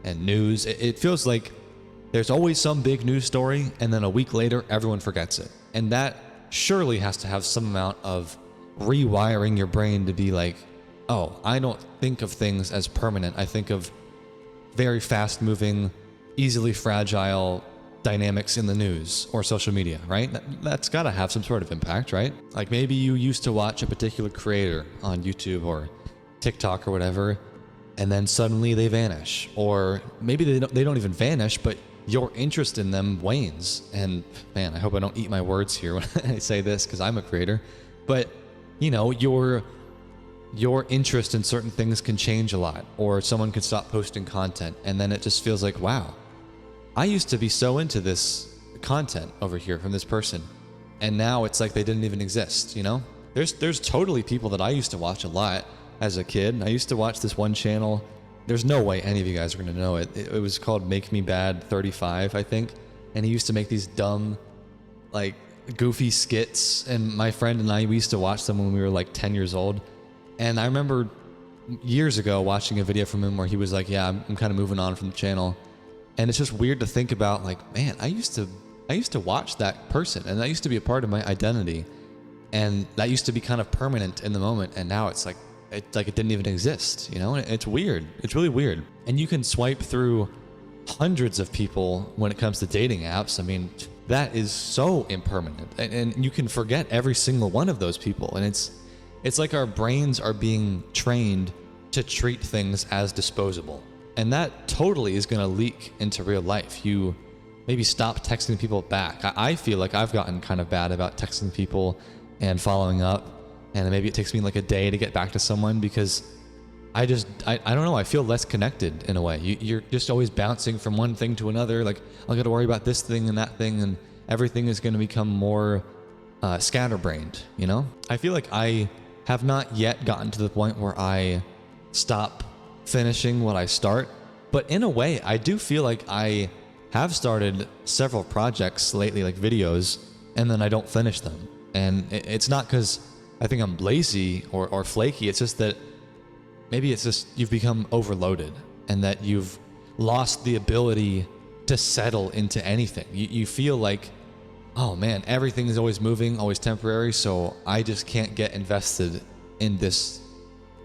and news. It feels like there's always some big news story, and then a week later, everyone forgets it. And that surely has to have some amount of rewiring your brain to be like, oh, I don't think of things as permanent. I think of very fast moving, easily fragile dynamics in the news or social media, right? That's got to have some sort of impact, right? Like, maybe you used to watch a particular creator on YouTube or TikTok or whatever, and then suddenly they vanish. Or maybe they don't even vanish, but your interest in them wanes. And man, I hope I don't eat my words here when I say this, because I'm a creator. But, you know, your interest in certain things can change a lot, or someone could stop posting content, and then it just feels like, wow, I used to be so into this content over here from this person, and now it's like they didn't even exist, you know? There's totally people that I used to watch a lot as a kid. I used to watch this one channel. There's no way any of you guys are going to know it. It was called Make Me Bad 35, I think. And he used to make these dumb, like, goofy skits. And my friend and I, we used to watch them when we were like 10 years old. And I remember years ago watching a video from him where he was like, yeah, I'm kind of moving on from the channel. And it's just weird to think about, like, man, I used to watch that person, and that used to be a part of my identity. And that used to be kind of permanent in the moment. And now it's like it didn't even exist, you know? And it's weird. It's really weird. And you can swipe through hundreds of people when it comes to dating apps. I mean, that is so impermanent. And you can forget every single one of those people. And it's like our brains are being trained to treat things as disposable. And that totally is going to leak into real life. You maybe stop texting people back. I feel like I've gotten kind of bad about texting people and following up. And maybe it takes me like a day to get back to someone, because I don't know, I feel less connected in a way. You're just always bouncing from one thing to another. Like, I got to worry about this thing and that thing, and everything is going to become more scatterbrained, you know? I feel like I have not yet gotten to the point where I stop finishing what I start. But in a way, I do feel like I have started several projects lately, like videos, and then I don't finish them. And it's not because I think I'm lazy or flaky. It's just that maybe it's just you've become overloaded, and that you've lost the ability to settle into anything. You feel like, oh man, everything is always moving, always temporary, so I just can't get invested in this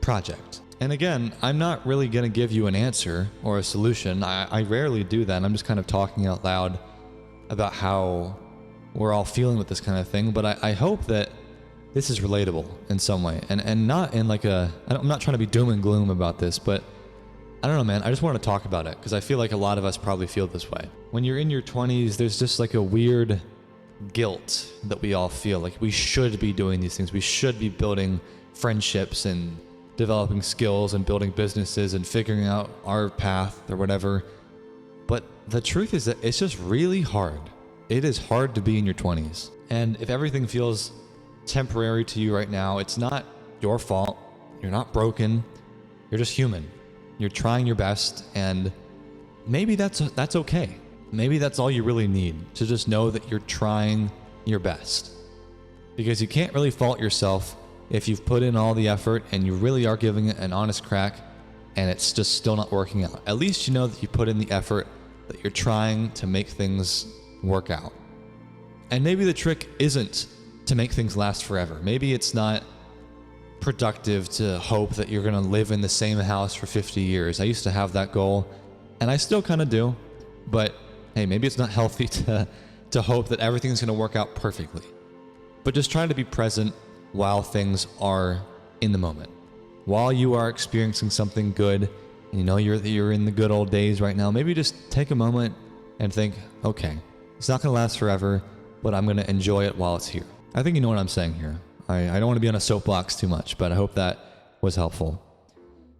project. And again, I'm not really going to give you an answer or a solution. I rarely do that. I'm just kind of talking out loud about how we're all feeling with this kind of thing. But I hope that this is relatable in some way, and not in like I'm not trying to be doom and gloom about this, but I don't know, man. I just want to talk about it because I feel like a lot of us probably feel this way. When you're in your 20s, there's just like a weird guilt that we all feel like we should be doing these things. We should be building friendships and developing skills and building businesses and figuring out our path or whatever. But the truth is that it's just really hard. It is hard to be in your 20s. And if everything feels temporary to you right now, it's not your fault. You're not broken. You're just human. You're trying your best, and maybe that's okay. Maybe that's all you really need, to just know that you're trying your best. Because you can't really fault yourself if you've put in all the effort and you really are giving it an honest crack and it's just still not working out. At least you know that you put in the effort, that you're trying to make things work out. And maybe the trick isn't to make things last forever. Maybe it's not productive to hope that you're going to live in the same house for 50 years. I used to have that goal, and I still kind of do. But hey, maybe it's not healthy to hope that everything's going to work out perfectly. But just trying to be present while things are in the moment. While you are experiencing something good, and you know you're in the good old days right now, maybe just take a moment and think, okay, it's not going to last forever, but I'm going to enjoy it while it's here. I think you know what I'm saying here. I don't want to be on a soapbox too much, but I hope that was helpful.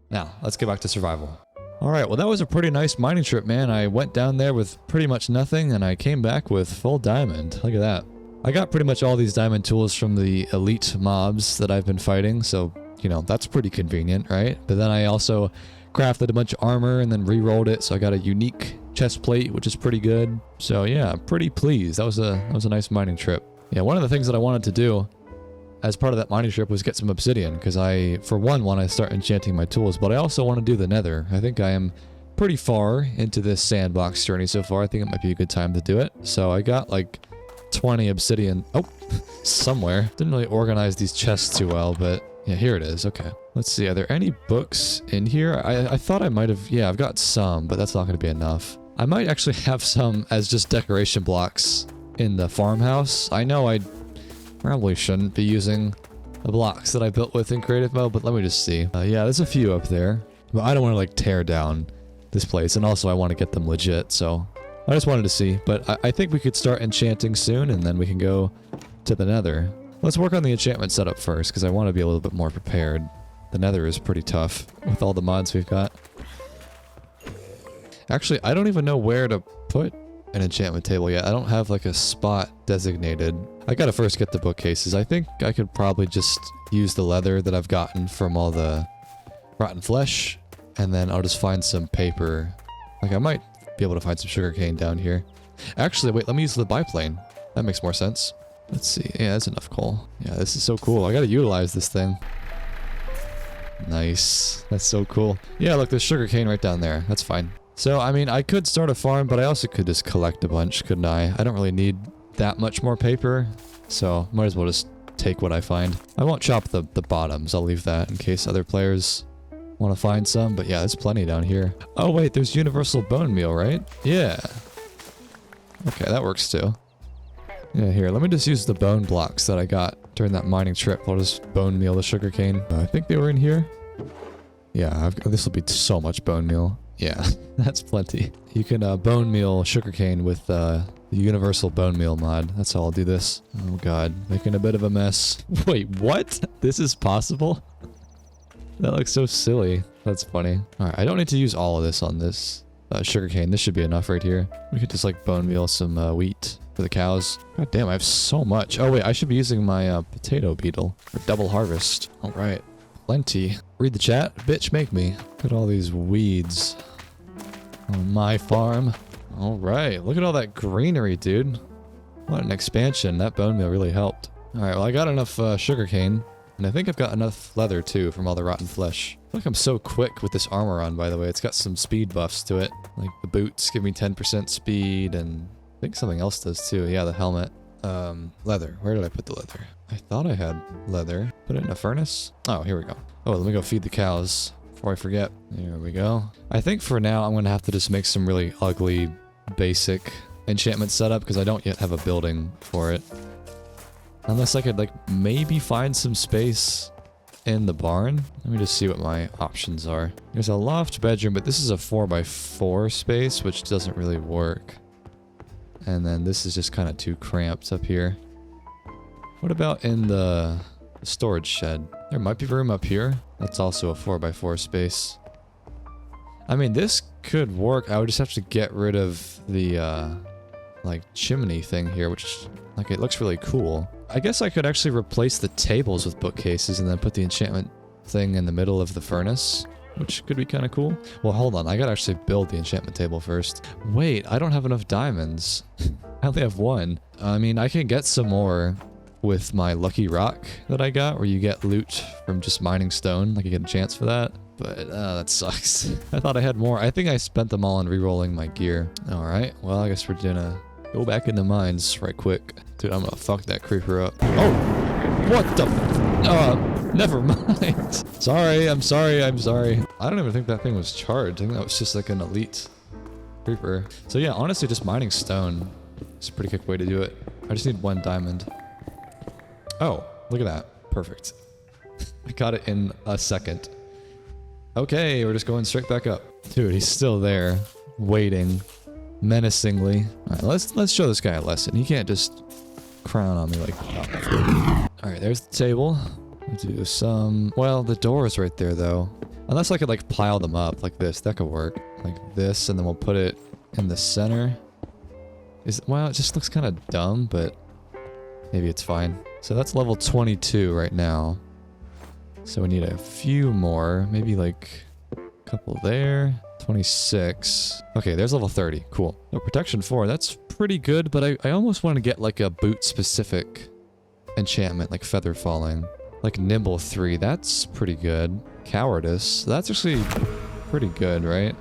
Now, let's get back to survival. All right, well, that was a pretty nice mining trip, man. I went down there with pretty much nothing, and I came back with full diamond. Look at that. I got pretty much all these diamond tools from the elite mobs that I've been fighting, so, you know, that's pretty convenient, right? But then I also crafted a bunch of armor and then re-rolled it, so I got a unique chest plate, which is pretty good. So yeah, I'm pretty pleased. That was a nice mining trip. Yeah, one of the things that I wanted to do as part of that mining trip was get some obsidian, because I, for one, want to start enchanting my tools, but I also want to do the Nether. I think I am pretty far into this sandbox journey so far. I think it might be a good time to do it. So I got like 20 obsidian. Oh, somewhere. Didn't really organize these chests too well, but yeah, here it is. Okay. Let's see. Are there any books in here? I thought I might have. Yeah, I've got some, but that's not going to be enough. I might actually have some as just decoration blocks in the farmhouse. I know I probably shouldn't be using the blocks that I built with in creative mode, but let me just see. Yeah, there's a few up there, but I don't want to like tear down this place, and also I want to get them legit, so I just wanted to see. But I think we could start enchanting soon, and then we can go to the Nether. Let's work on the enchantment setup first, because I want to be a little bit more prepared. The Nether is pretty tough with all the mods we've got. Actually, I don't even know where to put an enchantment table yet. I don't have like a spot designated. I gotta first get the bookcases. I think I could probably just use the leather that I've gotten from all the rotten flesh, and then I'll just find some paper. Like I might be able to find some sugarcane down here. Actually, wait, let me use the biplane. That makes more sense. Let's see. Yeah, that's enough coal. Yeah, this is so cool. I gotta utilize this thing. Nice. That's so cool. Yeah, look, there's sugarcane right down there. That's fine. So, I mean, I could start a farm, but I also could just collect a bunch, couldn't I? I don't really need that much more paper, so might as well just take what I find. I won't chop the bottoms. I'll leave that in case other players want to find some, but yeah, there's plenty down here. Oh, wait, there's universal bone meal, right? Yeah. Okay, that works too. Yeah, here, let me just use the bone blocks that I got during that mining trip. I'll just bone meal the sugarcane. I think they were in here. Yeah, this will be so much bone meal. Yeah, that's plenty. You can bone meal sugarcane with the universal bone meal mod. That's how I'll do this. Oh god, making a bit of a mess. Wait, what? This is possible? That looks so silly. That's funny. Alright, I don't need to use all of this on this sugarcane. This should be enough right here. We could just like bone meal some wheat for the cows. God damn, I have so much. Oh wait, I should be using my potato beetle for double harvest. Alright, plenty. Read the chat. Bitch, make me. Look at all these weeds on my farm. Alright, look at all that greenery, dude. What an expansion. That bone meal really helped. Alright, well I got enough sugarcane, and I think I've got enough leather too from all the rotten flesh. I feel like I'm so quick with this armor on, by the way. It's got some speed buffs to it. Like the boots give me 10% speed, and I think something else does too. Yeah, the helmet. Leather. Where did I put the leather? I thought I had leather. Put it in a furnace? Oh, here we go. Oh, let me go feed the cows before I forget. There we go. I think for now I'm going to have to just make some really ugly, basic enchantment setup because I don't yet have a building for it. Unless I could like maybe find some space in the barn. Let me just see what my options are. There's a loft bedroom, but this is a 4x4 space, which doesn't really work. And then this is just kind of too cramped up here. What about in the storage shed? There might be room up here. That's also a 4x4 space. I mean, this could work. I would just have to get rid of the, like, chimney thing here, which, like, it looks really cool. I guess I could actually replace the tables with bookcases and then put the enchantment thing in the middle of the furnace, which could be kind of cool. Well, hold on. I gotta actually build the enchantment table first. Wait, I don't have enough diamonds. I only have one. I mean, I can get some more with my lucky rock that I got, where you get loot from just mining stone. Like, you get a chance for that. But, that sucks. I thought I had more. I think I spent them all on re-rolling my gear. Alright, well, I guess we're gonna go back in the mines right quick. Dude, I'm gonna fuck that creeper up. Oh! What the never mind. Sorry, I'm sorry. I don't even think that thing was charged. I think that was just like an elite creeper. So yeah, honestly, just mining stone is a pretty quick way to do it. I just need 1 diamond. Oh, look at that. Perfect. I got it in a second. Okay, we're just going straight back up. Dude, he's still there, waiting, menacingly. All right, let's show this guy a lesson. He can't just crown on me like that. All right, there's the table. Let's do some... Well, the door is right there, though. Unless I could, like, pile them up like this. That could work. Like this, and then we'll put it in the center. Well, it just looks kind of dumb, but maybe it's fine. So that's level 22 right now. So we need a few more. Maybe, like, a couple there. 26. Okay, there's level 30. Cool. No, protection 4. That's pretty good, but I almost want to get, like, a boot-specific enchantment, like feather falling. Like nimble 3, that's pretty good. Cowardice, that's actually pretty good, right?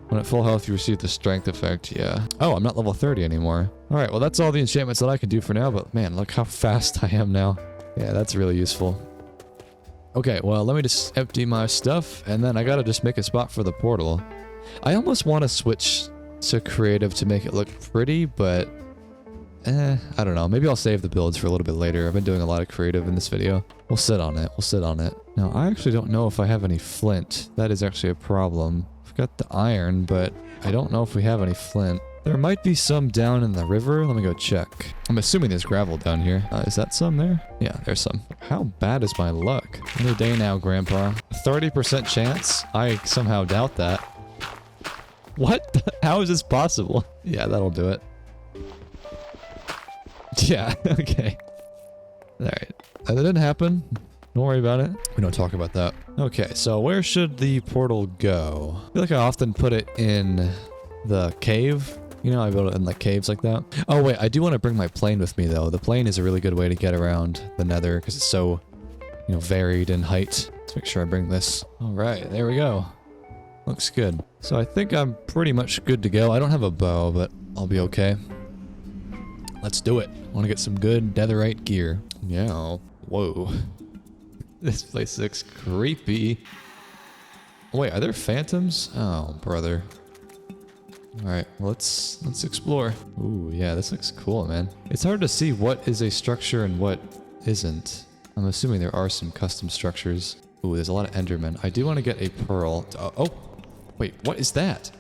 When at full health, you receive the strength effect, yeah. Oh, I'm not level 30 anymore. Alright, well that's all the enchantments that I can do for now, but man, look how fast I am now. Yeah, that's really useful. Okay, well, let me just empty my stuff, and then I gotta just make a spot for the portal. I almost want to switch to creative to make it look pretty, but... I don't know. Maybe I'll save the builds for a little bit later. I've been doing a lot of creative in this video. We'll sit on it. We'll sit on it. Now, I actually don't know if I have any flint. That is actually a problem. I've got the iron, but I don't know if we have any flint. There might be some down in the river. Let me go check. I'm assuming there's gravel down here. Is that some there? Yeah, there's some. How bad is my luck? Any day now, Grandpa. 30% chance? I somehow doubt that. What? How is this possible? Yeah, that'll do it. Yeah, okay. Alright. That didn't happen. Don't worry about it. We don't talk about that. Okay, so where should the portal go? I feel like I often put it in the cave. You know, I build it in like caves like that. Oh wait, I do want to bring my plane with me though. The plane is a really good way to get around the Nether because it's so, you know, varied in height. Let's make sure I bring this. Alright, there we go. Looks good. So I think I'm pretty much good to go. I don't have a bow, but I'll be okay. Let's do it. I want to get some good netherite gear. Yeah. Whoa. This place looks creepy. Wait, are there phantoms? Oh, brother. Alright, well, let's explore. Ooh, yeah, this looks cool, man. It's hard to see what is a structure and what isn't. I'm assuming there are some custom structures. Ooh, there's a lot of endermen. I do want to get a pearl. Oh, wait, what is that?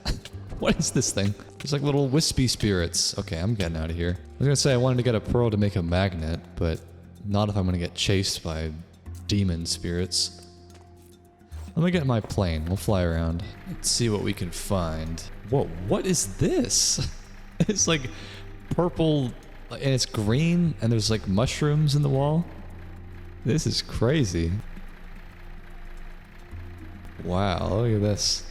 What is this thing? There's like little wispy spirits. Okay, I'm getting out of here. I was gonna say I wanted to get a pearl to make a magnet, but not if I'm gonna get chased by demon spirits. Let me get my plane. We'll fly around. Let's see what we can find. Whoa, what is this? It's like purple and it's green and there's like mushrooms in the wall. This is crazy. Wow, look at this.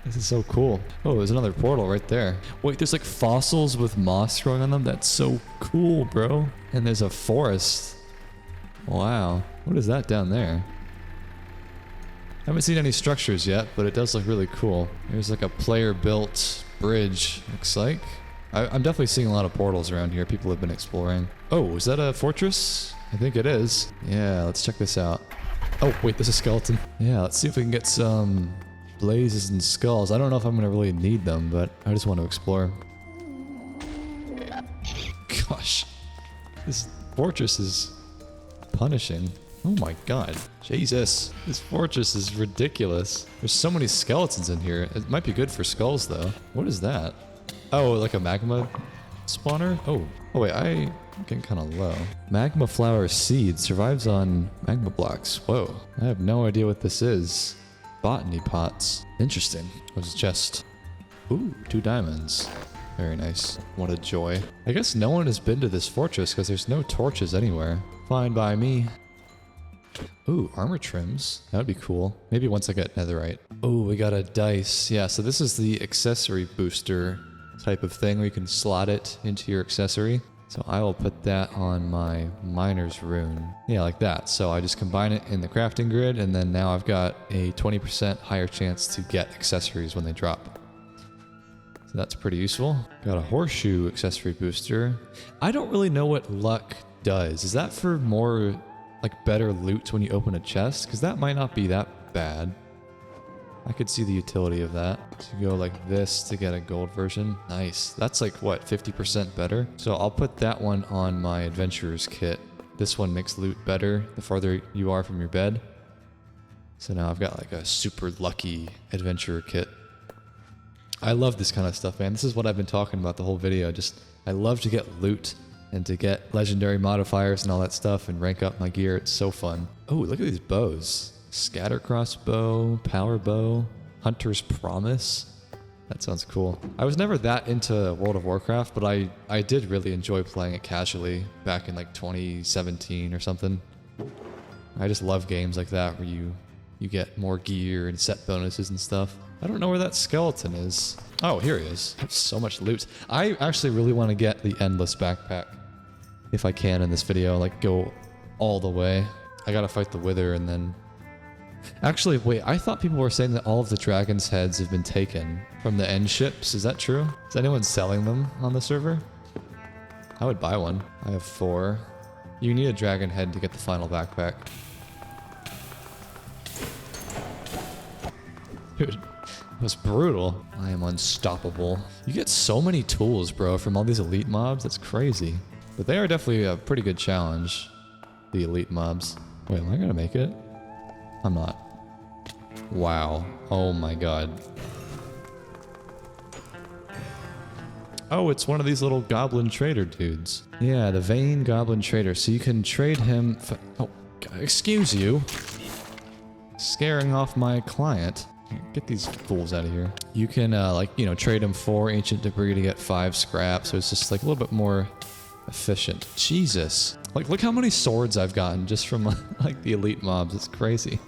This is so cool. Oh, there's another portal right there. Wait, there's like fossils with moss growing on them. That's so cool, bro. And there's a forest. Wow. What is that down there? I haven't seen any structures yet, but it does look really cool. There's like a player-built bridge, looks like. I'm definitely seeing a lot of portals around here. People have been exploring. Oh, is that a fortress? I think it is. Yeah, let's check this out. Oh, wait, there's a skeleton. Yeah, let's see if we can get some blazes and skulls. I don't know if I'm gonna really need them, but I just want to explore. Gosh, this fortress is punishing. Oh my god. Jesus. This fortress is ridiculous. There's so many skeletons in here. It might be good for skulls though. What is that? Oh, like a magma spawner. Oh wait, I'm getting kind of low. Magma flower seed survives on magma blocks. Whoa, I have no idea what this is. Botany pots. Interesting. What's chest? Ooh, 2 diamonds. Very nice. What a joy. I guess no one has been to this fortress because there's no torches anywhere. Fine by me. Ooh, armor trims. That would be cool. Maybe once I get netherite. Oh, we got a dice. Yeah, so this is the accessory booster type of thing where you can slot it into your accessory. So I will put that on my miner's rune. Yeah, like that. So I just combine it in the crafting grid, and then now I've got a 20% higher chance to get accessories when they drop. So that's pretty useful. Got a horseshoe accessory booster. I don't really know what luck does. Is that for more, like, better loot when you open a chest? Because that might not be that bad. I could see the utility of that. To go like this to get a gold version. Nice. That's like, what, 50% better? So I'll put that one on my adventurer's kit. This one makes loot better the farther you are from your bed. So now I've got like a super lucky adventurer kit. I love this kind of stuff, man. This is what I've been talking about the whole video. Just, I love to get loot and to get legendary modifiers and all that stuff and rank up my gear. It's so fun. Oh, look at these bows. Scatter crossbow, power bow, hunter's promise. That sounds cool. I was never that into World of Warcraft, but I did really enjoy playing it casually back in like 2017 or something. I just love games like that where you get more gear and set bonuses and stuff. I don't know where that skeleton is. Oh, here he is. So much loot. I actually really want to get the endless backpack if I can in this video, like go all the way. I gotta fight the wither and then... Actually, wait, I thought people were saying that all of the dragon's heads have been taken from the end ships. Is that true? Is anyone selling them on the server? I would buy one. I have 4. You need a dragon head to get the final backpack. Dude, that was brutal. I am unstoppable. You get so many tools, bro, from all these elite mobs. That's crazy. But they are definitely a pretty good challenge, the elite mobs. Wait, am I gonna make it? I'm not. Wow. Oh my god. Oh, it's one of these little goblin trader dudes. Yeah, the vain goblin trader. So you can trade him for... Oh, excuse you. Scaring off my client. Get these fools out of here. You can, like, you know, trade him 4 ancient debris to get 5 scrap. So it's just like a little bit more efficient. Jesus. Like, look how many swords I've gotten just from, like, the elite mobs. It's crazy.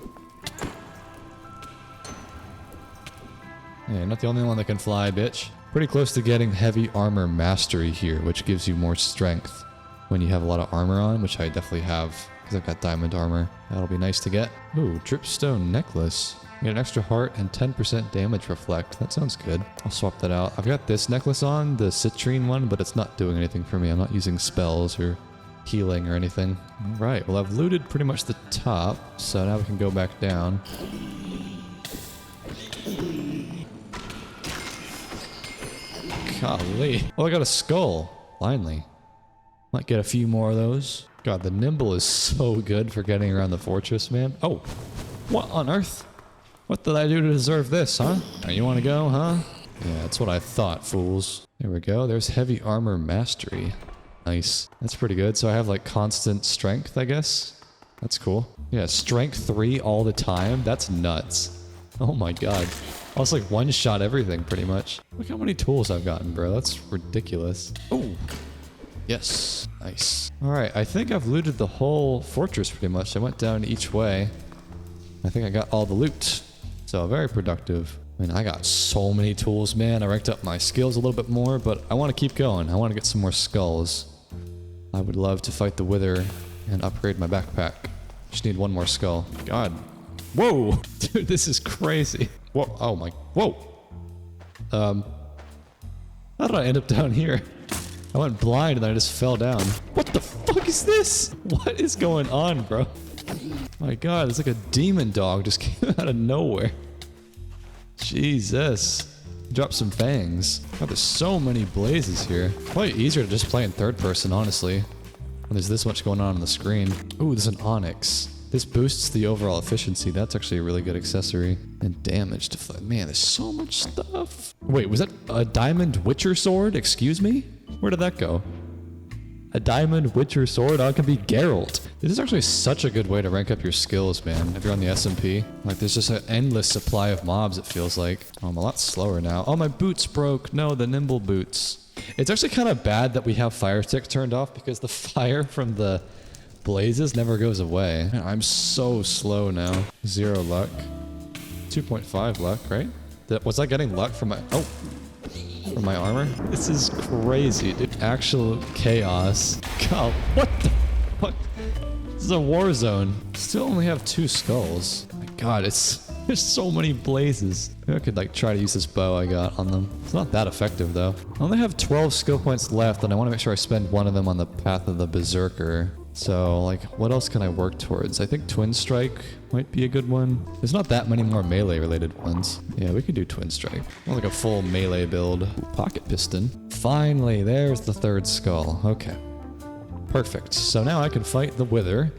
Hey, not the only one that can fly, bitch. Pretty close to getting heavy armor mastery here, which gives you more strength when you have a lot of armor on, which I definitely have, because I've got diamond armor. That'll be nice to get. Ooh, dripstone necklace. You get an extra heart and 10% damage reflect. That sounds good. I'll swap that out. I've got this necklace on, the citrine one, but it's not doing anything for me. I'm not using spells or healing or anything. All right, well, I've looted pretty much the top, so now we can go back down. Golly. Oh, I got a skull. Finally. Might get a few more of those. God, the nimble is so good for getting around the fortress, man. Oh, what on earth? What did I do to deserve this, huh? Oh, you want to go, huh? Yeah, that's what I thought, fools. There we go. There's heavy armor mastery. Nice. That's pretty good. So I have like constant strength, I guess. That's cool. Yeah, strength 3 all the time. That's nuts. Oh my god. I was like one-shot everything pretty much. Look how many tools I've gotten, bro. That's ridiculous. Oh, yes. Nice. All right, I think I've looted the whole fortress pretty much. I went down each way. I think I got all the loot. So very productive. I mean, I got so many tools, man. I ranked up my skills a little bit more, but I want to keep going. I want to get some more skulls. I would love to fight the wither and upgrade my backpack. Just need one more skull. God. Whoa! Dude, this is crazy. Whoa, oh my, whoa! How did I end up down here? I went blind and then I just fell down. What the fuck is this? What is going on, bro? My god, it's like a demon dog just came out of nowhere. Jesus. Dropped some fangs. God, there's so many blazes here. Probably easier to just play in third person, honestly. When there's this much going on the screen. Ooh, there's an onyx. This boosts the overall efficiency. That's actually a really good accessory. And damage to... Man, there's so much stuff. Wait, was that a diamond witcher sword? Excuse me? Where did that go? A diamond witcher sword? Oh, it can be Geralt. This is actually such a good way to rank up your skills, man. If you're on the SMP. Like, there's just an endless supply of mobs, it feels like. Oh, I'm a lot slower now. Oh, my boots broke. No, the nimble boots. It's actually kind of bad that we have fire stick turned off because the fire from the blazes never goes away. Man, I'm so slow now. 0 luck. 2.5 luck, right? Was I getting luck from my... Oh. From my armor? This is crazy, dude. Actual chaos. God, what the fuck? This is a war zone. Still only have 2 skulls. My god, there's so many blazes. Maybe I could like try to use this bow I got on them. It's not that effective though. I only have 12 skill points left and I want to make sure I spend one of them on the path of the berserker. So like, what else can I work towards? I think Twin Strike might be a good one. There's not that many more melee related ones. Yeah, we could do Twin Strike. More like a full melee build. Pocket Piston. Finally, there's the 3rd skull. Okay. Perfect. So now I can fight the Wither.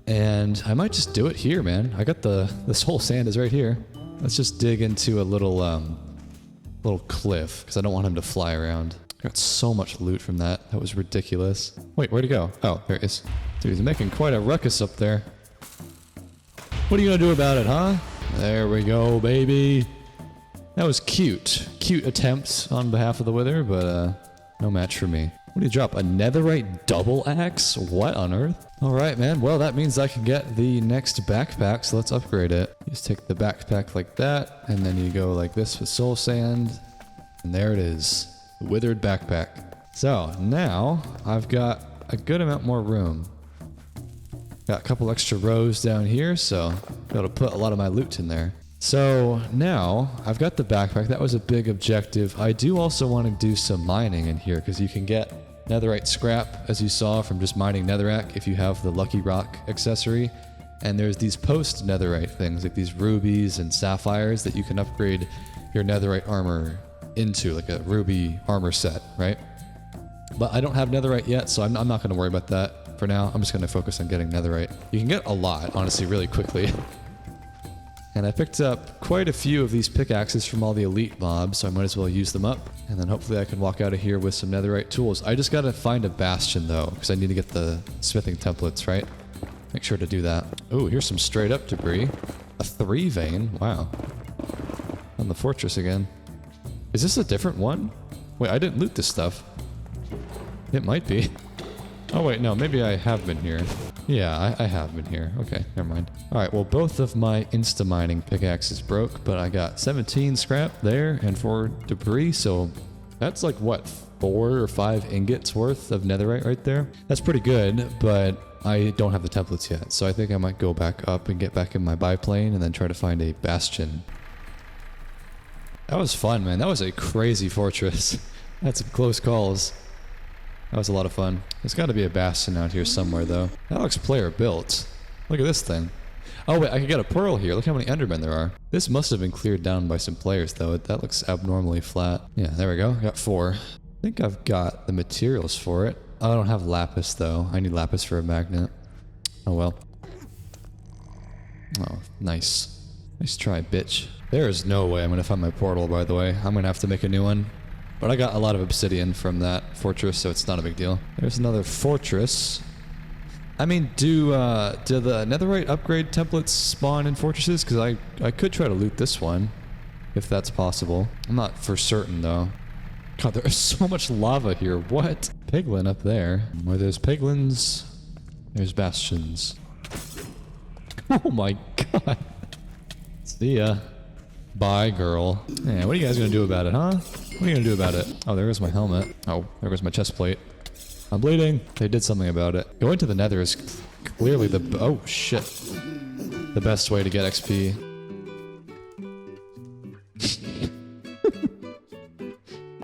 And I might just do it here, man. I got this whole sand is right here. Let's just dig into a little cliff, because I don't want him to fly around. I got so much loot from that. That was ridiculous. Wait, where'd he go? Oh, there he is. Dude, he's making quite a ruckus up there. What are you gonna do about it, huh? There we go, baby. That was cute. Cute attempts on behalf of the Wither, but no match for me. What do you drop? A netherite double axe? What on earth? Alright, man. Well, that means I can get the next backpack, so let's upgrade it. You just take the backpack like that, and then you go like this with soul sand. And there it is. The withered backpack. So, now, I've got a good amount more room. Got a couple extra rows down here, so I'll be able to put a lot of my loot in there. So now I've got the backpack. That was a big objective. I do also want to do some mining in here because you can get netherite scrap, as you saw, from just mining netherrack if you have the lucky rock accessory. And there's these post netherite things, like these rubies and sapphires that you can upgrade your netherite armor into, like a ruby armor set, right? But I don't have netherite yet, so I'm not going to worry about that for now. I'm just going to focus on getting netherite. You can get a lot, honestly, really quickly. And I picked up quite a few of these pickaxes from all the elite mobs, so I might as well use them up. And then hopefully I can walk out of here with some netherite tools. I just gotta find a bastion though, because I need to get the smithing templates, right? Make sure to do that. Oh, here's some straight up debris. A 3 vein, wow. On the fortress again. Is this a different one? Wait, I didn't loot this stuff. It might be. Oh wait, no, maybe I have been here. Yeah, I have been here. Okay, never mind. Alright, well both of my insta-mining pickaxes broke, but I got 17 scrap there and 4 debris, so that's like, what, 4 or 5 ingots worth of netherite right there? That's pretty good, but I don't have the templates yet, so I think I might go back up and get back in my biplane and then try to find a bastion. That was fun, man. That was a crazy fortress. Had some close calls. That was a lot of fun. There's got to be a bastion out here somewhere, though. That looks player built. Look at this thing. Oh, wait, I can get a pearl here. Look how many endermen there are. This must have been cleared down by some players, though. That looks abnormally flat. Yeah, there we go. I got 4. I think I've got the materials for it. Oh, I don't have lapis, though. I need lapis for a magnet. Oh, well. Oh, nice. Nice try, bitch. There is no way I'm going to find my portal, by the way. I'm going to have to make a new one. But I got a lot of obsidian from that fortress, so it's not a big deal. There's another fortress. I mean, do the netherite upgrade templates spawn in fortresses? Because I could try to loot this one, if that's possible. I'm not for certain, though. God, there is so much lava here. What? Piglin up there. Where there's piglins, there's bastions. Oh my god. See ya. Bye, girl. Yeah, what are you guys gonna do about it, huh? What are you gonna do about it? Oh, there goes my helmet. Oh, there goes my chest plate. I'm bleeding. They did something about it. Going to the nether is clearly the... Oh, shit. The best way to get XP.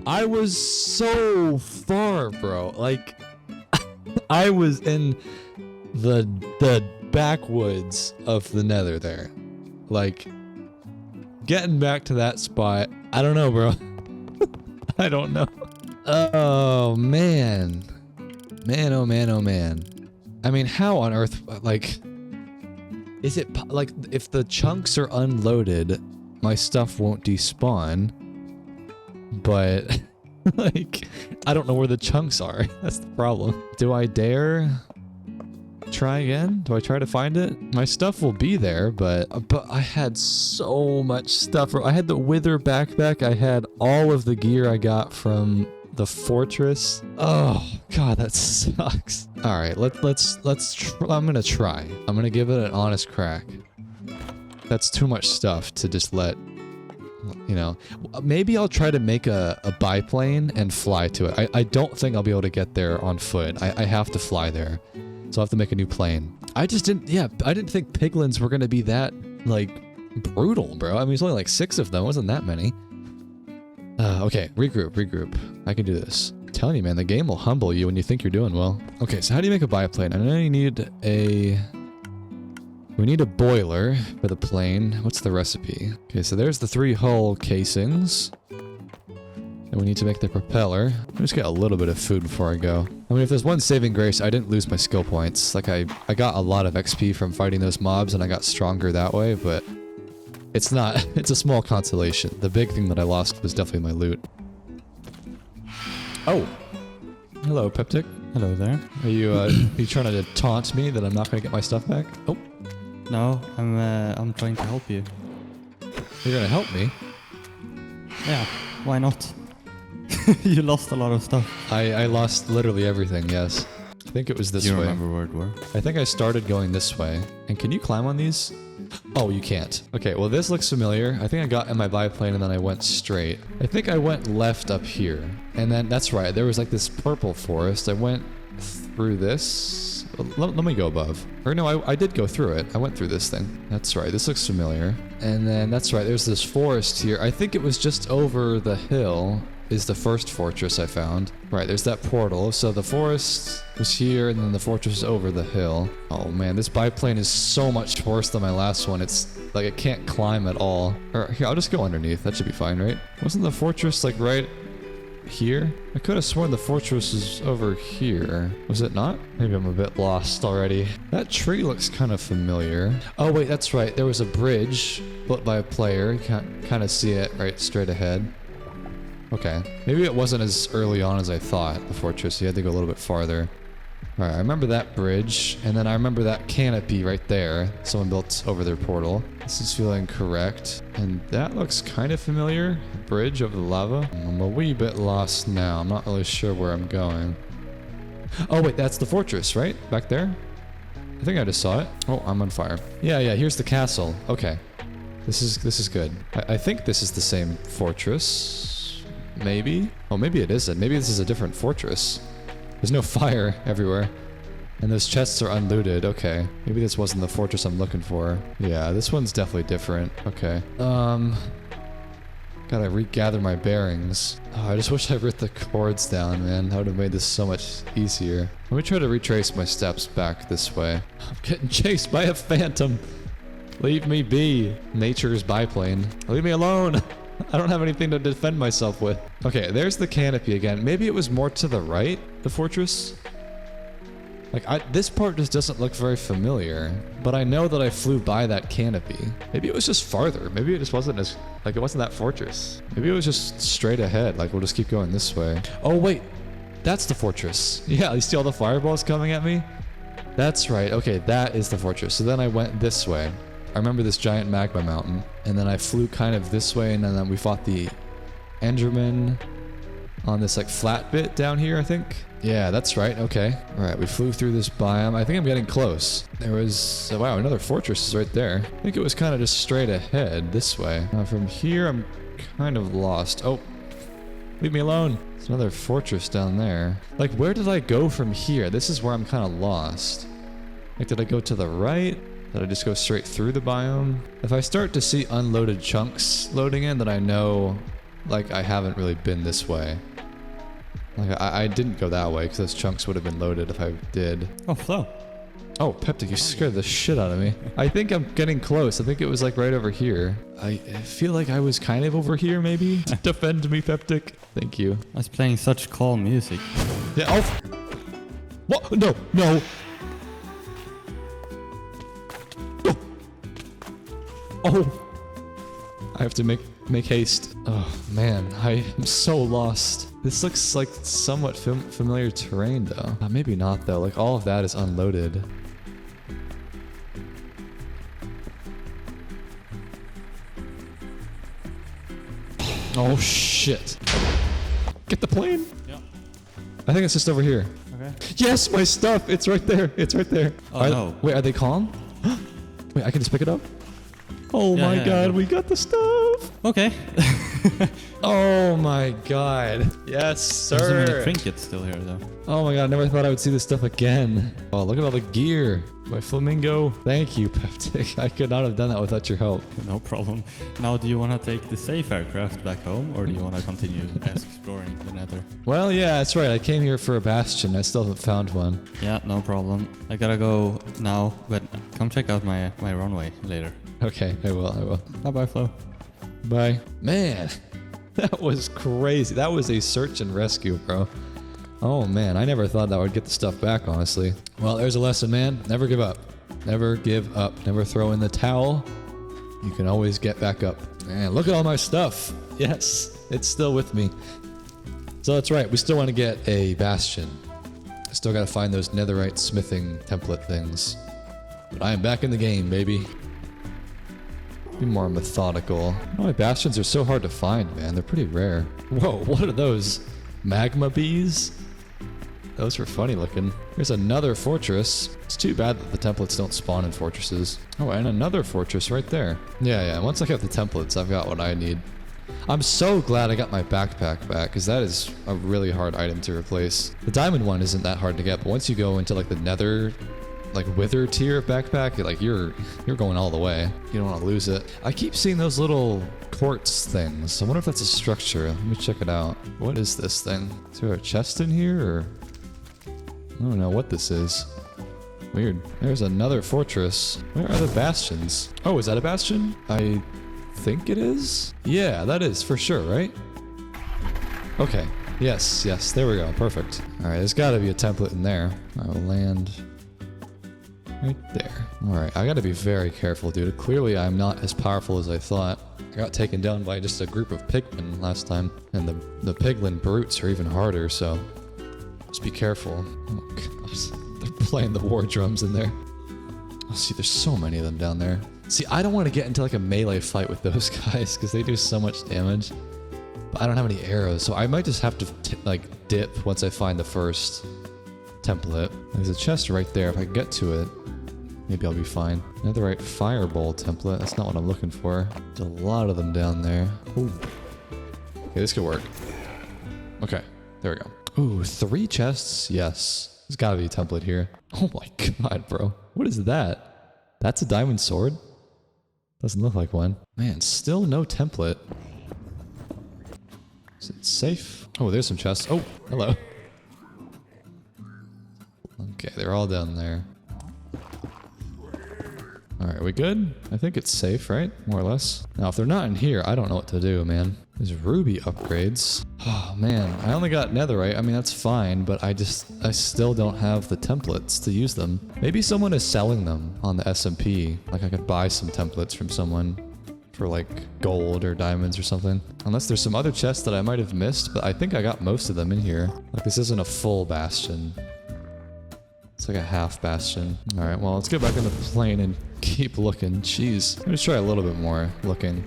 I was so far, bro. Like, I was in the backwoods of the nether there. Like... Getting back to that spot, I don't know, bro. I don't know. Oh, man. Man, oh, man, oh, man. I mean, how on earth, like... Is it, like, if the chunks are unloaded, my stuff won't despawn. But Like, I don't know where the chunks are. That's the problem. Do I dare try again? Do I try to find it? My stuff will be there, but I had so much stuff. I had the Wither backpack. I had all of the gear I got from the fortress. Oh god, that sucks. All right, I'm gonna try. I'm gonna give it an honest crack. That's too much stuff to just let, you know. Maybe I'll try to make a biplane and fly to it. I don't think I'll be able to get there on foot. I have to fly there. So I have to make a new plane. I didn't think piglins were gonna be that, like, brutal, bro. I mean, there's only like 6 of them. It wasn't that many. Okay, regroup. I can do this. I'm telling you, man, the game will humble you when you think you're doing well. Okay, so how do you make a biplane? I know you need we need a boiler for the plane. What's the recipe? Okay, so there's the 3 hull casings. And we need to make the propeller. Let me just get a little bit of food before I go. I mean, if there's one saving grace, I didn't lose my skill points. Like, I got a lot of XP from fighting those mobs, and I got stronger that way, but it's not, it's a small consolation. The big thing that I lost was definitely my loot. Oh! Hello, Peptic. Hello there. Are you trying to taunt me that I'm not going to get my stuff back? Oh. No, I'm trying to help you. You're going to help me? Yeah, why not? You lost a lot of stuff. I lost literally everything, yes. I think it was this way. Do you remember where it were? I think I started going this way. And can you climb on these? Oh, you can't. Okay, well this looks familiar. I think I got in my biplane and then I went straight. I think I went left up here. And then, that's right, there was like this purple forest. I went through this. Let me go above. Or no, I did go through it. I went through this thing. That's right, this looks familiar. And then, that's right, there's this forest here. I think it was just over the hill is the first fortress I found. Right, there's that portal. So the forest was here, and then the fortress is over the hill. Oh man, this biplane is so much worse than my last one. It's like it can't climb at all. Or here, I'll just go underneath. That should be fine, right? Wasn't the fortress like right here? I could have sworn the fortress was over here. Was it not? Maybe I'm a bit lost already. That tree looks kind of familiar. Oh wait, that's right. There was a bridge built by a player. You can't kind of see it right straight ahead. Okay. Maybe it wasn't as early on as I thought, the fortress. You had to go a little bit farther. Alright, I remember that bridge, and then I remember that canopy right there. Someone built over their portal. This is feeling correct. And that looks kind of familiar. Bridge over the lava. I'm a wee bit lost now. I'm not really sure where I'm going. Oh wait, that's the fortress, right? Back there? I think I just saw it. Oh, I'm on fire. Yeah, here's the castle. Okay. This is good. I think this is the same fortress. Maybe? Oh, maybe it isn't. Maybe this is a different fortress. There's no fire everywhere. And those chests are unlooted. Okay. Maybe this wasn't the fortress I'm looking for. Yeah, this one's definitely different. Okay. Gotta regather my bearings. Oh, I just wish I wrote the chords down, man. That would have made this so much easier. Let me try to retrace my steps back this way. I'm getting chased by a phantom. Leave me be. Nature's biplane. Leave me alone. I don't have anything to defend myself with. Okay, there's the canopy again. Maybe it was more to the right, the fortress? Like, this part just doesn't look very familiar. But I know that I flew by that canopy. Maybe it was just farther. Maybe it just wasn't as... Like, it wasn't that fortress. Maybe it was just straight ahead. Like, we'll just keep going this way. Oh, wait. That's the fortress. Yeah, you see all the fireballs coming at me? That's right. Okay, that is the fortress. So then I went this way. I remember this giant magma mountain, and then I flew kind of this way, and then we fought the Enderman on this like flat bit down here, I think. Yeah, that's right. Okay. All right, we flew through this biome. I think I'm getting close. There was, oh, wow, another fortress is right there. I think it was kind of just straight ahead this way. From here, I'm kind of lost. Oh, leave me alone. There's another fortress down there. Like, where did I go from here? This is where I'm kind of lost. Like, did I go to the right? Did I just go straight through the biome? If I start to see unloaded chunks loading in, then I know, like, I haven't really been this way. Like, I didn't go that way, because those chunks would have been loaded if I did. Oh, flow. Oh, Peptic, you scared the shit out of me. I think I'm getting close. I think it was, like, right over here. I feel like I was kind of over here, maybe? Defend me, Peptic. Thank you. I was playing such calm music. Yeah, oh! What? No, no! Oh! I have to make haste. Oh, man, I am so lost. This looks like somewhat familiar terrain, though. Maybe not, though. Like, all of that is unloaded. Oh, shit. Get the plane. Yeah. I think it's just over here. Okay. Yes, my stuff. It's right there. It's right there. Oh, no. Wait, are they calm? Wait, I can just pick it up? Oh Yeah, my yeah, god, yeah. we got the stuff. Okay. Oh my god. Yes, There's so many sir. trinkets still here, though. Oh my god, I never thought I would see this stuff again. Oh, look at all the gear. My flamingo. Thank you, Peptic. I could not have done that without your help. No problem. Now, do you want to take the safe aircraft back home, or do you want to continue exploring the Nether? Well, yeah, that's right. I came here for a bastion. I still haven't found one. Yeah, no problem. I gotta go now, but come check out my runway later. Okay, I will. Bye-bye, Flo. Bye. Man, that was crazy. That was a search and rescue, bro. Oh man, I never thought that would get the stuff back, honestly. Well, there's a lesson, man. Never give up. Never give up. Never throw in the towel. You can always get back up. Man, look at all my stuff. Yes, it's still with me. So that's right. We still want to get a bastion. I still got to find those netherite smithing template things. But I am back in the game, baby. Be more methodical. My bastions are so hard to find, man. They're pretty rare. Whoa, what are those? Magma bees? Those were funny looking. Here's another fortress. It's too bad that the templates don't spawn in fortresses. Oh, and another fortress right there. Yeah, once I get the templates, I've got what I need. I'm so glad I got my backpack back, because that is a really hard item to replace. The diamond one isn't that hard to get, but once you go into like the nether, like wither tier of backpack, you're going all the way. You don't want to lose it. I keep seeing those little quartz things. I wonder if that's a structure. Let me check it out. What is this thing? Is there a chest in here, or I don't know what this is. Weird. There's another fortress. Where are the bastions? Oh, is that a bastion? I think it is. Yeah, that is for sure, right? Okay. Yes. There we go. Perfect. All right. There's got to be a template in there. I will land right there. All right. I got to be very careful, dude. Clearly, I'm not as powerful as I thought. I got taken down by just a group of pigmen last time, and the piglin brutes are even harder. So just be careful. Oh gosh, they're playing the war drums in there. Oh, see, there's so many of them down there. See, I don't want to get into like a melee fight with those guys because they do so much damage. But I don't have any arrows, so I might just have to like dip once I find the first template. There's a chest right there. If I can get to it, maybe I'll be fine. Netherite fireball template. That's not what I'm looking for. There's a lot of them down there. Ooh. Okay, this could work. Okay, there we go. Ooh, 3 chests? Yes. There's gotta be a template here. Oh my god, bro. What is that? That's a diamond sword? Doesn't look like one. Man, still no template. Is it safe? Oh, there's some chests. Oh, hello. Okay, they're all down there. Alright, we good? I think it's safe, right? More or less. Now, if they're not in here, I don't know what to do, man. There's ruby upgrades. Oh, man. I only got netherite. I mean, that's fine, but I still don't have the templates to use them. Maybe someone is selling them on the SMP. Like, I could buy some templates from someone for, like, gold or diamonds or something. Unless there's some other chests that I might have missed, but I think I got most of them in here. Like, this isn't a full bastion. It's like a half bastion. Alright, well, let's get back on the plane and keep looking. Jeez. Let me try a little bit more looking.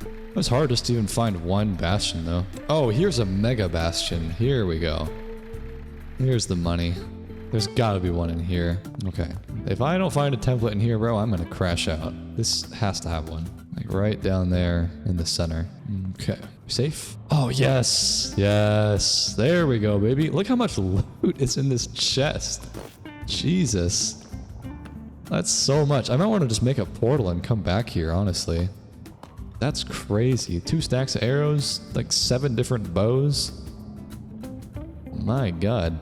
It was hard just to even find one bastion, though. Oh, here's a mega bastion. Here we go. Here's the money. There's gotta be one in here. Okay. If I don't find a template in here, bro, I'm gonna crash out. This has to have one. Like right down there in the center. Okay. Safe? Oh, yes. Yes. There we go, baby. Look how much loot is in this chest. Jesus. That's so much. I might want to just make a portal and come back here, honestly. That's crazy. 2 stacks of arrows, like 7 different bows. My god.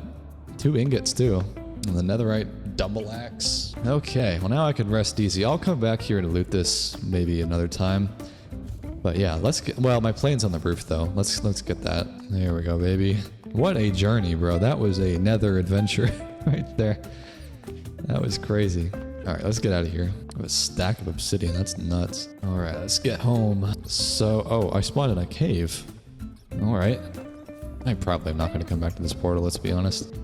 2 ingots, too. And the netherite double axe. Okay, well now I can rest easy. I'll come back here to loot this maybe another time. But yeah, let's get... Well, my plane's on the roof, though. Let's get that. There we go, baby. What a journey, bro. That was a nether adventure right there. That was crazy. Alright, let's get out of here. I have a stack of obsidian. That's nuts. Alright, let's get home. So... Oh, I spawned in a cave. Alright. I probably am not going to come back to this portal, let's be honest.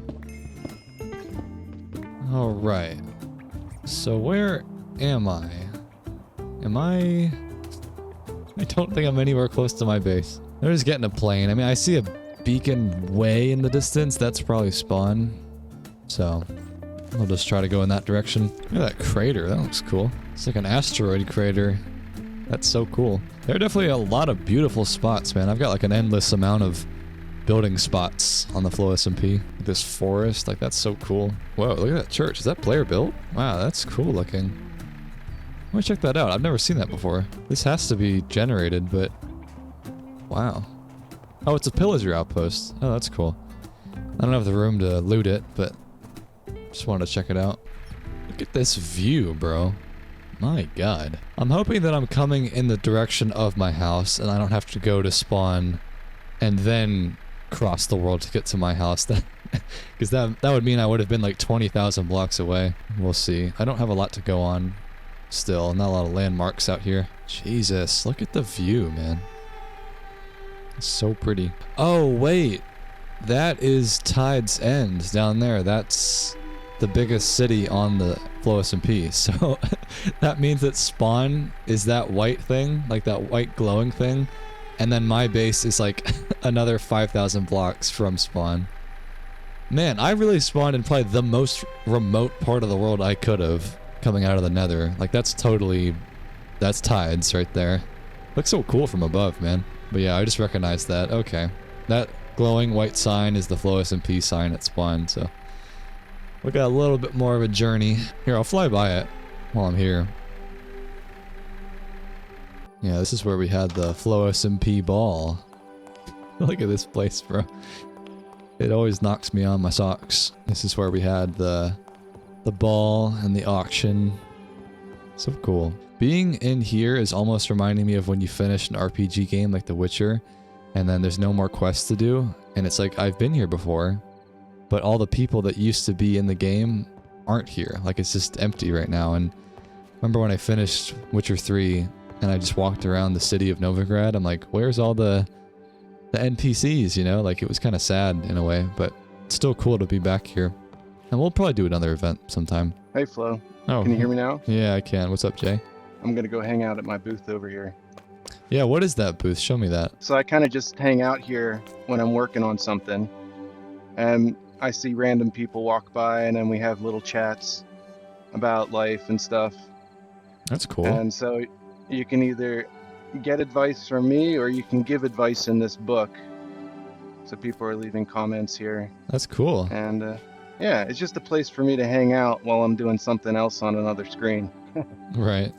Alright. So where am I? I don't think I'm anywhere close to my base. I'm just getting a plane. I mean, I see a beacon way in the distance. That's probably spawn. So I'll just try to go in that direction. Look at that crater. That looks cool. It's like an asteroid crater. That's so cool. There are definitely a lot of beautiful spots, man. I've got like an endless amount of building spots on the Flow SMP. This forest, like that's so cool. Whoa, look at that church. Is that player built? Wow, that's cool looking. I want to check that out. I've never seen that before. This has to be generated, but wow. Oh, it's a pillager outpost. Oh, that's cool. I don't have the room to loot it, but just wanted to check it out. Look at this view, bro. My god. I'm hoping that I'm coming in the direction of my house and I don't have to go to spawn and then cross the world to get to my house. Because that would mean I would have been like 20,000 blocks away. We'll see. I don't have a lot to go on still. Not a lot of landmarks out here. Jesus, look at the view, man. It's so pretty. Oh, wait. That is Tide's End down there. That's the biggest city on the Flow SMP. So that means that spawn is that white thing, like that white glowing thing. And then my base is like another 5,000 blocks from spawn. Man, I really spawned in probably the most remote part of the world I could have coming out of the Nether. Like that's Tides right there. Looks so cool from above, man. But yeah, I just recognized that. Okay. That glowing white sign is the Flow SMP sign at spawn, so we got a little bit more of a journey. Here, I'll fly by it while I'm here. Yeah, this is where we had the Flow SMP ball. Look at this place, bro. It always knocks me on my socks. This is where we had the ball and the auction. So cool. Being in here is almost reminding me of when you finish an RPG game like The Witcher, and then there's no more quests to do, and it's like, I've been here before, but all the people that used to be in the game aren't here. Like, it's just empty right now. And remember when I finished Witcher 3, and I just walked around the city of Novigrad, I'm like, where's all the NPCs, you know? Like, it was kind of sad in a way, but it's still cool to be back here. And we'll probably do another event sometime. Hey, Flo. Oh. Can you hear me now? Yeah, I can. What's up, Jay? I'm going to go hang out at my booth over here. Yeah, what is that booth? Show me that. So I kind of just hang out here when I'm working on something. And I see random people walk by, and then we have little chats about life and stuff. That's cool. And so you can either get advice from me or you can give advice in this book. So people are leaving comments here. That's cool. And yeah, it's just a place for me to hang out while I'm doing something else on another screen. Right.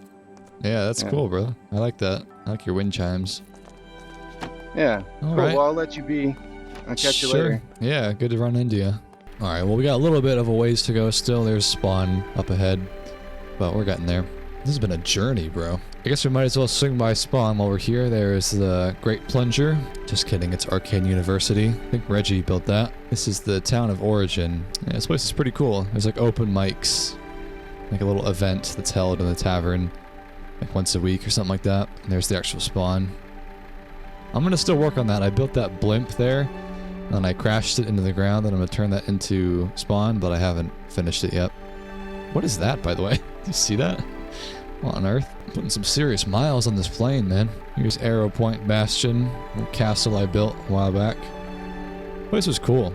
Yeah, that's cool, bro. I like that. I like your wind chimes. Yeah. All cool. right. Well, I'll let you be. I'll catch you later. Yeah, good to run into you. Alright, well, we got a little bit of a ways to go still. There's spawn up ahead, but we're getting there. This has been a journey, bro. I guess we might as well swing by spawn while we're here. There's the Great Plunger. Just kidding, it's Arcane University. I think Reggie built that. This is the town of Origin. Yeah, this place is pretty cool. There's like open mics, like a little event that's held in the tavern, like once a week or something like that. And there's the actual spawn. I'm gonna still work on that. I built that blimp there, and I crashed it into the ground, and I'm gonna turn that into spawn, but I haven't finished it yet. What is that, by the way? Do you see that? What on earth? I'm putting some serious miles on this plane, man. Here's Arrow Point Bastion, a castle I built a while back. Place was cool.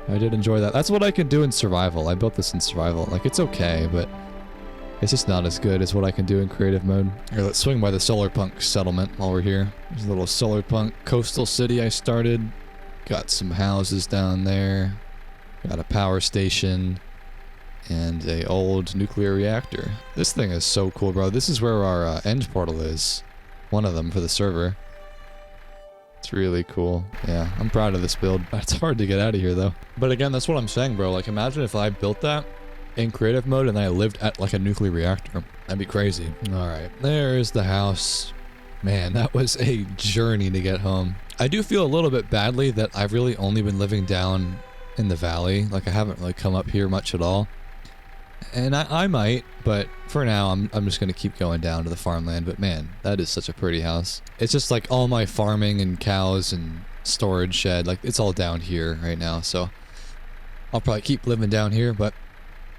I did enjoy that. That's what I can do in survival. I built this in survival. Like, it's okay, but it's just not as good as what I can do in creative mode. Here, let's swing by the Solarpunk settlement while we're here. There's a little Solarpunk coastal city I started. Got some houses down there. Got a power station. And a old nuclear reactor. This thing is so cool, bro. This is where our end portal is. One of them for the server. It's really cool. Yeah, I'm proud of this build. It's hard to get out of here, though. But again, that's what I'm saying, bro. Like, imagine if I built that in creative mode and I lived at, like, a nuclear reactor. That'd be crazy. Alright, there's the house. Man, that was a journey to get home. I do feel a little bit badly that I've really only been living down in the valley. Like, I haven't really come up here much at all. And I might, but for now, I'm just going to keep going down to the farmland. But man, that is such a pretty house. It's just like all my farming and cows and storage shed. Like, it's all down here right now, so I'll probably keep living down here, but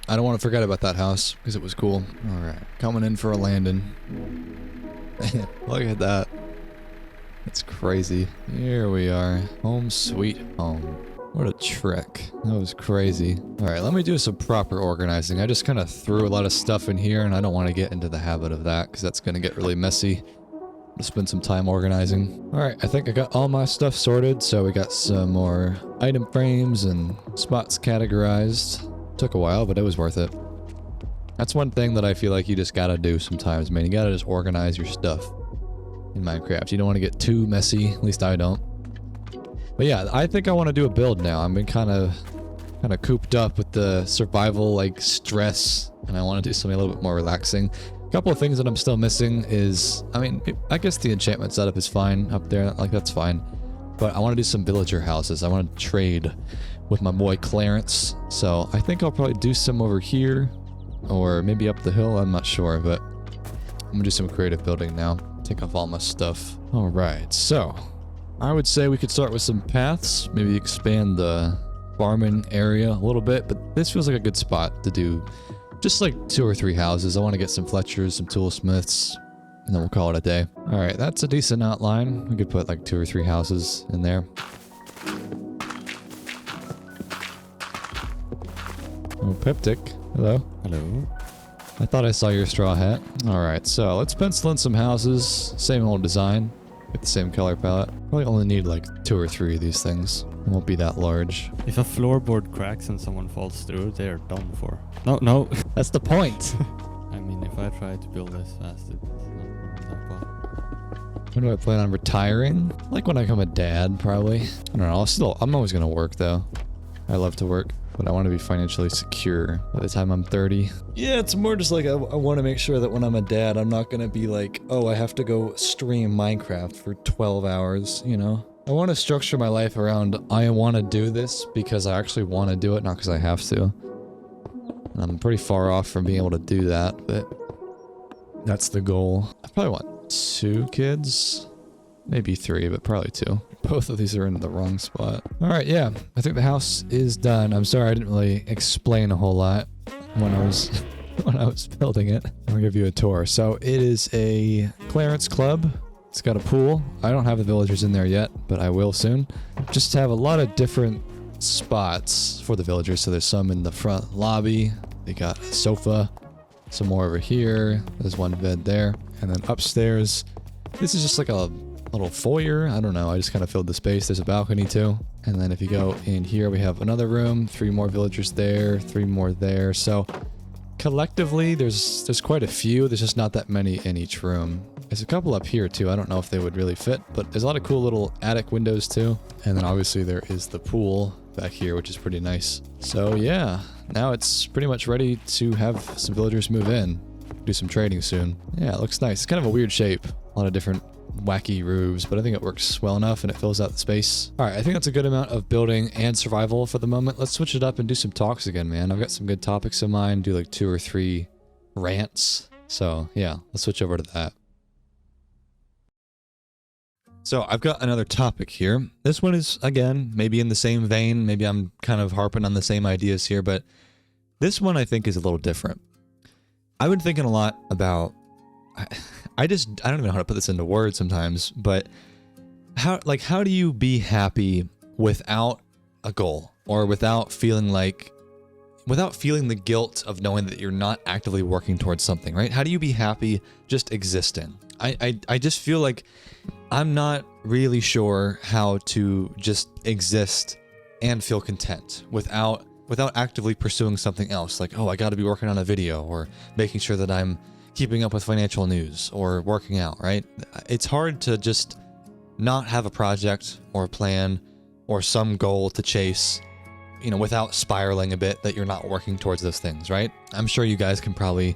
I don't want to forget about that house because it was cool. Alright, coming in for a landing. Look at that. It's crazy. Here we are. Home sweet home. What a trick. That was crazy. Alright, let me do some proper organizing. I just kind of threw a lot of stuff in here, and I don't want to get into the habit of that because that's going to get really messy. I'll spend some time organizing. Alright, I think I got all my stuff sorted, so we got some more item frames and spots categorized. Took a while, but it was worth it. That's one thing that I feel like you just gotta do sometimes, man. You gotta just organize your stuff in Minecraft. You don't want to get too messy, at least I don't. But yeah, I think I want to do a build now. I've been kind of cooped up with the survival like stress, and I want to do something a little bit more relaxing. A couple of things that I'm still missing is, I mean, I guess the enchantment setup is fine up there, like that's fine. But I want to do some villager houses. I want to trade with my boy Clarence. So I think I'll probably do some over here, or maybe up the hill, I'm not sure, but I'm gonna do some creative building now. Take off all my stuff. Alright, so I would say we could start with some paths, maybe expand the farming area a little bit, but this feels like a good spot to do just like 2 or 3 houses. I want to get some Fletchers, some toolsmiths, and then we'll call it a day. Alright, that's a decent outline. We could put like 2 or 3 houses in there. Oh, Peptic. Hello. Hello. I thought I saw your straw hat. Alright, so let's pencil in some houses. Same old design. Get the same color palette. Probably only need like 2 or 3 of these things. It won't be that large. If a floorboard cracks and someone falls through, they're done for. No. That's the point! I mean, if I try to build this fast, it's not possible. When do I plan on retiring? Like when I become a dad, probably. I don't know, I'm always gonna work though. I love to work, but I want to be financially secure by the time I'm 30. Yeah, it's more just like I want to make sure that when I'm a dad, I'm not gonna be like, oh, I have to go stream Minecraft for 12 hours, you know? I want to structure my life around, I want to do this because I actually want to do it, not because I have to. And I'm pretty far off from being able to do that, but that's the goal. I probably want 2 kids. Maybe 3, but probably 2. Both of these are in the wrong spot. Alright, yeah. I think the house is done. I'm sorry I didn't really explain a whole lot when I was building it. I'll give you a tour. So it is a Clarence Club. It's got a pool. I don't have the villagers in there yet, but I will soon. Just have a lot of different spots for the villagers. So there's some in the front lobby. They got a sofa. Some more over here. There's one bed there. And then upstairs, this is just like a little foyer. I don't know. I just kind of filled the space. There's a balcony too. And then if you go in here, we have another room, 3 more villagers there, 3 more there. So collectively, there's quite a few. There's just not that many in each room. There's a couple up here too. I don't know if they would really fit, but there's a lot of cool little attic windows too. And then obviously there is the pool back here, which is pretty nice. So yeah, now it's pretty much ready to have some villagers move in. Do some trading soon. Yeah, it looks nice. It's kind of a weird shape. A lot of different wacky roofs, but I think it works well enough and it fills out the space. All right, I think that's a good amount of building and survival for the moment. Let's switch it up and do some talks again, man. I've got some good topics in mind. Do like 2 or 3 rants. So yeah, let's switch over to that. So I've got another topic here. This one is, again, maybe in the same vein. Maybe I'm kind of harping on the same ideas here, but this one I think is a little different. I've been thinking a lot about... I don't even know how to put this into words sometimes, but how do you be happy without a goal, or without feeling the guilt of knowing that you're not actively working towards something, right? How do you be happy just existing? I just feel like I'm not really sure how to just exist and feel content without actively pursuing something else. Like, oh, I got to be working on a video, or making sure that I'm keeping up with financial news, or working out, right? It's hard to just not have a project or a plan or some goal to chase, you know, without spiraling a bit that you're not working towards those things, right? I'm sure you guys can probably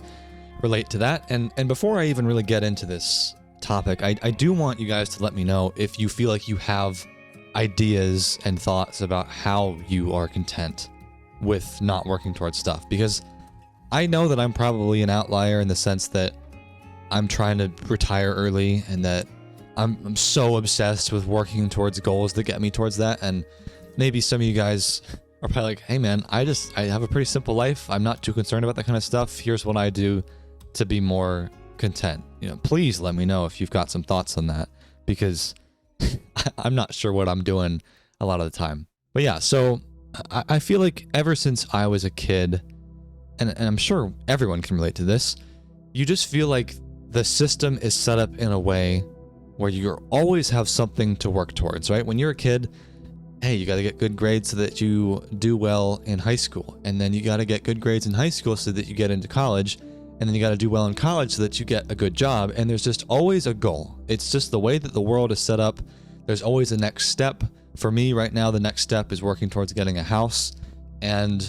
relate to that. And before I even really get into this topic, I do want you guys to let me know if you feel like you have ideas and thoughts about how you are content with not working towards stuff, because I know that I'm probably an outlier in the sense that I'm trying to retire early, and that I'm so obsessed with working towards goals that get me towards that. And maybe some of you guys are probably like, hey man, I have a pretty simple life. I'm not too concerned about that kind of stuff. Here's what I do to be more content. Please let me know if you've got some thoughts on that, because I'm not sure what I'm doing a lot of the time. But yeah, so I feel like ever since I was a kid, and I'm sure everyone can relate to this, you just feel like the system is set up in a way where you always have something to work towards, right? When you're a kid, hey, you got to get good grades so that you do well in high school. And then you got to get good grades in high school so that you get into college. And then you got to do well in college so that you get a good job. And there's just always a goal. It's just the way that the world is set up. There's always a next step. For me right now, the next step is working towards getting a house. And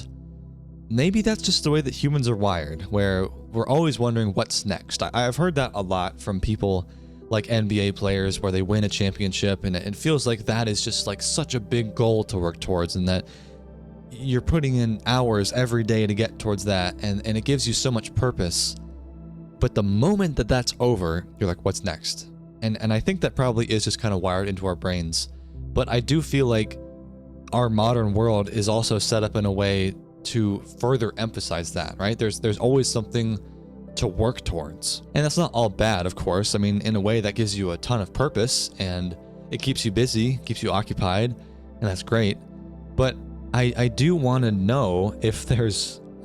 maybe that's just the way that humans are wired, where we're always wondering what's next. I've heard that a lot from people like NBA players, where they win a championship, and it feels like that is just like such a big goal to work towards, and that you're putting in hours every day to get towards that, and it gives you so much purpose. But the moment that that's over, you're like, what's next? And I think that probably is just kind of wired into our brains. But I do feel like our modern world is also set up in a way to further emphasize that, right? There's always something to work towards. And that's not all bad, of course. I mean, in a way that gives you a ton of purpose, and it keeps you busy, keeps you occupied, and that's great. But I do want to know if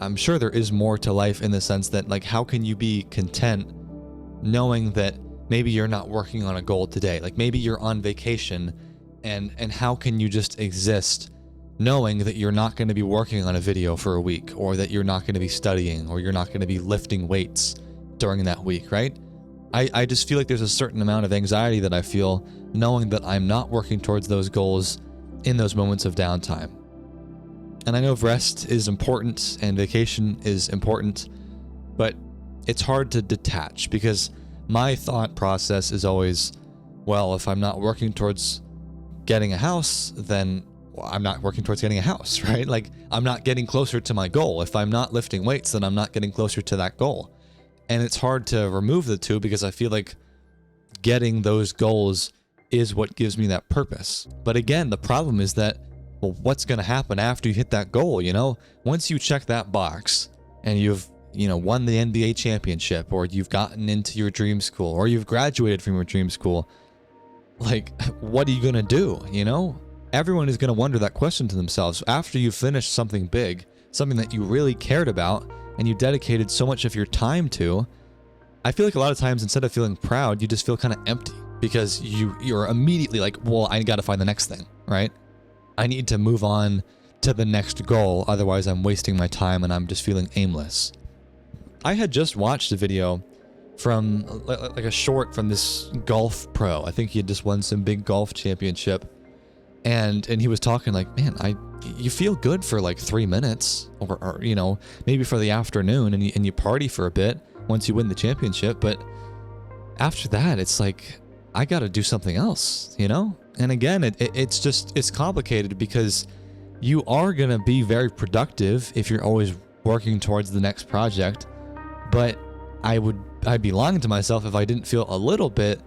I'm sure there is more to life, in the sense that, like, how can you be content knowing that maybe you're not working on a goal today? Like, maybe you're on vacation, and how can you just exist knowing that you're not going to be working on a video for a week, or that you're not going to be studying, or you're not going to be lifting weights during that week, right? I just feel like there's a certain amount of anxiety that I feel knowing that I'm not working towards those goals in those moments of downtime. And I know rest is important and vacation is important, but it's hard to detach, because my thought process is always, well, if I'm not working towards getting a house, then I'm not working towards getting a house, right? Like, I'm not getting closer to my goal. If I'm not lifting weights, then I'm not getting closer to that goal. And it's hard to remove the two, because I feel like getting those goals is what gives me that purpose. But again, the problem is that, well, what's going to happen after you hit that goal? Once you check that box and you've, won the NBA championship, or you've gotten into your dream school, or you've graduated from your dream school, like, what are you going to do? Everyone is going to wonder that question to themselves after you finish something big, something that you really cared about and you dedicated so much of your time to. I feel like a lot of times, instead of feeling proud, you just feel kind of empty, because you're immediately like, well, I got to find the next thing, right? I need to move on to the next goal, otherwise I'm wasting my time and I'm just feeling aimless. I had just watched a video from like a short from this golf pro. I think he had just won some big golf championship. And he was talking like, man, you feel good for like 3 minutes, or maybe for the afternoon, and you party for a bit once you win the championship. But after that, it's like, I got to do something else, And again, it's complicated, because you are going to be very productive if you're always working towards the next project. But I'd be lying to myself if I didn't feel a little bit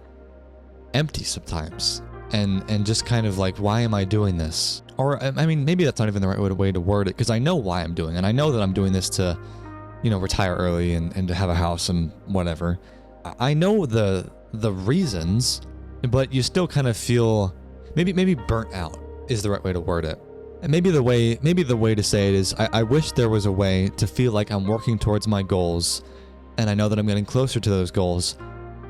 empty sometimes. And just kind of like, why am I doing this? Or, I mean, maybe that's not even the right way to word it, because I know why I'm doing it. And I know that I'm doing this to, retire early and to have a house and whatever. I know the reasons, but you still kind of feel maybe burnt out is the right way to word it. And maybe the way to say it is, I wish there was a way to feel like I'm working towards my goals, and I know that I'm getting closer to those goals,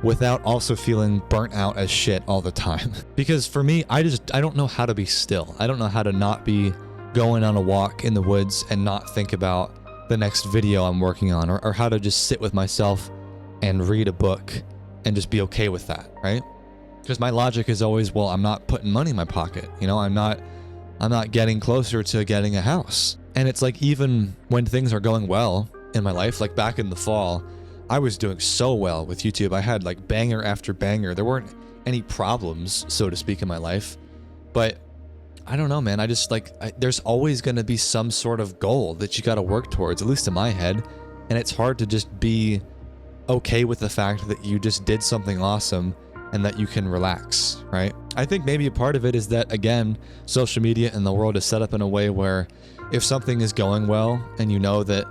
without also feeling burnt out as shit all the time. Because for me, I don't know how to be still. I don't know how to not be going on a walk in the woods and not think about the next video I'm working on, or how to just sit with myself and read a book and just be okay with that, right? Because my logic is always, well, I'm not putting money in my pocket. I'm not getting closer to getting a house. And it's like, even when things are going well in my life, like back in the fall, I was doing so well with YouTube. I had like banger after banger. There weren't any problems, so to speak, in my life. But I don't know, man. I just there's always going to be some sort of goal that you got to work towards, at least in my head. And it's hard to just be okay with the fact that you just did something awesome and that you can relax, right? I think maybe a part of it is that, again, social media and the world is set up in a way where if something is going well and you know that,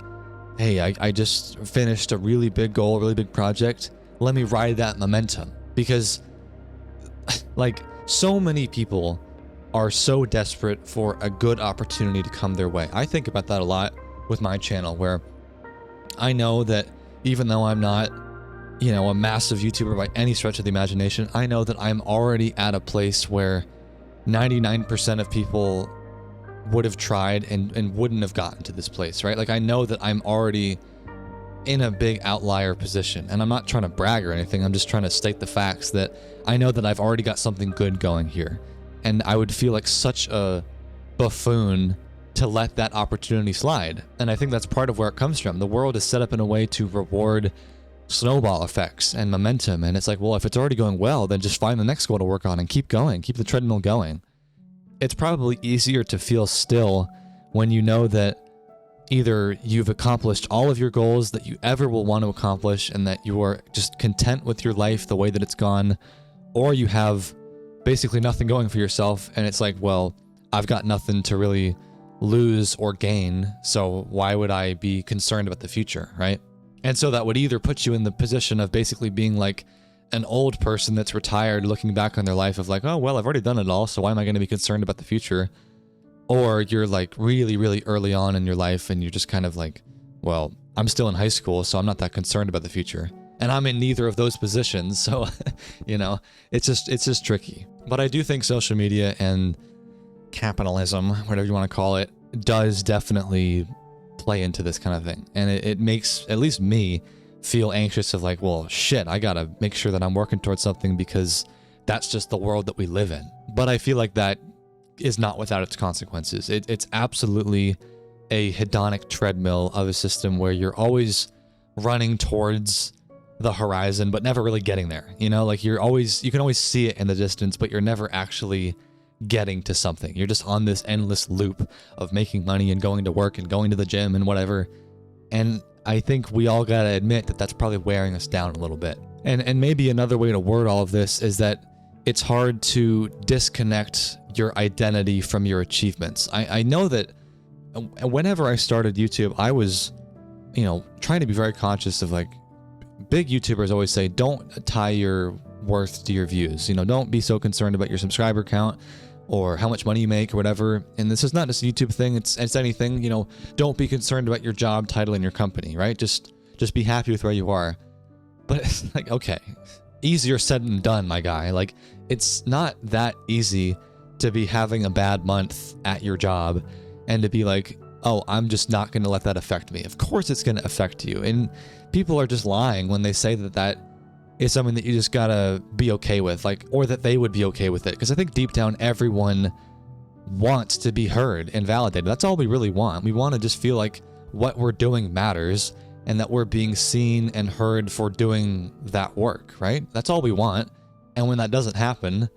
hey, I just finished a really big goal, a really big project, let me ride that momentum. Because like so many people are so desperate for a good opportunity to come their way. I think about that a lot with my channel, where I know that even though I'm not, you know, a massive YouTuber by any stretch of the imagination, I know that I'm already at a place where 99% of people would have tried and wouldn't have gotten to this place, right? Like I know that I'm already in a big outlier position, and I'm not trying to brag or anything. I'm just trying to state the facts that I know that I've already got something good going here. And I would feel like such a buffoon to let that opportunity slide. And I think that's part of where it comes from. The world is set up in a way to reward snowball effects and momentum. And it's like, well, if it's already going well, then just find the next goal to work on and keep going, keep the treadmill going. It's probably easier to feel still when you know that either you've accomplished all of your goals that you ever will want to accomplish and that you are just content with your life the way that it's gone, or you have basically nothing going for yourself and it's like, well, I've got nothing to really lose or gain, so why would I be concerned about the future, right? And so that would either put you in the position of basically being like an old person that's retired looking back on their life of like, oh, well, I've already done it all, so why am I going to be concerned about the future? Or you're like really, really early on in your life and you're just kind of like, well, I'm still in high school, so I'm not that concerned about the future. And I'm in neither of those positions, so, you know, it's just tricky. But I do think social media and capitalism, whatever you want to call it, does definitely play into this kind of thing. And it makes, at least me, feel anxious of like, well, shit, I gotta make sure that I'm working towards something because that's just the world that we live in. But I feel like that is not without its consequences. It's absolutely a hedonic treadmill of a system where you're always running towards the horizon, but never really getting there. You know, like you can always see it in the distance, but you're never actually getting to something. You're just on this endless loop of making money and going to work and going to the gym and whatever. And I think we all gotta admit that that's probably wearing us down a little bit. And maybe another way to word all of this is that it's hard to disconnect your identity from your achievements. I know that whenever I started YouTube, I was, you know, trying to be very conscious of like, big YouTubers always say, don't tie your worth to your views. You know, don't be so concerned about your subscriber count or how much money you make or whatever. And this is not just a YouTube thing, it's anything. You know, don't be concerned about your job title in your company, right? Just be happy with where you are. But it's like, okay, easier said than done, my guy. Like, it's not that easy to be having a bad month at your job and to be like, oh, I'm just not going to let that affect me. Of course it's going to affect you. And people are just lying when they say that that is something that you just got to be okay with, like, or that they would be okay with it. Because I think deep down, everyone wants to be heard and validated. That's all we really want. We want to just feel like what we're doing matters and that we're being seen and heard for doing that work, right? That's all we want. And when that doesn't happen,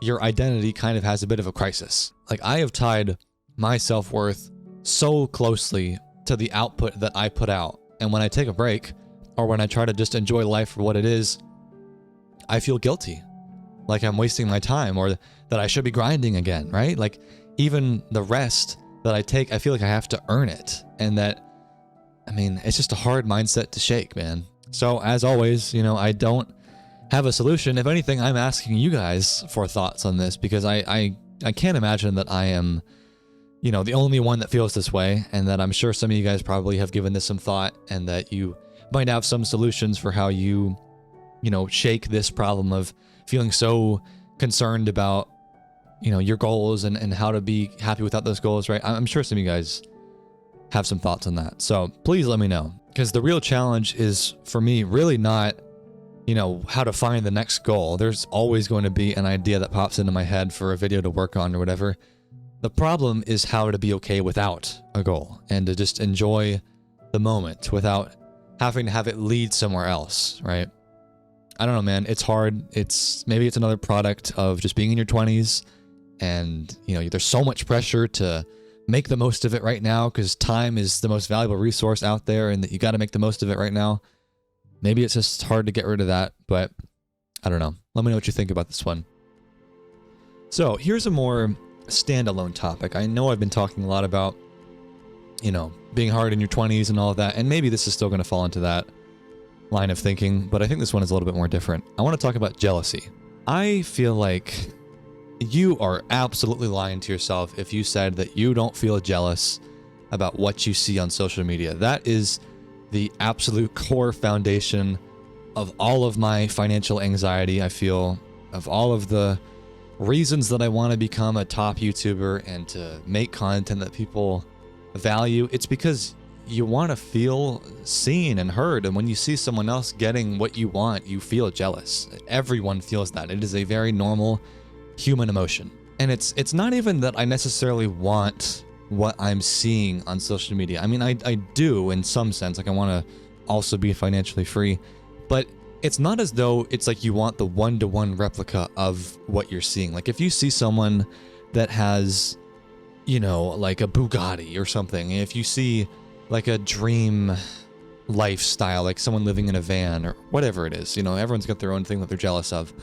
your identity kind of has a bit of a crisis. Like, I have tied my self-worth so closely to the output that I put out. And when I take a break, or when I try to just enjoy life for what it is, I feel guilty. Like I'm wasting my time, or that I should be grinding again, right? Like, even the rest that I take, I feel like I have to earn it. And that, I mean, it's just a hard mindset to shake, man. So as always, you know, I don't have a solution. If anything, I'm asking you guys for thoughts on this, because I can't imagine that I am, you know, the only one that feels this way, and that I'm sure some of you guys probably have given this some thought, and that you might have some solutions for how you know, shake this problem of feeling so concerned about, you know, your goals and how to be happy without those goals, right? I'm sure some of you guys have some thoughts on that. So please let me know, because the real challenge is for me really not, you know, how to find the next goal. There's always going to be an idea that pops into my head for a video to work on or whatever. The problem is how to be okay without a goal and to just enjoy the moment without having to have it lead somewhere else, right? I don't know, man. It's hard. Maybe it's another product of just being in your 20s, and, you know, there's so much pressure to make the most of it right now because time is the most valuable resource out there, and that you got to make the most of it right now. Maybe it's just hard to get rid of that, but I don't know. Let me know what you think about this one. So here's a more standalone topic. I know I've been talking a lot about, you know, being hard in your 20s and all of that, and maybe this is still going to fall into that line of thinking, but I think this one is a little bit more different. I want to talk about jealousy. I feel like you are absolutely lying to yourself if you said that you don't feel jealous about what you see on social media. That is the absolute core foundation of all of my financial anxiety, I feel, of all of the reasons that I want to become a top YouTuber and to make content that people value. It's because you want to feel seen and heard, and when you see someone else getting what you want, you feel jealous. Everyone feels that. It is a very normal human emotion. And it's not even that I necessarily want what I'm seeing on social media. I mean, I do in some sense, like I want to also be financially free, but it's not as though it's like you want the one-to-one replica of what you're seeing. Like if you see someone that has, you know, like a Bugatti or something, if you see like a dream lifestyle, like someone living in a van or whatever it is, you know, everyone's got their own thing that they're jealous of.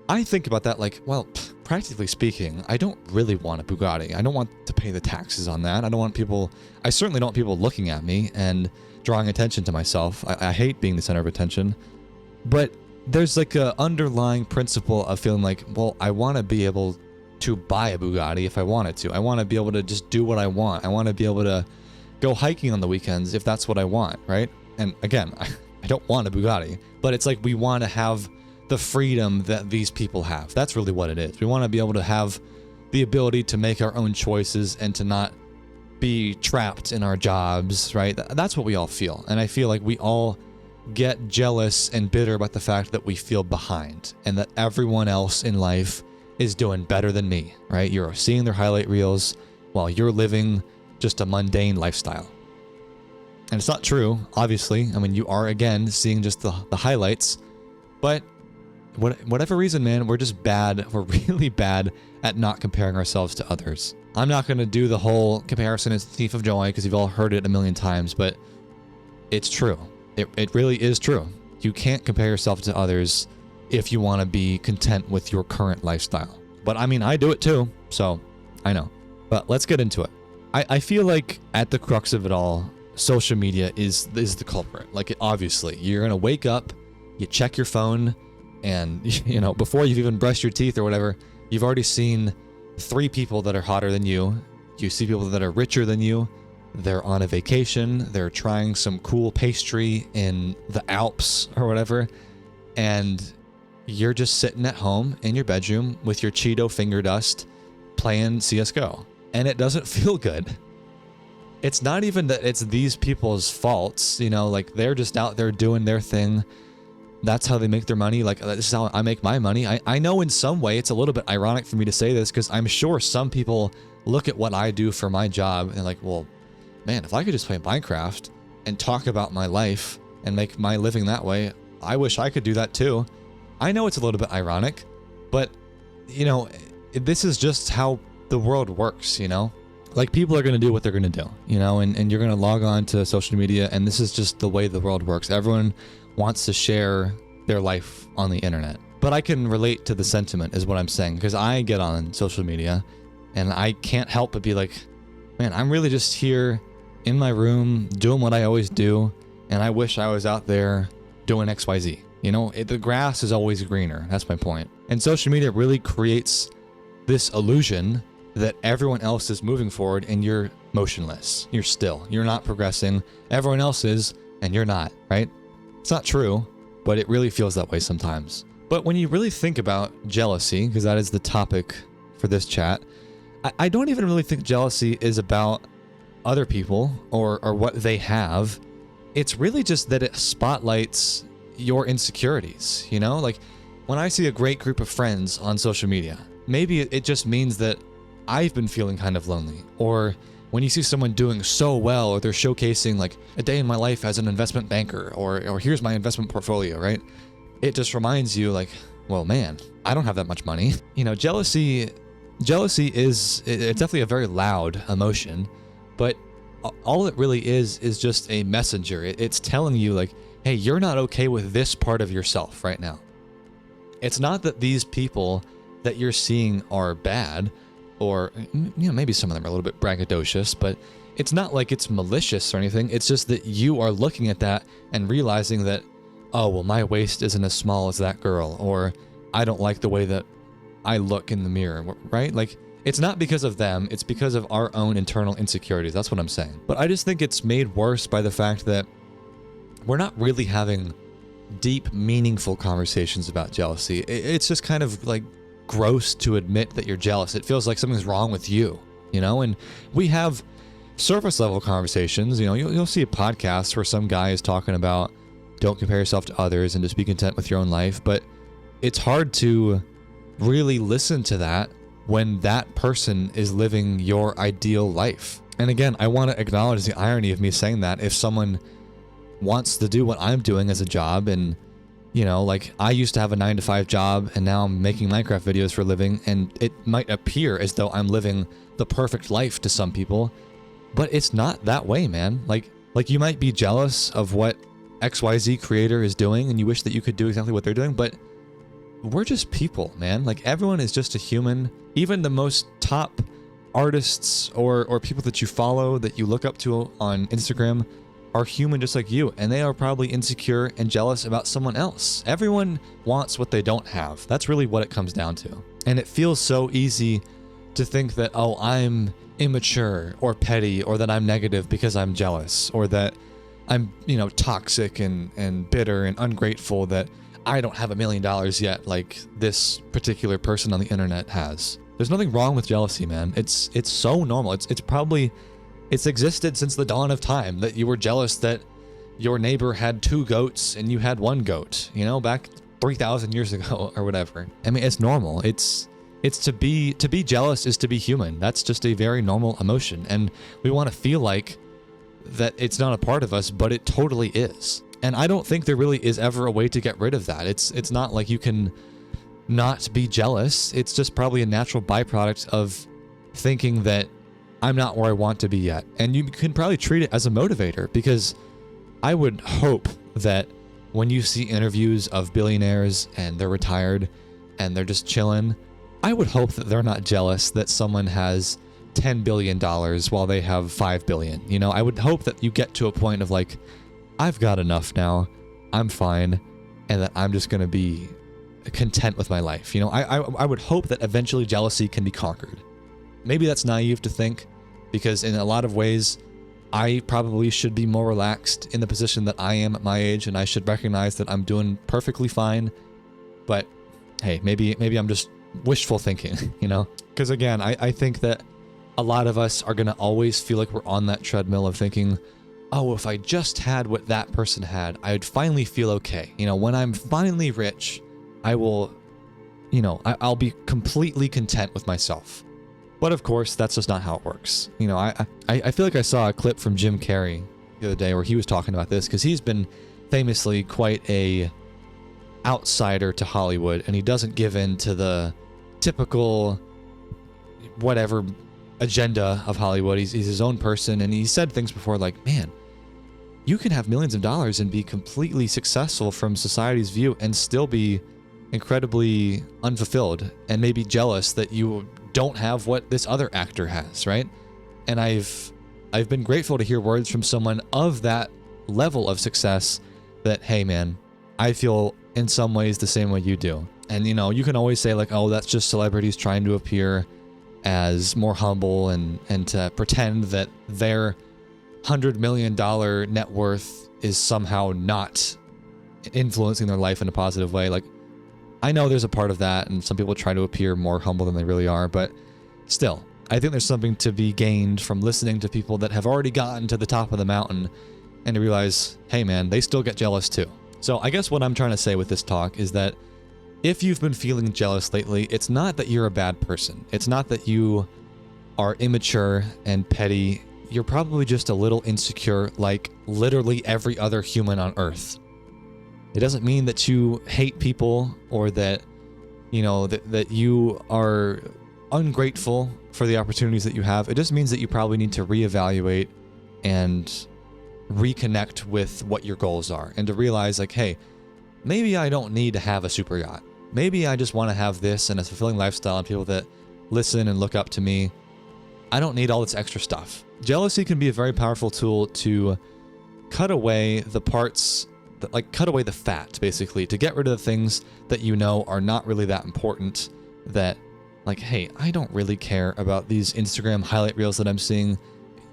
I think about that like, well, practically speaking, I don't really want a Bugatti. I don't want to pay the taxes on that. I certainly don't want people looking at me and drawing attention to myself. I hate being the center of attention. But there's like a underlying principle of feeling like, well, I want to be able to buy a Bugatti if I wanted to. I want to be able to just do what I want. I want to be able to go hiking on the weekends if that's what I want, right? And again, I don't want a Bugatti, but it's like we want to have the freedom that these people have. That's really what it is. We want to be able to have the ability to make our own choices and to not be trapped in our jobs, right? That's what we all feel. And I feel like we all get jealous and bitter about the fact that we feel behind and that everyone else in life is doing better than me, right? You're seeing their highlight reels while you're living just a mundane lifestyle. And it's not true, obviously. I mean, you are, again, seeing just the highlights, but whatever reason, man, we're just bad. We're really bad at not comparing ourselves to others. I'm not going to do the whole comparison is the thief of joy because you've all heard it a million times, but it's true. It really is true. You can't compare yourself to others if you want to be content with your current lifestyle. But I mean, I do it too, so I know. But let's get into it. I feel like at the crux of it all, social media is the culprit. Like, obviously, you're going to wake up, you check your phone, and, you know, before you've even brushed your teeth or whatever, you've already seen 3 people that are hotter than you. You see people that are richer than you. They're on a vacation. They're trying some cool pastry in the Alps or whatever. And you're just sitting at home in your bedroom with your Cheeto finger dust playing CSGO. And it doesn't feel good. It's not even that it's these people's faults, you know, like they're just out there doing their thing. That's how they make their money. Like, this is how I make my money. I know in some way it's a little bit ironic for me to say this because I'm sure some people look at what I do for my job and they're like, well, man, if I could just play Minecraft and talk about my life and make my living that way, I wish I could do that too. I know it's a little bit ironic, but, you know, this is just how the world works, you know? Like, people are going to do what they're going to do, you know, and you're going to log on to social media, and this is just the way the world works. Everyone wants to share their life on the internet. But I can relate to the sentiment is what I'm saying, because I get on social media, and I can't help but be like, man, I'm really just here in my room doing what I always do, and I wish I was out there doing XYZ. You know, the grass is always greener. That's my point. And social media really creates this illusion that everyone else is moving forward and you're motionless. You're still. You're not progressing. Everyone else is, and you're not, right? It's not true, but it really feels that way sometimes. But when you really think about jealousy, because that is the topic for this chat, I don't even really think jealousy is about other people or what they have. It's really just that it spotlights your insecurities, you know? Like, when I see a great group of friends on social media, maybe it just means that I've been feeling kind of lonely. Or when you see someone doing so well, or they're showcasing like a day in my life as an investment banker, or here's my investment portfolio, right? It just reminds you like, well, man, I don't have that much money. You know, jealousy is, it's definitely a very loud emotion, but all it really is just a messenger. It's telling you like, hey, you're not okay with this part of yourself right now. It's not that these people that you're seeing are bad, or, you know, maybe some of them are a little bit braggadocious, but it's not like it's malicious or anything. It's just that you are looking at that and realizing that, oh, well, my waist isn't as small as that girl, or I don't like the way that I look in the mirror, right? Like, it's not because of them, it's because of our own internal insecurities. That's what I'm saying. But I just think it's made worse by the fact that we're not really having deep, meaningful conversations about jealousy. It's just kind of like gross to admit that you're jealous. It feels like something's wrong with you, you know? And we have surface level conversations. You know, you'll see a podcast where some guy is talking about don't compare yourself to others and just be content with your own life. But it's hard to really listen to that when that person is living your ideal life. And again, I want to acknowledge the irony of me saying that. If someone wants to do what I'm doing as a job, and, you know, like, I used to have a 9-to-5 job and now I'm making Minecraft videos for a living, and it might appear as though I'm living the perfect life to some people, but it's not that way, man. Like you might be jealous of what XYZ creator is doing and you wish that you could do exactly what they're doing, but we're just people, man. Like, everyone is just a human. Even the most top artists or people that you follow, that you look up to on Instagram, are human just like you, and they are probably insecure and jealous about someone else. Everyone wants what they don't have. That's really what it comes down to. And it feels so easy to think that, oh, I'm immature or petty, or that I'm negative because I'm jealous, or that I'm, you know, toxic and bitter and ungrateful that I don't have $1 million yet like this particular person on the internet has. There's nothing wrong with jealousy, man. It's so normal. It's existed since the dawn of time, that you were jealous that your neighbor had 2 goats and you had 1 goat, you know, back 3,000 years ago or whatever. I mean, it's normal. It's to be jealous is to be human. That's just a very normal emotion. And we want to feel like that it's not a part of us, but it totally is. And I don't think there really is ever a way to get rid of that. It's not like you can not be jealous. It's just probably a natural byproduct of thinking that I'm not where I want to be yet. And you can probably treat it as a motivator, because I would hope that when you see interviews of billionaires and they're retired and they're just chilling, I would hope that they're not jealous that someone has $10 billion while they have $5 billion. You know, I would hope that you get to a point of like, I've got enough now, I'm fine, and that I'm just going to be content with my life. You know, I would hope that eventually jealousy can be conquered. Maybe that's naive to think, because in a lot of ways, I probably should be more relaxed in the position that I am at my age, and I should recognize that I'm doing perfectly fine. But hey, maybe I'm just wishful thinking, you know? Because again, I think that a lot of us are going to always feel like we're on that treadmill of thinking, oh, if I just had what that person had, I would finally feel okay. You know, when I'm finally rich, I will, you know, I'll be completely content with myself. But of course, that's just not how it works. You know, I feel like I saw a clip from Jim Carrey the other day where he was talking about this, because he's been famously quite a outsider to Hollywood, and he doesn't give in to the typical whatever agenda of Hollywood. He's his own person, and he said things before like, man, you can have millions of dollars and be completely successful from society's view and still be incredibly unfulfilled and maybe jealous that you don't have what this other actor has, right? And I've been grateful to hear words from someone of that level of success that, hey man, I feel in some ways the same way you do. And you know, you can always say like, oh, that's just celebrities trying to appear as more humble and to pretend that their $100 million net worth is somehow not influencing their life in a positive way. Like, I know there's a part of that, and some people try to appear more humble than they really are, but still, I think there's something to be gained from listening to people that have already gotten to the top of the mountain and to realize, hey man, they still get jealous too. So I guess what I'm trying to say with this talk is that if you've been feeling jealous lately, it's not that you're a bad person. It's not that you are immature and petty. You're probably just a little insecure like literally every other human on Earth. It doesn't mean that you hate people or that, you know, that you are ungrateful for the opportunities that you have. It just means that you probably need to reevaluate and reconnect with what your goals are, and to realize like, hey, maybe I don't need to have a super yacht. maybe I just want to have this and a fulfilling lifestyle and people that listen and look up to me. I don't need all this extra stuff. Jealousy can be a very powerful tool to cut away the parts, cut away the fat, basically, to get rid of the things that you know are not really that important, that, like, hey, I don't really care about these Instagram highlight reels that I'm seeing.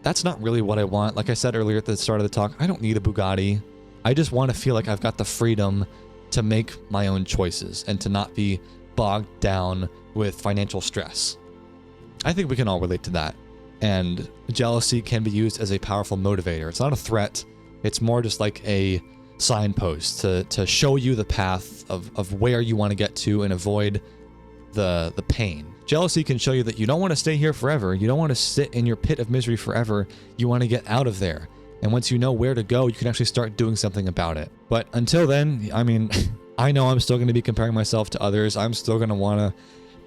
That's not really what I want. Like I said earlier at the start of the talk, I don't need a Bugatti. I just want to feel like I've got the freedom to make my own choices and to not be bogged down with financial stress. I think we can all relate to that. And jealousy can be used as a powerful motivator. It's not a threat. It's more just like a signpost to show you the path of where you want to get to and avoid the pain. Jealousy can show you that you don't want to stay here forever. You don't want to sit in your pit of misery forever. You want to get out of there. And once you know where to go, you can actually start doing something about it. But until then, I mean, I know I'm still going to be comparing myself to others. I'm still going to want to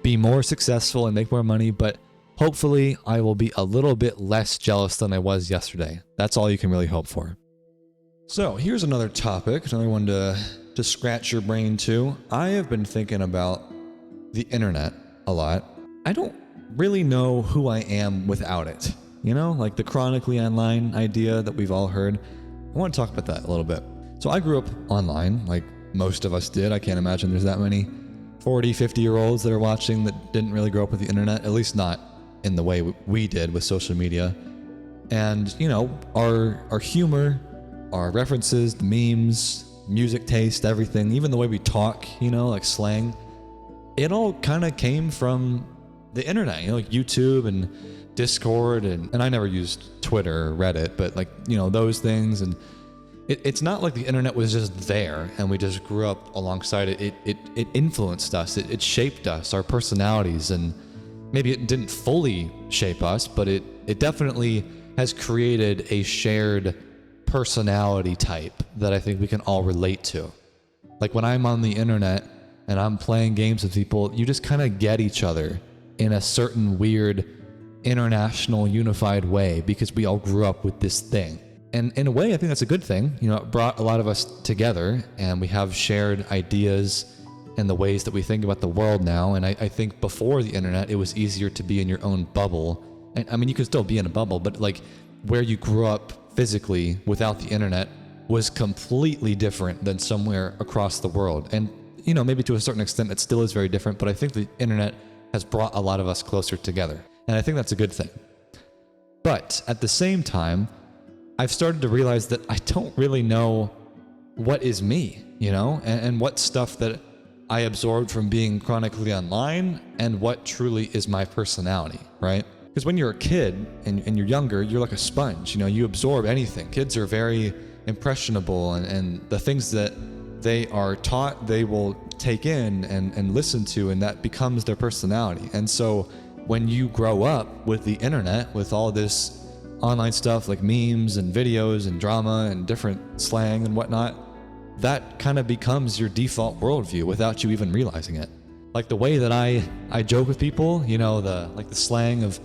be more successful and make more money, but hopefully I will be a little bit less jealous than I was yesterday. That's all you can really hope for. So here's another topic, another one to scratch your brain to. I have been thinking about the internet a lot. I don't really know who I am without it. You know, like the chronically online idea that we've all heard. I want to talk about that a little bit. So I grew up online, like most of us did. I can't imagine there's that many 40, 50-year-olds that are watching that didn't really grow up with the internet, at least not in the way we did with social media. And, you know, our humor, our references, the memes, music taste, everything, even the way we talk, you know, like slang, it all kind of came from the internet, you know, like YouTube and Discord, and I never used Twitter or Reddit, but like, you know, those things. And it's not like the internet was just there and we just grew up alongside it. It influenced us. It shaped us, our personalities, and maybe it didn't fully shape us, but it definitely has created a shared personality type that I think we can all relate to. Like when I'm on the internet and I'm playing games with people, you just kind of get each other in a certain weird international unified way because we all grew up with this thing. And in a way, I think that's a good thing. You know, it brought a lot of us together and we have shared ideas and the ways that we think about the world now. And I think before the internet, it was easier to be in your own bubble. And I mean, you could still be in a bubble, but like where you grew up physically without the internet was completely different than somewhere across the world. And, you know, maybe to a certain extent, it still is very different, but I think the internet has brought a lot of us closer together. And I think that's a good thing. But at the same time, I've started to realize that I don't really know what is me, you know, and what stuff that I absorbed from being chronically online and what truly is my personality, right? Because when you're a kid and you're younger, you're like a sponge, you know, you absorb anything. Kids are very impressionable, and the things that they are taught, they will take in and listen to, and that becomes their personality. And so when you grow up with the internet, with all this online stuff like memes and videos and drama and different slang and whatnot, that kind of becomes your default worldview without you even realizing it. Like the way that I joke with people, you know, the slang of,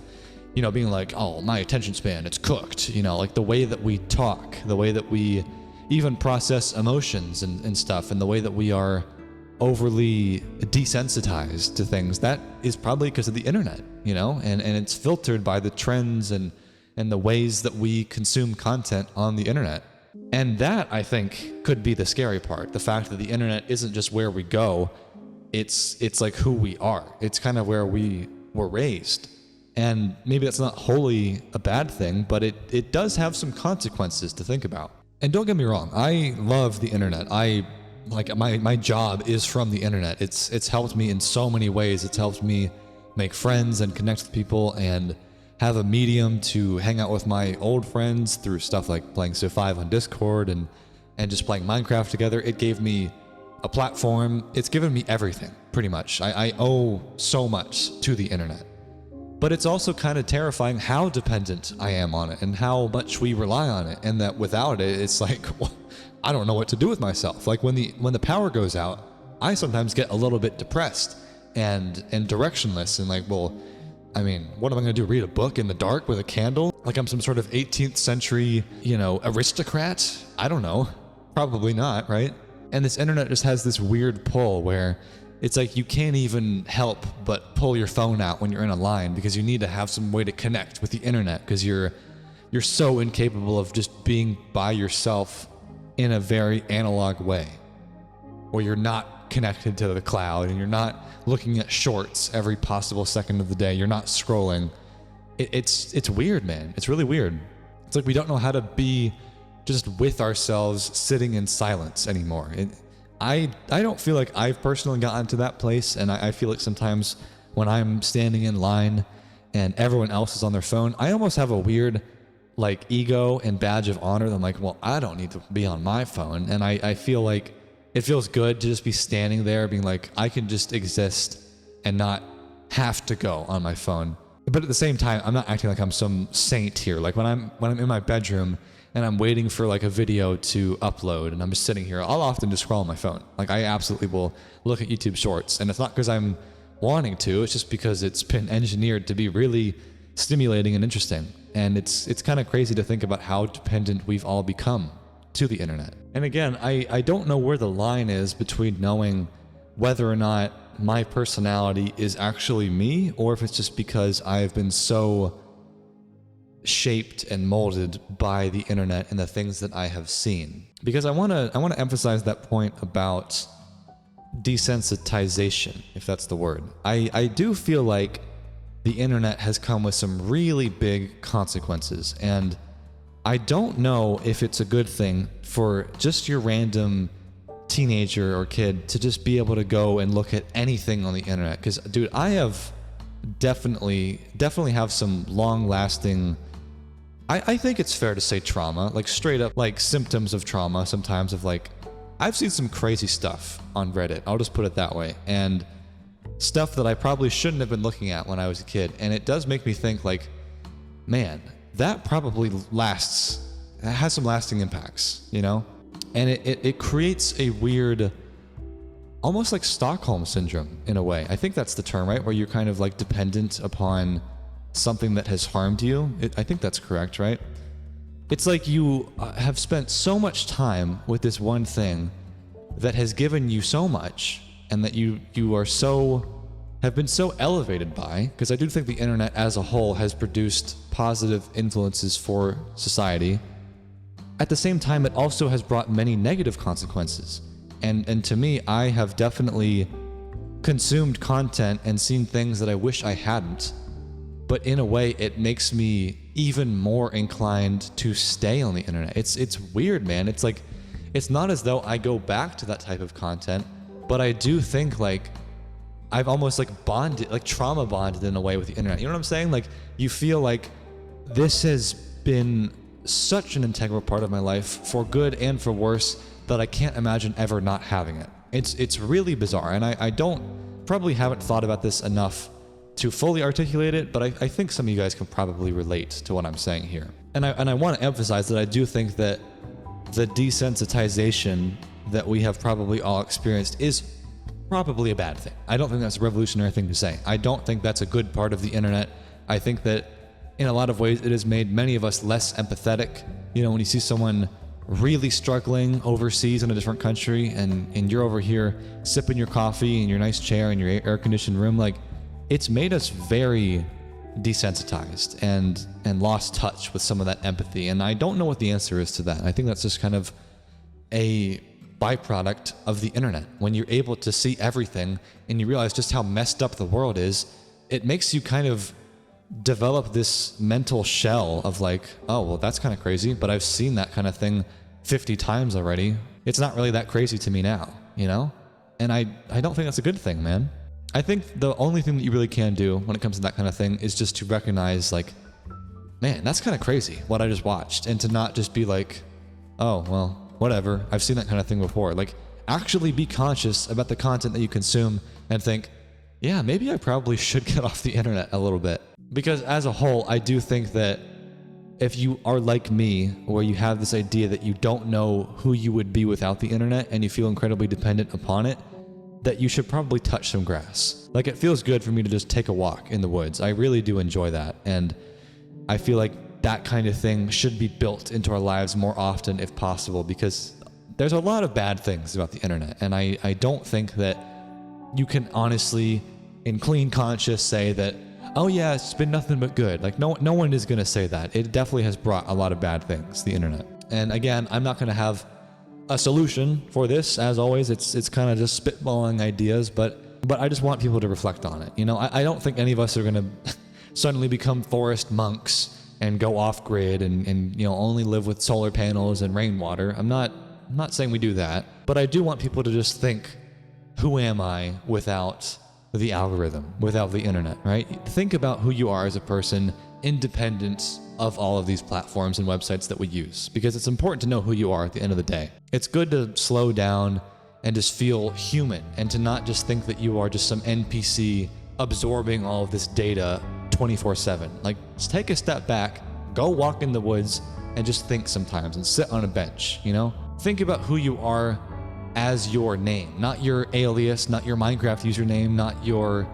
you know, being like, oh, my attention span, it's cooked. You know, like the way that we talk, the way that we even process emotions and stuff, and the way that we are overly desensitized to things, that is probably because of the internet, you know, and it's filtered by the trends and the ways that we consume content on the internet. And that, I think, could be the scary part. The fact that the internet isn't just where we go, it's like who we are. It's kind of where we were raised. And maybe that's not wholly a bad thing, but it does have some consequences to think about. And don't get me wrong, I love the internet. My job is from the internet. It's helped me in so many ways. It's helped me make friends and connect with people and have a medium to hang out with my old friends through stuff like playing Civ 5 on Discord and just playing Minecraft together. It gave me a platform. It's given me everything, pretty much. I owe so much to the internet. But it's also kind of terrifying how dependent I am on it and how much we rely on it, and that without it, it's like, well, I don't know what to do with myself. Like when the power goes out, I sometimes get a little bit depressed and directionless and like, well, I mean, what am I going to do? Read a book in the dark with a candle? Like I'm some sort of 18th century, you know, aristocrat? I don't know. Probably not, right? And this internet just has this weird pull where it's like you can't even help but pull your phone out when you're in a line because you need to have some way to connect with the internet because you're so incapable of just being by yourself in a very analog way, where you're not connected to the cloud and you're not looking at shorts every possible second of the day. You're not scrolling. It's weird, man. It's really weird. It's like we don't know how to be just with ourselves sitting in silence anymore. I don't feel like I've personally gotten to that place, and I feel like sometimes when I'm standing in line and everyone else is on their phone, I almost have a weird like ego and badge of honor. I'm like, well, I don't need to be on my phone. And I feel like it feels good to just be standing there being like, I can just exist and not have to go on my phone. But at the same time, I'm not acting like I'm some saint here. Like when I'm in my bedroom and I'm waiting for like a video to upload and I'm just sitting here, I'll often just scroll on my phone. Like I absolutely will look at YouTube shorts, and it's not because I'm wanting to, it's just because it's been engineered to be really stimulating and interesting. And it's kind of crazy to think about how dependent we've all become to the internet. And again, I don't know where the line is between knowing whether or not my personality is actually me, or if it's just because I've been so shaped and molded by the internet and the things that I have seen. Because I want to emphasize that point about desensitization, if that's the word. I do feel like the internet has come with some really big consequences, and I don't know if it's a good thing for just your random teenager or kid to just be able to go and look at anything on the internet. Because, dude, I have definitely have some long-lasting, I think it's fair to say trauma, like straight up like symptoms of trauma sometimes, of like, I've seen some crazy stuff on Reddit, I'll just put it that way, and stuff that I probably shouldn't have been looking at when I was a kid. And it does make me think like, man, that probably has some lasting impacts, you know? And it creates a weird, almost like Stockholm syndrome in a way. I think that's the term, right? Where you're kind of like dependent upon something that has harmed you. I think that's correct, right? It's like you have spent so much time with this one thing that has given you so much, and that you have been so elevated by, because I do think the internet as a whole has produced positive influences for society. At the same time, it also has brought many negative consequences. And to me, I have definitely consumed content and seen things that I wish I hadn't. But in a way, it makes me even more inclined to stay on the internet. It's weird, man. It's like, it's not as though I go back to that type of content, but I do think like I've almost like bonded, like trauma bonded in a way with the internet. You know what I'm saying? Like you feel like this has been such an integral part of my life, for good and for worse, that I can't imagine ever not having it. It's really bizarre, and I probably haven't thought about this enough to fully articulate it, but I think some of you guys can probably relate to what I'm saying here. And I want to emphasize that I do think that the desensitization that we have probably all experienced is probably a bad thing. I don't think that's a revolutionary thing to say. I don't think that's a good part of the internet. I think that in a lot of ways it has made many of us less empathetic. You know, when you see someone really struggling overseas in a different country and you're over here sipping your coffee in your nice chair in your air-conditioned room, like, it's made us very desensitized and lost touch with some of that empathy. And I don't know what the answer is to that. I think that's just kind of a byproduct of the internet. When you're able to see everything and you realize just how messed up the world is, it makes you kind of develop this mental shell of like, oh, well, that's kind of crazy, but I've seen that kind of thing 50 times already. It's not really that crazy to me now, you know? And I don't think that's a good thing, man. I think the only thing that you really can do when it comes to that kind of thing is just to recognize like, man, that's kind of crazy what I just watched, and to not just be like, oh, well, whatever, I've seen that kind of thing before. Like, actually be conscious about the content that you consume and think, yeah, maybe I probably should get off the internet a little bit. Because as a whole, I do think that if you are like me, where you have this idea that you don't know who you would be without the internet and you feel incredibly dependent upon it, that you should probably touch some grass. Like, it feels good for me to just take a walk in the woods. I really do enjoy that. And I feel like that kind of thing should be built into our lives more often if possible, because there's a lot of bad things about the internet. And I don't think that you can honestly, in clean conscience, say that, oh yeah, it's been nothing but good. Like no one is gonna say that. It definitely has brought a lot of bad things, the internet. And again, I'm not gonna have a solution for this. As always, it's kind of just spitballing ideas, but I just want people to reflect on it. You know, I don't think any of us are gonna suddenly become forest monks and go off grid and you know, only live with solar panels and rainwater. I'm not saying we do that, but I do want people to just think, who am I without the algorithm, without the internet, right? Think about who you are as a person, independent of all of these platforms and websites that we use, because it's important to know who you are at the end of the day. It's good to slow down and just feel human, and to not just think that you are just some NPC absorbing all of this data 24/7. Like, just take a step back, go walk in the woods, and just think sometimes, and sit on a bench, you know? Think about who you are as your name, not your alias, not your Minecraft username, not your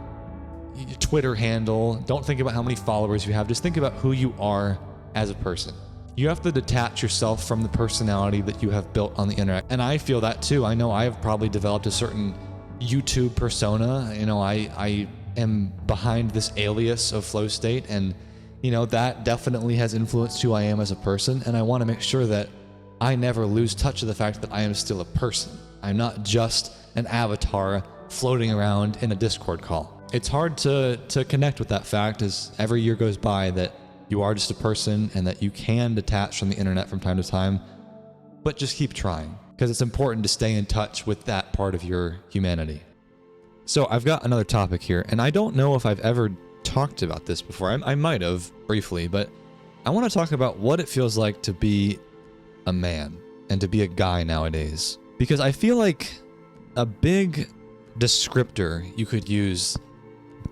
Twitter handle. Don't think about how many followers you have. Just think about who you are as a person. You have to detach yourself from the personality that you have built on the internet. And I feel that too. I know I have probably developed a certain YouTube persona. You know, I am behind this alias of flowstate, and you know, that definitely has influenced who I am as a person. And I want to make sure that I never lose touch of the fact that I am still a person. I'm not just an avatar floating around in a Discord call. It's hard to connect with that fact as every year goes by, that you are just a person and that you can detach from the internet from time to time, but just keep trying, because it's important to stay in touch with that part of your humanity. So I've got another topic here, and I don't know if I've ever talked about this before. I might have briefly, but I want to talk about what it feels like to be a man and to be a guy nowadays. Because I feel like a big descriptor you could use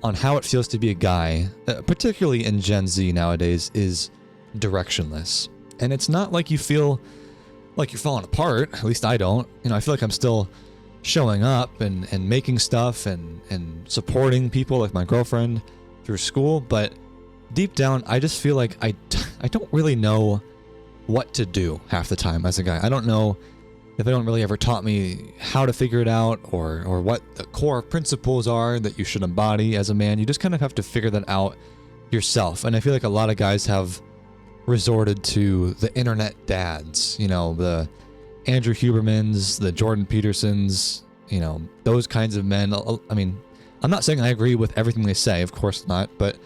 on how it feels to be a guy, particularly in Gen Z nowadays, is directionless. And it's not like you feel like you're falling apart. At least I don't. You know, I feel like I'm still showing up and making stuff and supporting people like my girlfriend through school. But deep down, I just feel like I don't really know what to do half the time as a guy. I don't know if they don't really ever taught me how to figure it out, or what the core principles are that you should embody as a man. You just kind of have to figure that out yourself. And I feel like a lot of guys have resorted to the internet dads, you know, the Andrew Hubermans, the Jordan Petersons, you know, those kinds of men. I mean, I'm not saying I agree with everything they say, of course not, but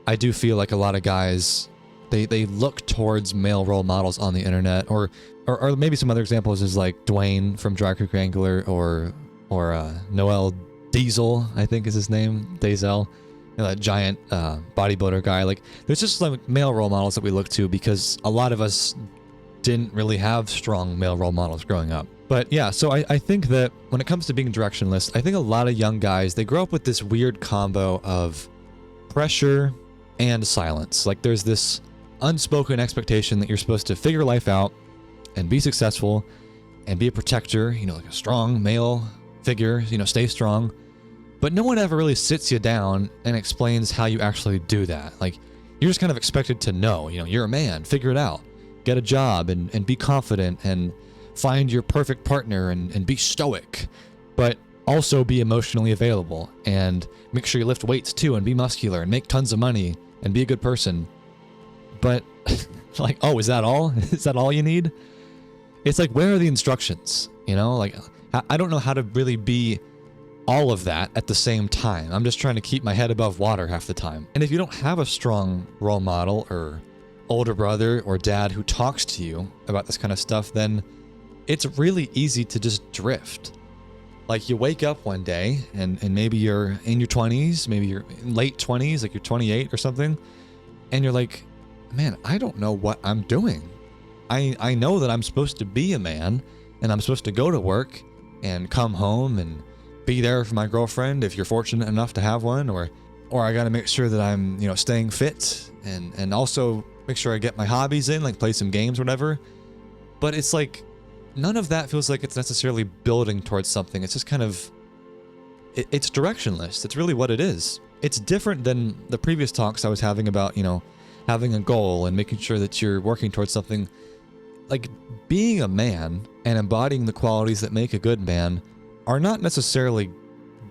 I do feel like a lot of guys, they look towards male role models on the internet, or maybe some other examples is like Dwayne from Dry Creek Wrangler, or Noel Diesel, I think is his name, Dazel, you know, that giant bodybuilder guy. Like, there's just like male role models that we look to, because a lot of us didn't really have strong male role models growing up. But yeah, so I think that when it comes to being directionless, I think a lot of young guys, they grow up with this weird combo of pressure and silence. Like, there's this unspoken expectation that you're supposed to figure life out and be successful and be a protector, you know, like a strong male figure, you know, stay strong. But no one ever really sits you down and explains how you actually do that. Like, you're just kind of expected to know, you know, you're a man, figure it out, get a job and be confident and find your perfect partner and be stoic, but also be emotionally available and make sure you lift weights too and be muscular and make tons of money and be a good person. But like, oh, is that all? Is that all you need? It's like, where are the instructions? You know, like, I don't know how to really be all of that at the same time. I'm just trying to keep my head above water half the time. And if you don't have a strong role model or older brother or dad who talks to you about this kind of stuff, then it's really easy to just drift. Like, you wake up one day and maybe you're in your 20s, maybe you're in late 20s, like you're 28 or something, and you're like, man, I don't know what I'm doing. I know that I'm supposed to be a man, and I'm supposed to go to work and come home and be there for my girlfriend if you're fortunate enough to have one, or I got to make sure that I'm, you know, staying fit and also make sure I get my hobbies in, like play some games or whatever. But it's like, none of that feels like it's necessarily building towards something. It's just kind of, it's directionless. That's really what it is. It's different than the previous talks I was having about, you know, having a goal and making sure that you're working towards something. Like, being a man and embodying the qualities that make a good man are not necessarily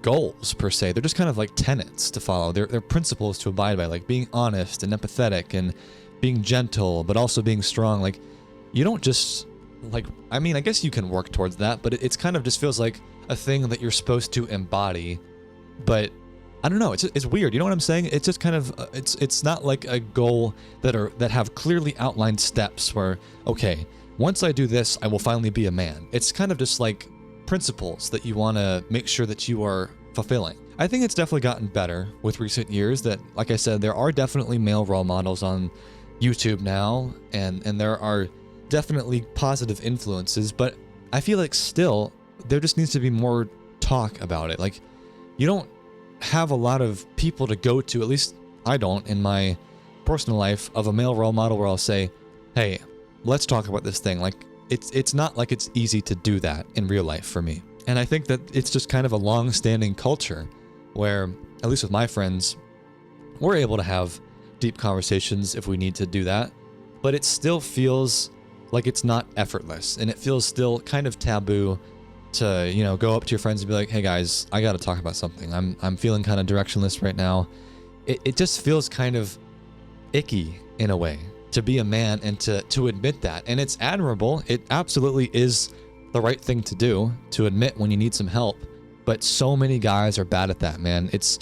goals per se. They're just kind of like tenets to follow. They're principles to abide by, like being honest and empathetic and being gentle, but also being strong. Like, you don't just like, I mean, I guess you can work towards that, but it's kind of just feels like a thing that you're supposed to embody. But I don't know, it's weird. You know what I'm saying? It's just kind of, it's not like a goal that have clearly outlined steps where, okay, once I do this, I will finally be a man. It's kind of just like principles that you want to make sure that you are fulfilling. I think it's definitely gotten better with recent years that, like I said, there are definitely male role models on YouTube now, and there are definitely positive influences, but I feel like still there just needs to be more talk about it. Like, you don't have a lot of people to go to, at least I don't in my personal life, of a male role model where I'll say, hey, let's talk about this thing. Like, it's not like it's easy to do that in real life for me. And I think that it's just kind of a long-standing culture where, at least with my friends, we're able to have deep conversations if we need to do that, but it still feels like it's not effortless, and it feels still kind of taboo to, you know, go up to your friends and be like, hey guys, I gotta talk about something. I'm feeling kind of directionless right now. It just feels kind of icky in a way to be a man and to admit that. And it's admirable. It absolutely is the right thing to do, to admit when you need some help. But so many guys are bad at that, man. It's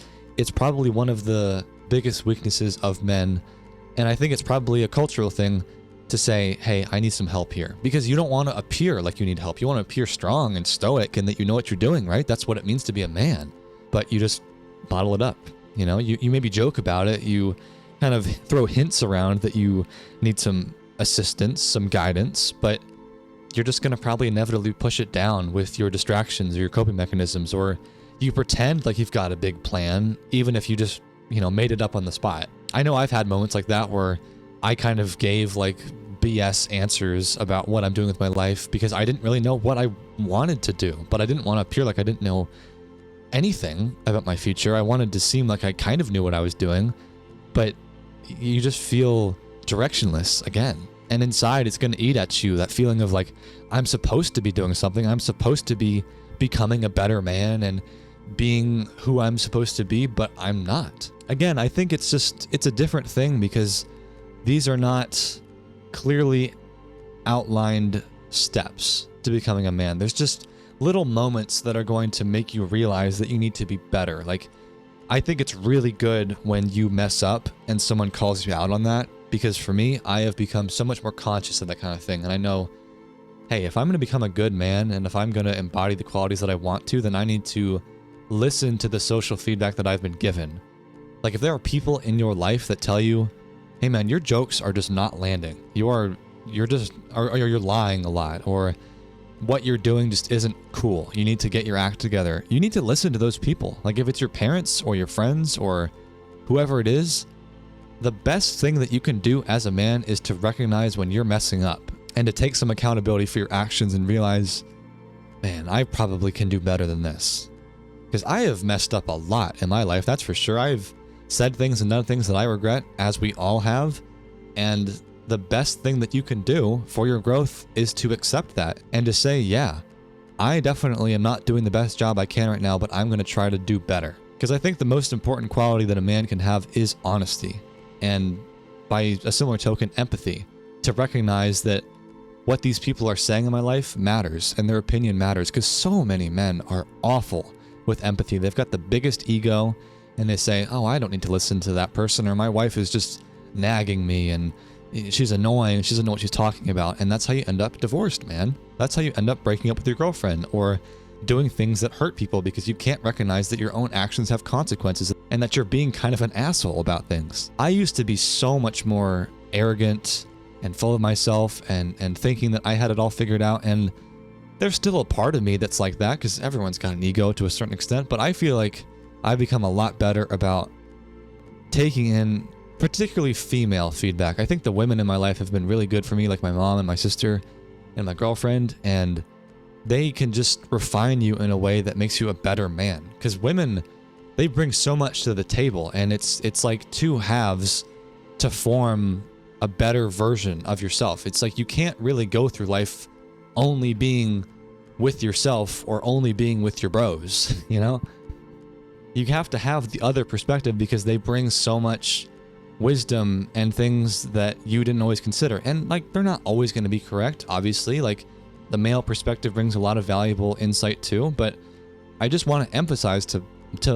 probably one of the biggest weaknesses of men. And I think it's probably a cultural thing to say, hey, I need some help here. Because you don't want to appear like you need help. You want to appear strong and stoic and that you know what you're doing, right? That's what it means to be a man. But you just bottle it up. You know, you maybe joke about it. You kind of throw hints around that you need some assistance, some guidance, but you're just going to probably inevitably push it down with your distractions or your coping mechanisms, or you pretend like you've got a big plan, even if you just, you know, made it up on the spot. I know I've had moments like that where I kind of gave like BS answers about what I'm doing with my life because I didn't really know what I wanted to do, but I didn't want to appear like I didn't know anything about my future. I wanted to seem like I kind of knew what I was doing, but you just feel directionless again. And inside it's going to eat at you, that feeling of like, I'm supposed to be doing something. I'm supposed to be becoming a better man and being who I'm supposed to be, but I'm not. Again, I think it's a different thing because these are not clearly outlined steps to becoming a man. There's just little moments that are going to make you realize that you need to be better. Like, I think it's really good when you mess up and someone calls you out on that, because for me, I have become so much more conscious of that kind of thing. And I know, hey, if I'm going to become a good man and if I'm going to embody the qualities that I want to, then I need to listen to the social feedback that I've been given. Like, if there are people in your life that tell you, hey man, your jokes are just not landing. You're lying a lot, or what you're doing just isn't cool. You need to get your act together. You need to listen to those people. Like, if it's your parents or your friends or whoever it is, the best thing that you can do as a man is to recognize when you're messing up and to take some accountability for your actions and realize, man, I probably can do better than this. Because I have messed up a lot in my life, that's for sure. I've said things and done things that I regret, as we all have. And the best thing that you can do for your growth is to accept that and to say, yeah, I definitely am not doing the best job I can right now, but I'm going to try to do better. Because I think the most important quality that a man can have is honesty. And by a similar token, empathy. To recognize that what these people are saying in my life matters and their opinion matters. Because so many men are awful with empathy. They've got the biggest ego and they say, oh, I don't need to listen to that person, or my wife is just nagging me and she's annoying, she doesn't know what she's talking about. And that's how you end up divorced, man. That's how you end up breaking up with your girlfriend or doing things that hurt people because you can't recognize that your own actions have consequences and that you're being kind of an asshole about things. I used to be so much more arrogant and full of myself and thinking that I had it all figured out. And there's still a part of me that's like that because everyone's got an ego to a certain extent. But I feel like I've become a lot better about taking in particularly female feedback. I think the women in my life have been really good for me, like my mom and my sister and my girlfriend, and they can just refine you in a way that makes you a better man. Because women, they bring so much to the table, and it's like two halves to form a better version of yourself. It's like you can't really go through life only being with yourself or only being with your bros, you know? You have to have the other perspective because they bring so much wisdom and things that you didn't always consider. And like, they're not always going to be correct, obviously. Like, the male perspective brings a lot of valuable insight too, but I just want to emphasize to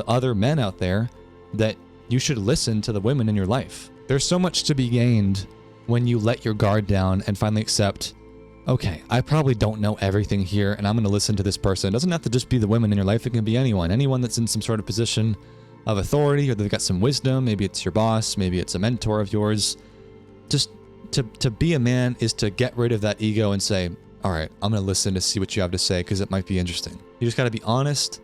other men out there that you should listen to the women in your life. There's so much to be gained when you let your guard down and finally accept, okay, I probably don't know everything here, and I'm going to listen to this person. It doesn't have to just be the women in your life. It can be anyone that's in some sort of position of authority, or they've got some wisdom. Maybe it's your boss, maybe it's a mentor of yours. Just to be a man is to get rid of that ego and say, all right, I'm going to listen to see what you have to say because it might be interesting. You just got to be honest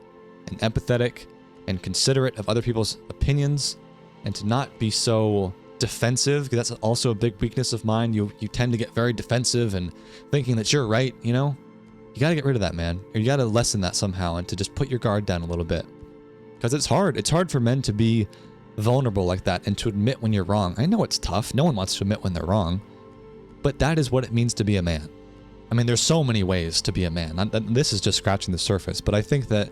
and empathetic and considerate of other people's opinions, and to not be so defensive, because that's also a big weakness of mine. You tend to get very defensive and thinking that you're right, you know? You got to get rid of that, man. Or you got to lessen that somehow and to just put your guard down a little bit. Because it's hard. It's hard for men to be vulnerable like that and to admit when you're wrong. I know it's tough. No one wants to admit when they're wrong. But that is what it means to be a man. I mean, there's so many ways to be a man. This is just scratching the surface. But I think that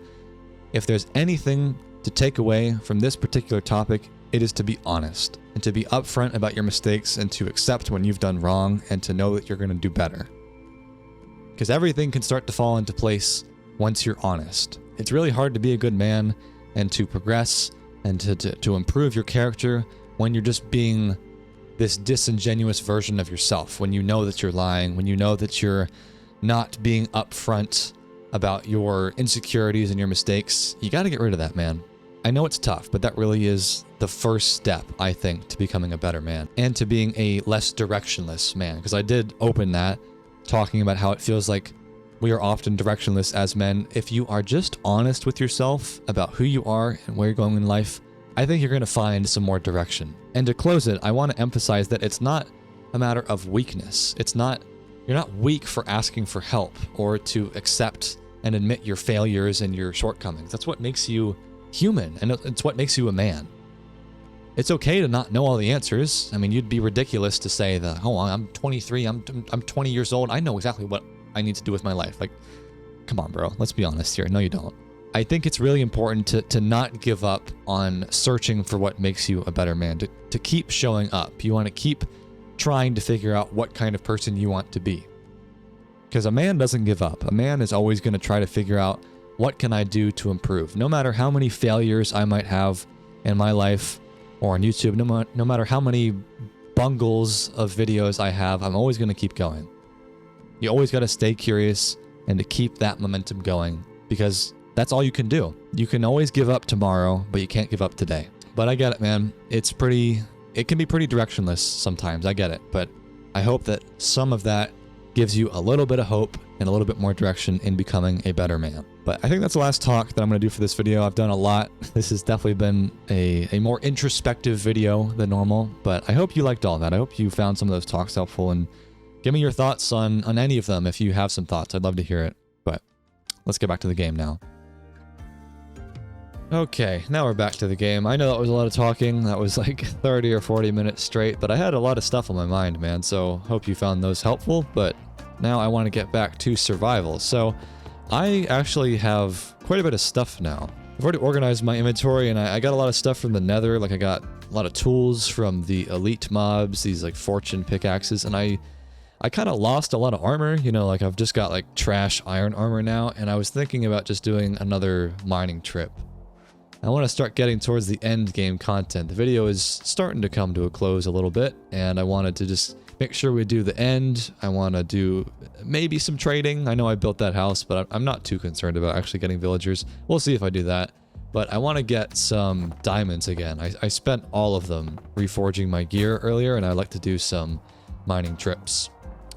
if there's anything to take away from this particular topic, it is to be honest and to be upfront about your mistakes and to accept when you've done wrong and to know that you're going to do better. Because everything can start to fall into place once you're honest. It's really hard to be a good man and to progress and to improve your character when you're just being this disingenuous version of yourself, when you know that you're lying, when you know that you're not being upfront about your insecurities and your mistakes. You got to get rid of that, man. I know it's tough, but that really is the first step, I think, to becoming a better man and to being a less directionless man. Because I did open that talking about how it feels like we are often directionless as men. If you are just honest with yourself about who you are and where you're going in life, I think you're going to find some more direction. And to close it, I want to emphasize that it's not a matter of weakness. You're not weak for asking for help or to accept and admit your failures and your shortcomings. That's what makes you human, and it's what makes you a man. It's okay to not know all the answers. I mean, you'd be ridiculous to say that, oh, I'm 23, I'm 20 years old, I know exactly what I need to do with my life. Like, come on, bro, let's be honest here. No, you don't. I think it's really important to not give up on searching for what makes you a better man, to keep showing up. You want to keep trying to figure out what kind of person you want to be. Because a man doesn't give up. A man is always going to try to figure out, what can I do to improve? No matter how many failures I might have in my life or on YouTube, no matter how many bungles of videos I have, I'm always going to keep going. You always got to stay curious and to keep that momentum going, because that's all you can do. You can always give up tomorrow, but you can't give up today. But I get it, man. It can be pretty directionless sometimes. I get it. But I hope that some of that gives you a little bit of hope and a little bit more direction in becoming a better man. But I think that's the last talk that I'm going to do for this video. I've done a lot. This has definitely been a more introspective video than normal, but I hope you liked all that. I hope you found some of those talks helpful, and give me your thoughts on any of them if you have some thoughts. I'd love to hear it. But let's get back to the game now. Okay, now we're back to the game. I know that was a lot of talking. That was like 30 or 40 minutes straight, but I had a lot of stuff on my mind, man, so hope you found those helpful. But now I want to get back to survival. So I actually have quite a bit of stuff now. I've already organized my inventory, and I got a lot of stuff from the Nether. Like, I got a lot of tools from the elite mobs, these like fortune pickaxes, and I kind of lost a lot of armor. You know, like I've just got like trash iron armor now, and I was thinking about just doing another mining trip. I want to start getting towards the end game content. The video is starting to come to a close a little bit, and I wanted to just make sure we do the end. I want to do maybe some trading. I know I built that house, but I'm not too concerned about actually getting villagers. We'll see if I do that. But I want to get some diamonds again. I spent all of them reforging my gear earlier, and I'd like to do some mining trips.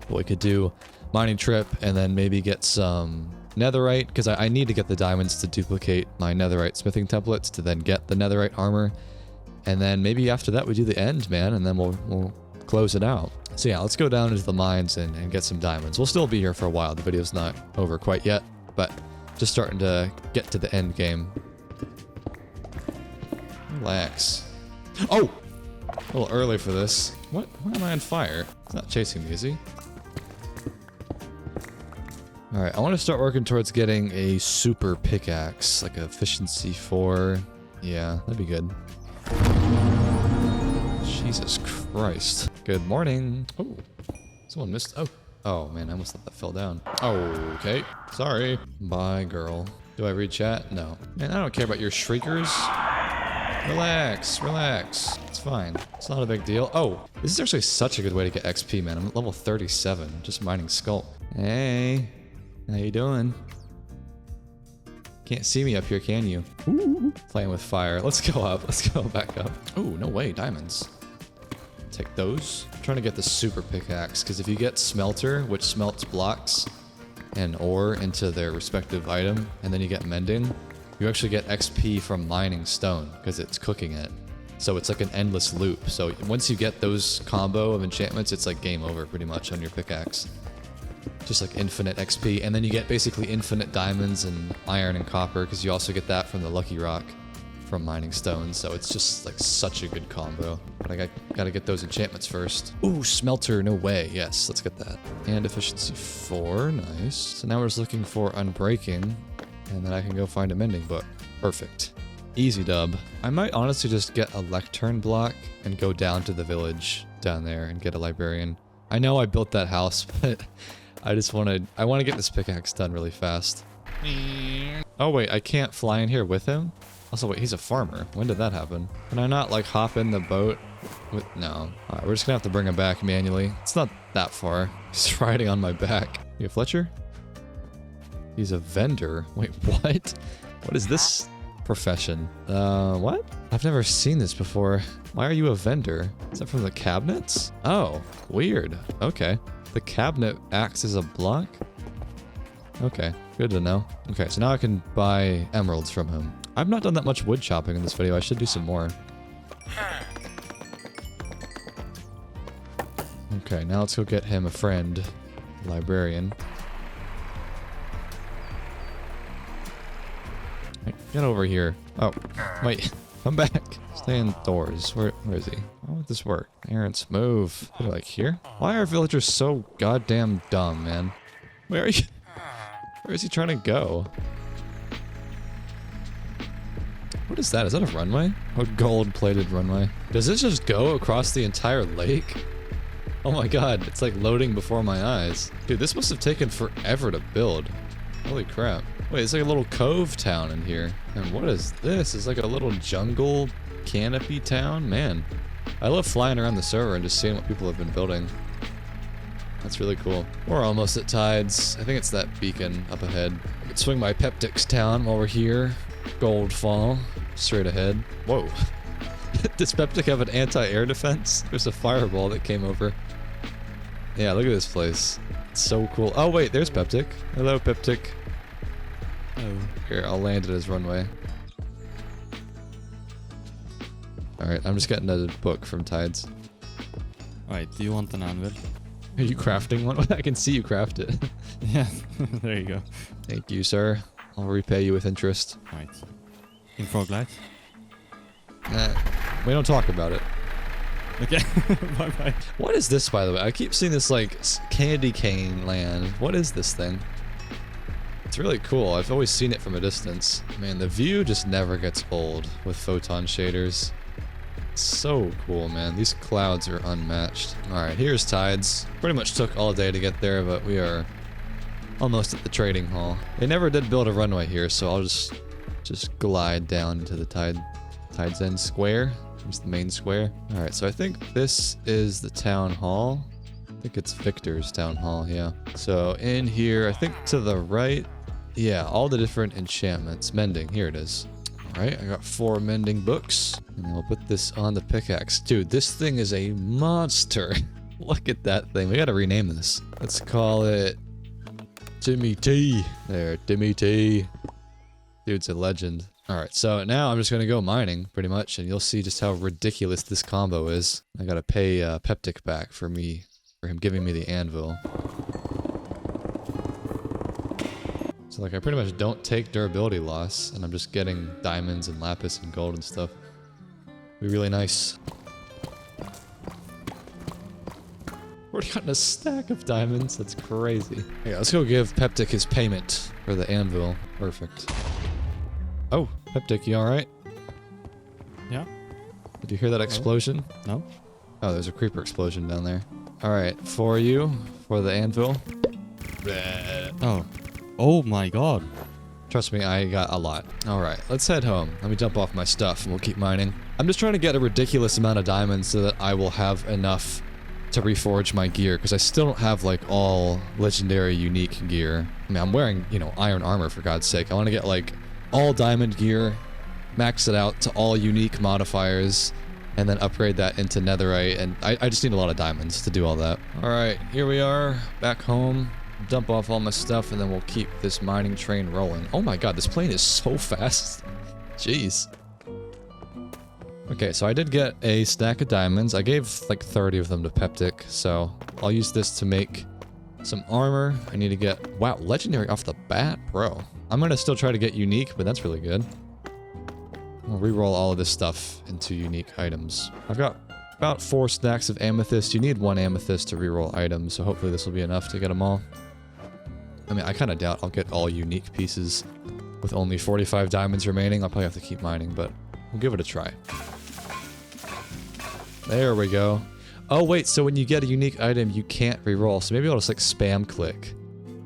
But we could do mining trip and then maybe get some netherite, because I need to get the diamonds to duplicate my netherite smithing templates to then get the netherite armor. And then maybe after that we do the end, man, and then we'll close it out. So yeah, let's go down into the mines and get some diamonds. We'll still be here for a while. The video's not over quite yet, but just starting to get to the end game. Relax. Oh! A little early for this. What? Why am I on fire? It's not chasing me, is he? Alright, I want to start working towards getting a super pickaxe, like a efficiency 4. Yeah, that'd be good. Jesus Christ. Good morning. Oh, someone missed. Oh man, I almost thought that fell down. Oh, okay. Sorry. Bye, girl. Do I read chat? No. Man, I don't care about your shriekers. Relax, relax. It's fine. It's not a big deal. Oh, this is actually such a good way to get XP, man. I'm at level 37, just mining sculpt. Hey, how you doing? Can't see me up here, can you? Ooh, playing with fire. Let's go up. Let's go back up. Oh, no way, diamonds. Take those. I'm trying to get the super pickaxe, because if you get smelter, which smelts blocks and ore into their respective item, and then you get mending, you actually get XP from mining stone, because it's cooking it. So it's like an endless loop. So once you get those combo of enchantments, it's like game over pretty much on your pickaxe. Just like infinite XP, and then you get basically infinite diamonds and iron and copper, because you also get that from the lucky rock from mining stone. So it's just like such a good combo. But I gotta get those enchantments first. Ooh, smelter, no way. Yes, let's get that. And efficiency 4, nice. So now we're just looking for unbreaking, and then I can go find a mending book. Perfect. Easy dub. I might honestly just get a lectern block and go down to the village down there and get a librarian. I know I built that house, but I want to get this pickaxe done really fast. Oh wait, I can't fly in here with him? Also wait, he's a farmer. When did that happen? Can I not like hop in the boat? No. Alright, we're just gonna have to bring him back manually. It's not that far. He's riding on my back. You a Fletcher? He's a vendor. Wait, what? What is this profession? What? I've never seen this before. Why are you a vendor? Is that from the cabinets? Oh, weird. Okay. The cabinet acts as a block? Okay, good to know. Okay, so now I can buy emeralds from him. I've not done that much wood chopping in this video. I should do some more. Okay, now let's go get him a friend. Librarian. Hey, get over here. Oh, wait. Come back. Stay indoors. Where is he? How would this work? Errands, move. They're like here? Why are villagers so goddamn dumb, man? Where are you? Where is he trying to go? What is that? Is that a runway? A gold-plated runway. Does this just go across the entire lake? Oh my god, it's like loading before my eyes. Dude, this must have taken forever to build. Holy crap. Wait, it's like a little cove town in here. And what is this? It's like a little jungle canopy town? Man, I love flying around the server and just seeing what people have been building. That's really cool. We're almost at tides. I think it's that beacon up ahead. I could swing my Peptic's town while we're here. Goldfall, straight ahead. Whoa. Does Peptic have an anti-air defense? There's a fireball that came over. Yeah, look at this place. It's so cool. Oh wait, there's Peptic. Hello, Peptic. Oh. Here, I'll land at his runway. Alright, I'm just getting a book from Tides. Alright, do you want an anvil? Are you crafting one? I can see you craft it. Yeah, there you go. Thank you, sir. I'll repay you with interest. Right. In Froglight? We don't talk about it. Okay, bye-bye. What is this, by the way? I keep seeing this, like, candy cane land. What is this thing? It's really cool. I've always seen it from a distance. Man, the view just never gets old with photon shaders. It's so cool, man. These clouds are unmatched. Alright, here's Tides. Pretty much took all day to get there, but we are almost at the trading hall. They never did build a runway here, so I'll just glide down into the Tides End Square. Here's the main square. Alright, so I think this is the town hall. I think it's Victor's town hall, yeah. So in here, I think to the right, yeah, all the different enchantments. Mending, here it is. Alright, I got 4 mending books. And I'll put this on the pickaxe. Dude, this thing is a monster. Look at that thing. We gotta rename this. Let's call it Timmy T. There, Timmy T. Dude's a legend. Alright, so now I'm just gonna go mining, pretty much, and you'll see just how ridiculous this combo is. I gotta pay Peptic back for him giving me the anvil. So like I pretty much don't take durability loss, and I'm just getting diamonds and lapis and gold and stuff. Be really nice. Already gotten a stack of diamonds, that's crazy. Yeah, let's go give Peptic his payment for the anvil. Perfect. Oh, Peptic, you alright? Do you hear that explosion? No? Oh, there's a creeper explosion down there. All right, for you, for the anvil. Oh. Oh my god. Trust me, I got a lot. All right, let's head home. Let me dump off my stuff and we'll keep mining. I'm just trying to get a ridiculous amount of diamonds so that I will have enough to reforge my gear, because I still don't have like all legendary unique gear. I mean, I'm wearing, you know, iron armor for God's sake. I want to get like all diamond gear, max it out to all unique modifiers, and then upgrade that into netherite, and I just need a lot of diamonds to do all that. All right, here we are, back home. Dump off all my stuff, and then we'll keep this mining train rolling. Oh my god, this plane is so fast. Jeez. Okay, so I did get a stack of diamonds. I gave like 30 of them to Peptic, so I'll use this to make some armor. I need to get, wow, legendary off the bat, bro. I'm gonna still try to get unique, but that's really good. I'll reroll all of this stuff into unique items. I've got about 4 stacks of amethyst. You need 1 amethyst to reroll items, so hopefully this will be enough to get them all. I mean, I kind of doubt I'll get all unique pieces with only 45 diamonds remaining. I'll probably have to keep mining, but we'll give it a try. There we go. Oh wait, so when you get a unique item, you can't reroll. So maybe I'll just like spam click,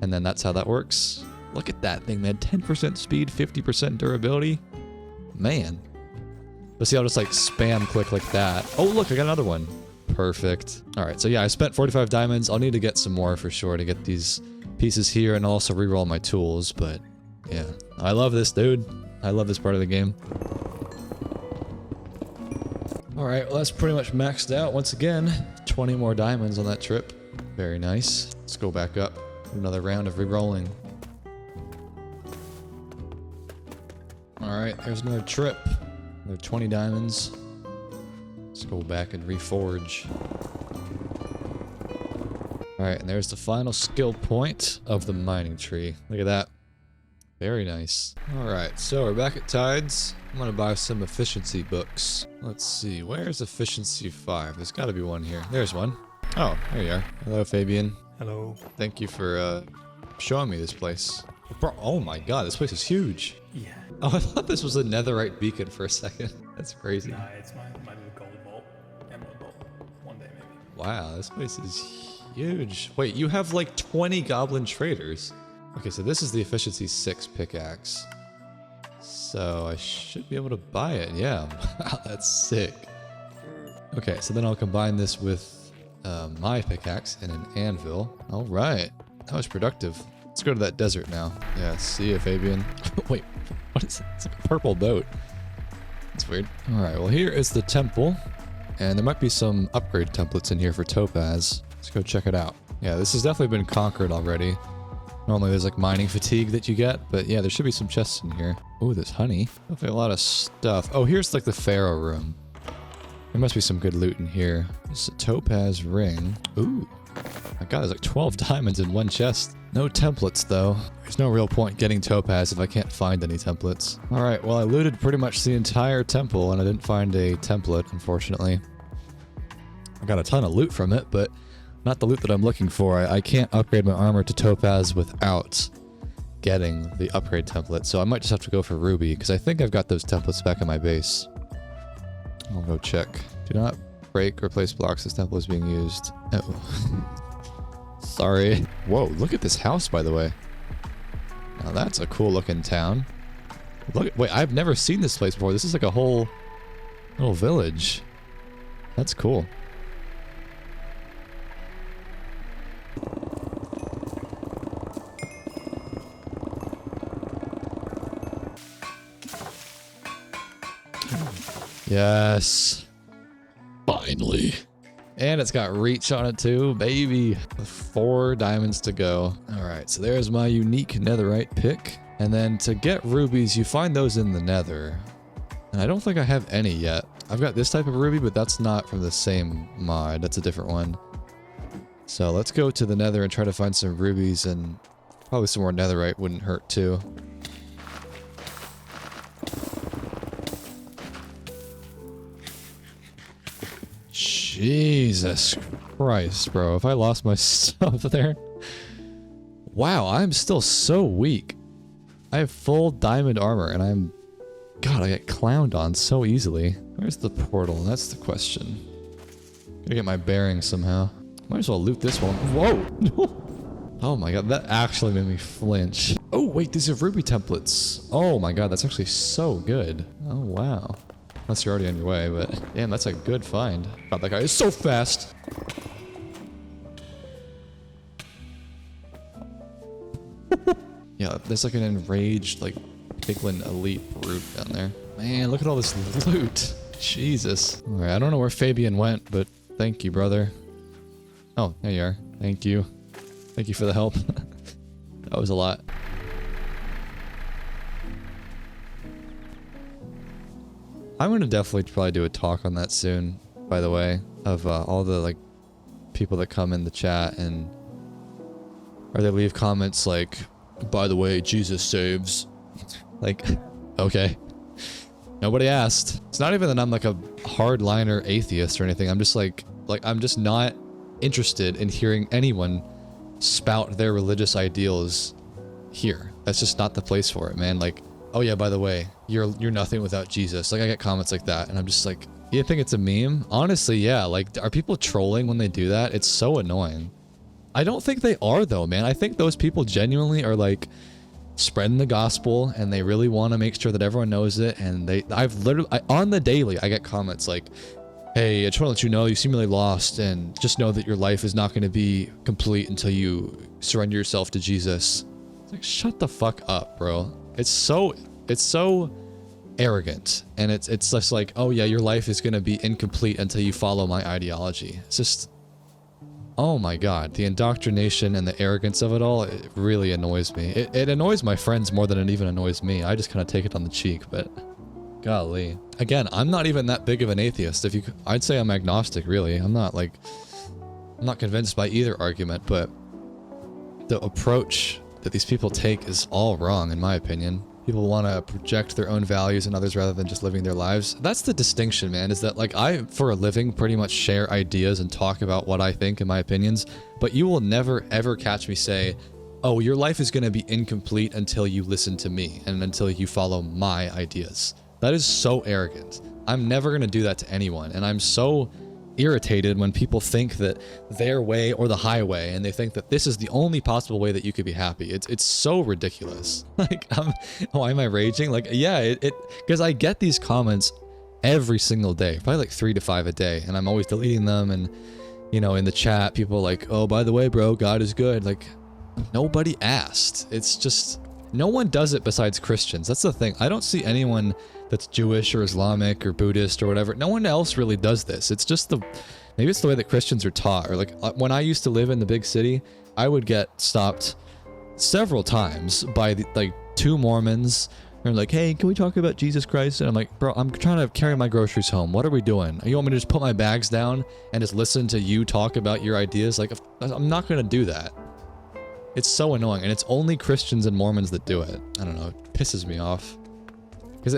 and then that's how that works. Look at that thing, man. 10% speed, 50% durability. Man. But see, I'll just like spam click like that. Oh look, I got another one. Perfect. All right, so yeah, I spent 45 diamonds. I'll need to get some more for sure to get these pieces here, and I'll also reroll my tools. But yeah, I love this, dude. I love this part of the game. All right, well, that's pretty much maxed out. Once again, 20 more diamonds on that trip. Very nice. Let's go back up. Another round of re-rolling. All right, there's another trip. Another 20 diamonds. Let's go back and reforge. All right, and there's the final skill point of the mining tree. Look at that. Very nice. All right, so we're back at Tides. I'm gonna buy some efficiency books. Let's see, where's efficiency 5? There's gotta be one here. There's one. Oh, there you are. Hello, Fabian. Hello. Thank you for showing me this place. Bro, oh my god, this place is huge. Yeah. Oh, I thought this was a netherite beacon for a second. That's crazy. Nah, it's my little gold vault. Emerald vault. One day maybe. Wow, this place is huge. Wait, you have like 20 goblin traders. Okay, so this is the efficiency 6 pickaxe. So I should be able to buy it. Yeah, wow, that's sick. Okay, so then I'll combine this with my pickaxe and an anvil. All right, that was productive. Let's go to that desert now. Yeah, see ya, Fabian. Wait, what is it? It's like a purple boat. That's weird. All right, well, here is the temple. And there might be some upgrade templates in here for topaz. Let's go check it out. Yeah, this has definitely been conquered already. Normally there's like mining fatigue that you get, but yeah, there should be some chests in here. Oh, there's honey. Definitely a lot of stuff. Oh, here's like the pharaoh room. There must be some good loot in here. There's a topaz ring. Ooh. My god, there's like 12 diamonds in one chest. No templates though. There's no real point getting topaz if I can't find any templates. Alright, well I looted pretty much the entire temple and I didn't find a template, unfortunately. I got a ton of loot from it, but not the loot that I'm looking for. I can't upgrade my armor to topaz without getting the upgrade template, so I might just have to go for ruby, because I think I've got those templates back in my base. I'll go check. Do not break or place blocks. This template is being used. Oh. Sorry. Whoa, look at this house, by the way. Now that's a cool looking town. Look, wait, I've never seen this place before. This is like a whole little village. That's cool. Yes. Finally. And it's got reach on it too, baby. 4 diamonds to go. All right, so there's my unique netherite pick. And then to get rubies, you find those in the nether. And I don't think I have any yet. I've got this type of ruby, but that's not from the same mod. That's a different one. So let's go to the nether and try to find some rubies, and probably some more netherite wouldn't hurt too. Jesus Christ, bro. If I lost my stuff there. Wow, I'm still so weak. I have full diamond armor and God, I get clowned on so easily. Where's the portal? That's the question. Gotta get my bearings somehow. Might as well loot this one. Whoa! Oh my god, that actually made me flinch. Oh wait, these are ruby templates. Oh my god, that's actually so good. Oh wow. Unless you're already on your way, but damn, that's a good find. God, that guy is so fast. Yeah, there's like an enraged, like, piglin elite brute down there. Man, look at all this loot. Jesus. Alright, I don't know where Fabian went, but thank you, brother. Oh, there you are. Thank you. Thank you for the help. That was a lot. I'm gonna definitely probably do a talk on that soon, by the way, of all the, like, people that come in the chat and... or they leave comments like, by the way, Jesus saves. Like, okay. Nobody asked. It's not even that I'm like a hardliner atheist or anything. I'm just like I'm just not interested in hearing anyone spout their religious ideals here. That's just not the place for it, man. Like, oh yeah, by the way, you're nothing without Jesus. Like, I get comments like that, and I'm just like, you think it's a meme? Honestly, yeah. Like, are people trolling when they do that? It's so annoying. I don't think they are though, man. I think those people genuinely are like spreading the gospel, and they really want to make sure that everyone knows it. And I've literally, on the daily, I get comments like, hey, I just want to let you know you seem really lost, and just know that your life is not going to be complete until you surrender yourself to Jesus. It's like, shut the fuck up, bro. It's so arrogant, and it's just like, oh yeah, your life is going to be incomplete until you follow my ideology. It's just, oh my god, the indoctrination and the arrogance of it all, it really annoys me. It annoys my friends more than it even annoys me. I just kind of take it on the cheek, but golly. Again, I'm not even that big of an atheist. I'd say I'm agnostic, really. I'm not convinced by either argument, but the approach that these people take is all wrong, in my opinion. People want to project their own values on others rather than just living their lives. That's the distinction, man, is that, like, I, for a living, pretty much share ideas and talk about what I think and my opinions, but you will never, ever catch me say, oh, your life is going to be incomplete until you listen to me and until you follow my ideas. That is so arrogant. I'm never going to do that to anyone, and I'm so irritated when people think that their way or the highway, and they think that this is the only possible way that you could be happy. It's so ridiculous. Like, why am I raging? Like, yeah, because I get these comments every single day, probably like 3 to 5 a day, and I'm always deleting them. And, you know, in the chat, people are like, oh, by the way, bro, God is good. Like, nobody asked. It's just, no one does it besides Christians. That's the thing. I don't see anyone that's Jewish or Islamic or Buddhist or whatever. No one else really does this. It's just maybe it's the way that Christians are taught. Or like, when I used to live in the big city, I would get stopped several times by like 2 Mormons. They're like, hey, can we talk about Jesus Christ? And I'm like, bro, I'm trying to carry my groceries home. What are we doing? You want me to just put my bags down and just listen to you talk about your ideas? Like, I'm not going to do that. It's so annoying, and it's only Christians and Mormons that do it. I don't know, it pisses me off. Because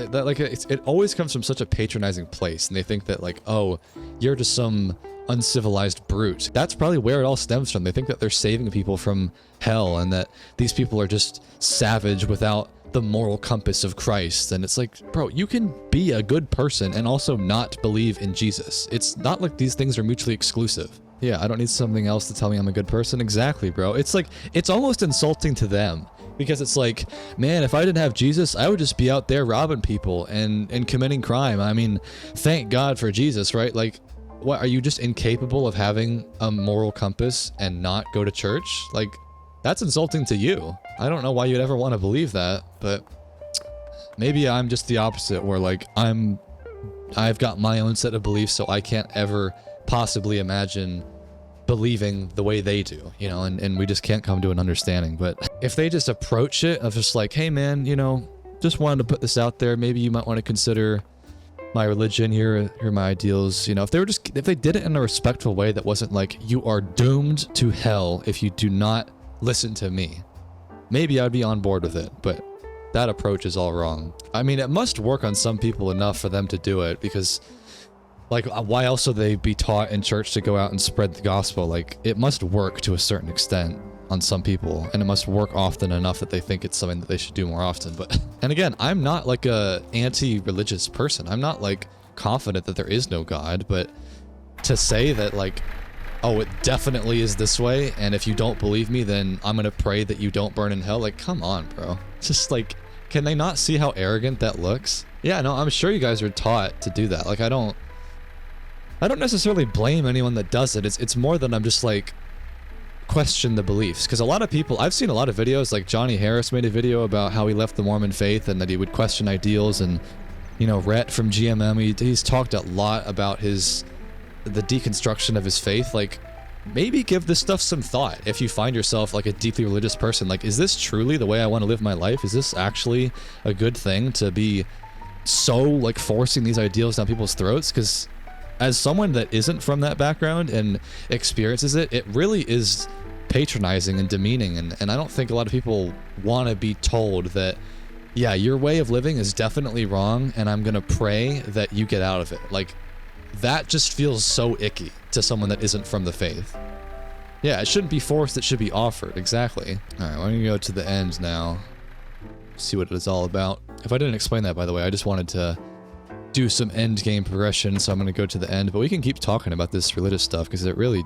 it always comes from such a patronizing place, and they think that, like, oh, you're just some uncivilized brute. That's probably where it all stems from. They think that they're saving people from hell, and that these people are just savage without the moral compass of Christ. And it's like, bro, you can be a good person and also not believe in Jesus. It's not like these things are mutually exclusive. Yeah, I don't need something else to tell me I'm a good person. Exactly, bro. It's like, it's almost insulting to them. Because it's like, man, if I didn't have Jesus, I would just be out there robbing people and committing crime. I mean, thank God for Jesus, right? Like, what, are you just incapable of having a moral compass and not go to church? Like, that's insulting to you. I don't know why you'd ever want to believe that, but maybe I'm just the opposite, where like, I've got my own set of beliefs, so I can't ever possibly imagine believing the way they do, you know, and we just can't come to an understanding. But if they just approach it of just like, hey man, you know, just wanted to put this out there, maybe you might want to consider my religion, here are my ideals, you know, if they did it in a respectful way that wasn't like, you are doomed to hell if you do not listen to me, maybe I'd be on board with it. But that approach is all wrong. I mean, it must work on some people enough for them to do it, because like, why else would they be taught in church to go out and spread the gospel? Like, it must work to a certain extent on some people, and it must work often enough that they think it's something that they should do more often. But, and again, I'm not like a anti-religious person. I'm not like confident that there is no God, but to say that like, oh, it definitely is this way, and if you don't believe me, then I'm gonna pray that you don't burn in hell. Like, come on, bro. Just like, can they not see how arrogant that looks? Yeah, no, I'm sure you guys are taught to do that. Like, I don't necessarily blame anyone that does it. It's more than I'm just like, question the beliefs. Because a lot of people, I've seen a lot of videos, like Johnny Harris made a video about how he left the Mormon faith and that he would question ideals, and, you know, Rhett from GMM, he's talked a lot about the deconstruction of his faith. Like, maybe give this stuff some thought if you find yourself like a deeply religious person. Like, is this truly the way I want to live my life? Is this actually a good thing to be so like forcing these ideals down people's throats? Because as someone that isn't from that background and experiences it, it really is patronizing and demeaning, and I don't think a lot of people want to be told that, yeah, your way of living is definitely wrong, and I'm gonna pray that you get out of it. Like, that just feels so icky to someone that isn't from the faith. Yeah, it shouldn't be forced, it should be offered. Exactly. Alright, we're gonna go to the end now. See what it is all about. If I didn't explain that, by the way, I just wanted to do some end game progression, so I'm gonna go to the end, but we can keep talking about this religious stuff because it really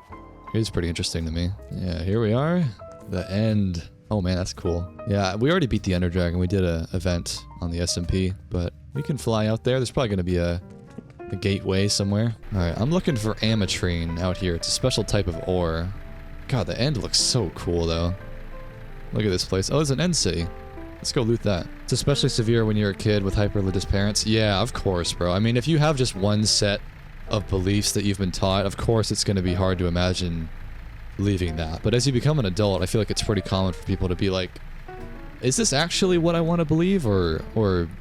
is pretty interesting to me. Yeah, here we are. The end. Oh man, that's cool. Yeah, we already beat the Ender Dragon. We did a event on the SMP, but we can fly out there. There's probably gonna be a gateway somewhere. Alright, I'm looking for ametrine out here. It's a special type of ore. God, the end looks so cool though. Look at this place. Oh, there's an end city. Let's go loot that. It's especially severe when you're a kid with hyper-religious parents. Yeah, of course, bro. I mean, if you have just one set of beliefs that you've been taught, of course it's going to be hard to imagine leaving that. But as you become an adult, I feel like it's pretty common for people to be like, is this actually what I want to believe, or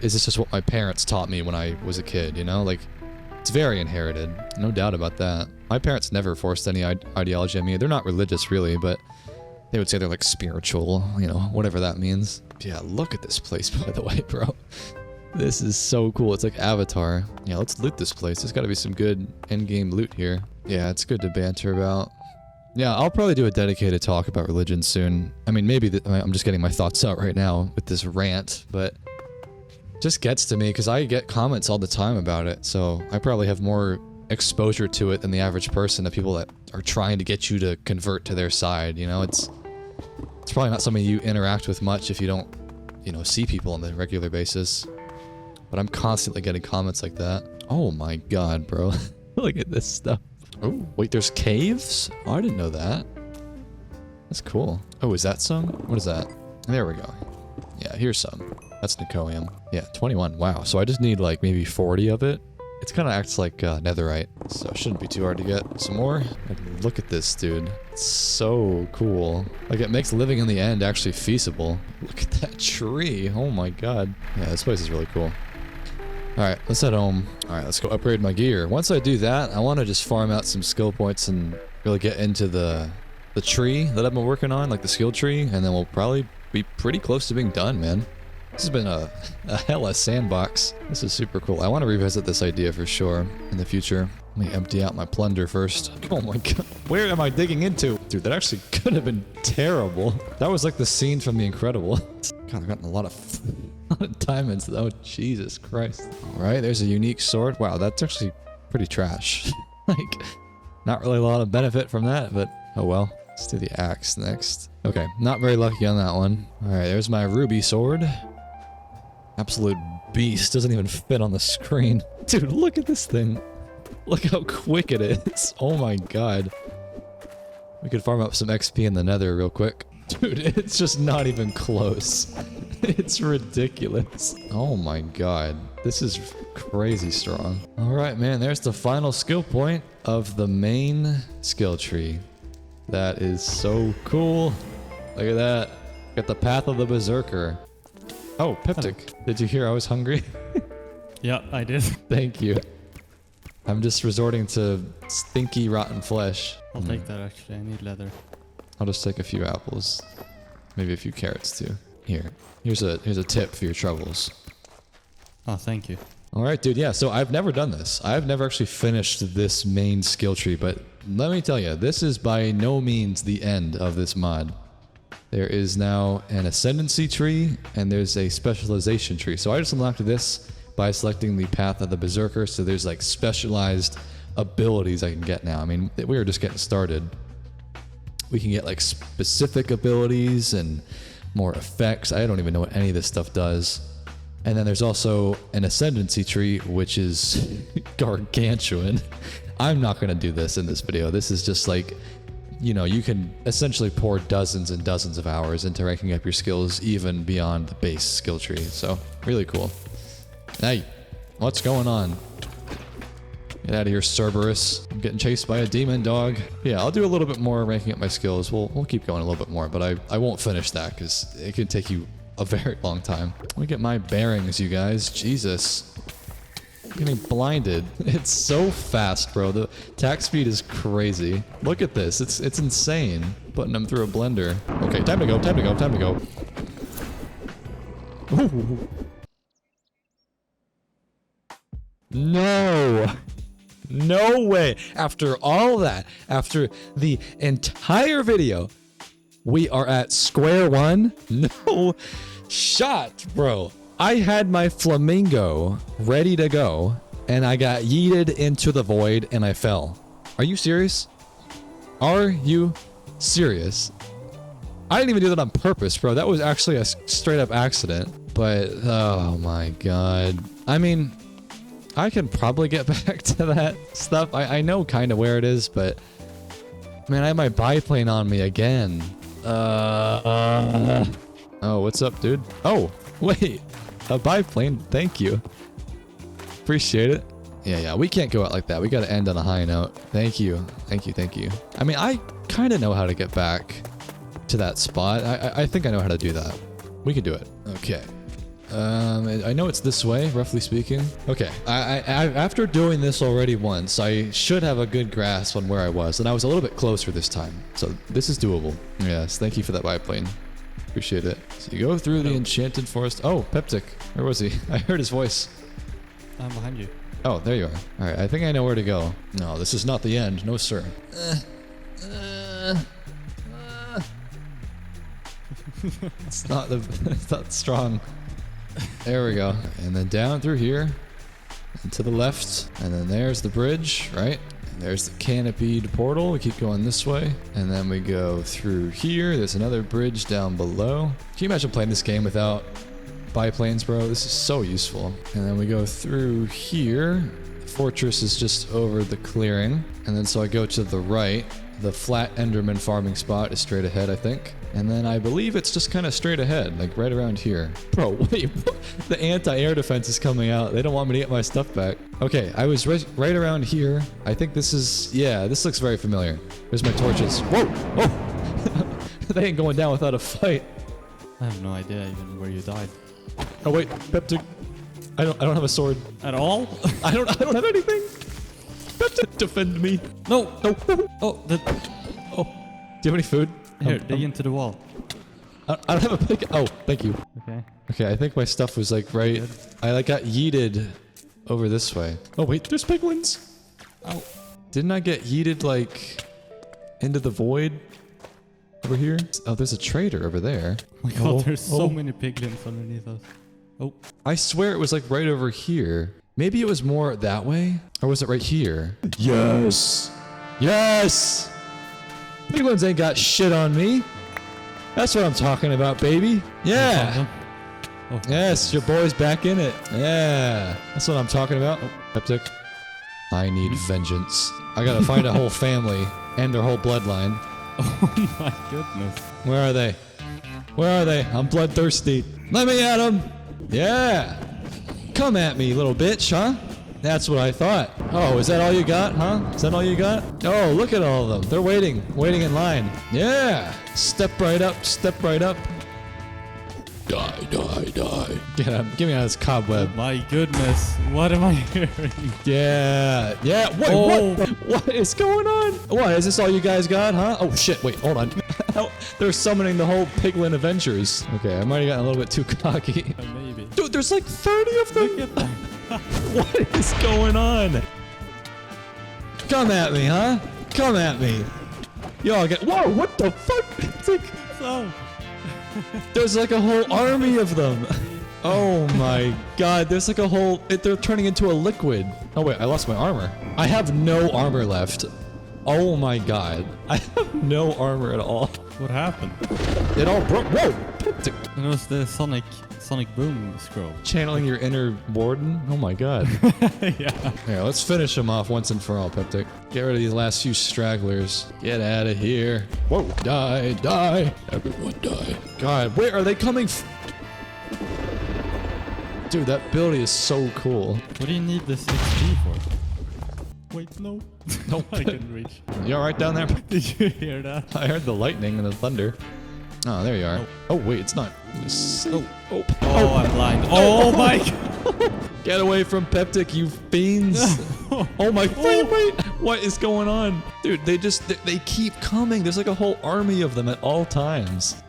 is this just what my parents taught me when I was a kid, you know? Like, it's very inherited. No doubt about that. My parents never forced any ideology on me. They're not religious, really, but they would say they're like spiritual, you know, whatever that means. Yeah, look at this place, by the way, bro. This is so cool. It's like Avatar. Yeah, let's loot this place. There's got to be some good endgame loot here. Yeah, it's good to banter about. Yeah, I'll probably do a dedicated talk about religion soon. I mean, maybe I'm just getting my thoughts out right now with this rant, but it just gets to me because I get comments all the time about it. So I probably have more exposure to it than the average person, of people that are trying to get you to convert to their side. You know, it's probably not something you interact with much if you don't, you know, see people on a regular basis. But I'm constantly getting comments like that. Oh my god, bro. Look at this stuff. Oh, wait, there's caves? Oh, I didn't know that. That's cool. Oh, is that some? What is that? There we go. Yeah, here's some. That's Nicoium. Yeah, 21. Wow. So I just need like maybe 40 of it. It kind of acts like netherite, so it shouldn't be too hard to get some more. Like, look at this, dude. It's so cool. Like, it makes living in the end actually feasible. Look at that tree. Oh my god. Yeah, this place is really cool. Alright, let's head home. Alright, let's go upgrade my gear. Once I do that, I want to just farm out some skill points and really get into the tree that I've been working on, like the skill tree, and then we'll probably be pretty close to being done, man. This has been a hella sandbox. This is super cool. I want to revisit this idea for sure in the future. Let me empty out my plunder first. Oh my god. Where am I digging into? Dude, that actually could have been terrible. That was like the scene from The Incredibles. God, I've gotten a lot of diamonds though. Jesus Christ. Alright, there's a unique sword. Wow, that's actually pretty trash. Like, not really a lot of benefit from that, but oh well. Let's do the axe next. Okay, not very lucky on that one. Alright, there's my ruby sword. Absolute beast. Doesn't even fit on the screen. Dude, look at this thing. Look how quick it is. Oh my god. We could farm up some XP in the nether real quick. Dude, it's just not even close. It's ridiculous. Oh my god. This is crazy strong. Alright, man. There's the final skill point of the main skill tree. That is so cool. Look at that. Got the Path of the Berserker. Oh, Peptic. Did you hear I was hungry? Yeah, I did. Thank you. I'm just resorting to stinky, rotten flesh. I'll take that actually. I need leather. I'll just take a few apples. Maybe a few carrots too. Here's a tip for your troubles. Oh, thank you. Alright, dude, yeah, so I've never done this. I've never actually finished this main skill tree, but let me tell you, this is by no means the end of this mod. There is now an ascendancy tree, and there's a specialization tree. So I just unlocked this by selecting the path of the berserker. So there's like specialized abilities I can get now. I mean, we were just getting started. We can get like specific abilities and more effects. I don't even know what any of this stuff does. And then there's also an ascendancy tree, which is gargantuan. I'm not going to do this in this video. This is just like, you know, you can essentially pour dozens and dozens of hours into ranking up your skills even beyond the base skill tree. So really cool. Hey, what's going on? Get out of here, Cerberus. I'm getting chased by a demon dog. Yeah, I'll do a little bit more ranking up my skills. We'll keep going a little bit more, but I won't finish that because it can take you a very long time. Let me get my bearings, you guys. Jesus. I'm getting blinded. It's so fast, bro. The attack speed is crazy. Look at this. It's insane. Putting them through a blender. Okay, time to go, time to go, time to go. Ooh. No. No way. After all that, after the entire video, we are at square one? No shot, bro. I had my flamingo ready to go, and I got yeeted into the void, and I fell. Are you serious? Are you serious? I didn't even do that on purpose, bro. That was actually a straight up accident. But, oh my god. I mean, I can probably get back to that stuff. I know kind of where it is, but... Man, I have my biplane on me again. Oh, what's up, dude? Oh, wait. A biplane, thank you. Appreciate it. Yeah, we can't go out like that. We gotta end on a high note. Thank you. Thank you, thank you. I mean, I kind of know how to get back to that spot. I think I know how to do that. We can do it. Okay. I know it's this way, roughly speaking. Okay, after doing this already once, I should have a good grasp on where I was, and I was a little bit closer this time. So this is doable. Yes, thank you for that biplane. Appreciate it. So you go through the enchanted forest. Oh, Peptic. Where was he? I heard his voice. I'm behind you. Oh, there you are. All right, I think I know where to go. No, this is not the end. No, sir. It's not strong. There we go. And then down through here and to the left. And then there's the bridge, right? And there's the canopied portal. We keep going this way. And then we go through here. There's another bridge down below. Can you imagine playing this game without biplanes, bro? This is so useful. And then we go through here. The fortress is just over the clearing. And then so I go to the right. The flat Enderman farming spot is straight ahead, I think. And then I believe it's just kind of straight ahead, like right around here. Bro, wait, the anti-air defense is coming out. They don't want me to get my stuff back. Okay, I was right around here. I think this is, yeah, this looks very familiar. There's my torches. Whoa, whoa. They ain't going down without a fight. I have no idea even where you died. Oh wait, Peptic. I don't have a sword. At all? I don't have anything. Peptic, defend me. No. No. Oh, Do you have any food? Here, dig into the wall. I don't have a pick. Oh, thank you. Okay. Okay, I think my stuff was like right. I like got yeeted over this way. Oh wait, there's piglins. Oh, didn't I get yeeted like into the void over here? Oh, there's a trader over there. Oh my god, there's so many piglins underneath us. Oh, I swear it was like right over here. Maybe it was more that way, or was it right here? Yes. Yes. Piglins ain't got shit on me. That's what I'm talking about, baby. Yeah. Oh, Yes, your boy's back in it. Yeah. That's what I'm talking about. Oh, Peptic. I need vengeance. I gotta find a whole family and their whole bloodline. oh my goodness. Where are they? Where are they? I'm bloodthirsty. Let me at them. Yeah. Come at me, little bitch, huh? That's what I thought. Oh, is that all you got, huh? Is that all you got? Oh, look at all of them. They're waiting in line. Yeah. Step right up, step right up. Die, die, die. Get me out of this cobweb. Oh my goodness. What am I hearing? Yeah. Yeah. Wait, Oh. What is going on? What, is this all you guys got, huh? Oh, shit. Wait, hold on. They're summoning the whole Piglin Avengers. Okay, I might have gotten a little bit too cocky. Maybe. Dude, there's like 30 of them. Look at them. What is going on? Come at me, huh? Come at me. Y'all get. Whoa, what the fuck? It's like. So. There's like a whole army of them. Oh my god, there's like a whole... they're turning into a liquid. Oh wait, I lost my armor. I have no armor left. Oh my god. I have no armor at all. What happened? It all broke. Whoa! It was the Sonic Boom scroll. Channeling your inner warden? Oh my god. Yeah. Here, let's finish him off once and for all, Peptic. Get rid of these last few stragglers. Get out of here. Whoa. Die, die. Everyone die. God, where are they coming Dude, that ability is so cool. What do you need this XP for? Wait, no. Nope. I couldn't reach. You alright down there? Did you hear that? I heard the lightning and the thunder. Oh, there you are. Oh. Oh, wait, it's not. Oh. Oh. Oh, I'm blind. Oh my god. Get away from Peptic, you fiends. Oh my frame rate. What is going on? Dude, they keep coming. There's like a whole army of them at all times.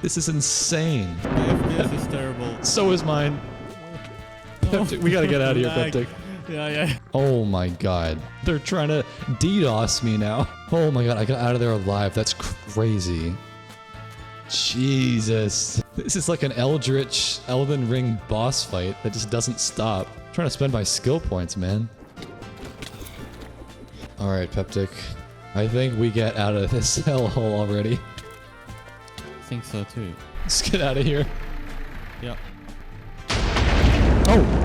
This is insane. My FPS is terrible. So is mine. Peptic, we gotta get out of here, Lag. Peptic. Yeah. Oh my god. They're trying to DDoS me now. Oh my god, I got out of there alive. That's crazy. Jesus. This is like an Eldritch Elden Ring boss fight that just doesn't stop. I'm trying to spend my skill points, man. Alright, Peptic. I think we get out of this hellhole already. I think so too. Let's get out of here. Yeah. Oh!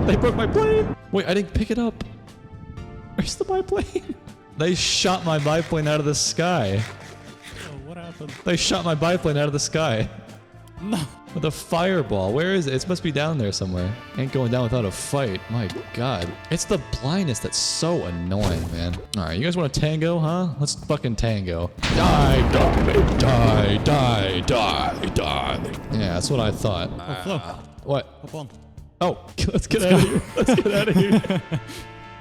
They broke my plane! Wait, I didn't pick it up. Where's the biplane? They shot my biplane out of the sky. Oh, what happened? They shot my biplane out of the sky. No. With a fireball. Where is it? It must be down there somewhere. Ain't going down without a fight. My god. It's the blindness that's so annoying, man. Alright, you guys want to tango, huh? Let's fucking tango. Die, die, die, die, die, die. Yeah, that's what I thought. Oh, Flo. What? Hop on. Oh, let's get out of here. Let's get out of here.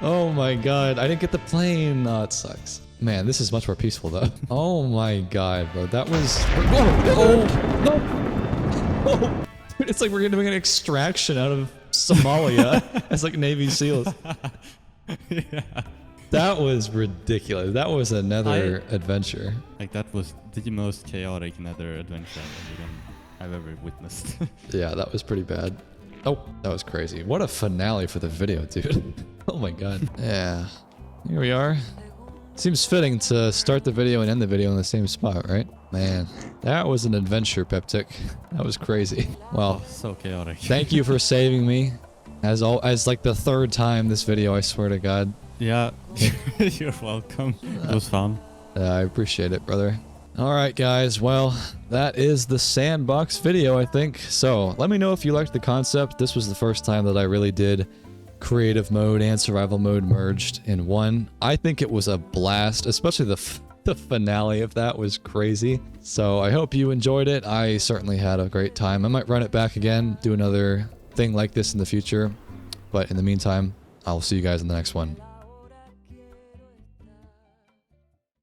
Oh my god, I didn't get the plane. Oh, it sucks. Man, this is much more peaceful though. Oh my god, bro. That was... Oh, no. Oh. Dude, it's like we're doing an extraction out of Somalia as like Navy SEALs. Yeah. That was ridiculous. That was another adventure. Like that was the most chaotic Nether adventure I've ever witnessed. Yeah, that was pretty bad. Oh, that was crazy. What a finale for the video, dude. Oh my god. Yeah. Here we are. Seems fitting to start the video and end the video in the same spot, right? Man, that was an adventure, Peptic. That was crazy. Well, Oh, so chaotic. thank you for saving me. As like the third time this video, I swear to God. Yeah. You're welcome. It was fun. I appreciate it, brother. Alright guys, well, that is the Sandbox video, I think. So, let me know if you liked the concept. This was the first time that I really did creative mode and survival mode merged in one. I think it was a blast, especially the finale of that was crazy. So, I hope you enjoyed it. I certainly had a great time. I might run it back again, do another thing like this in the future. But in the meantime, I'll see you guys in the next one.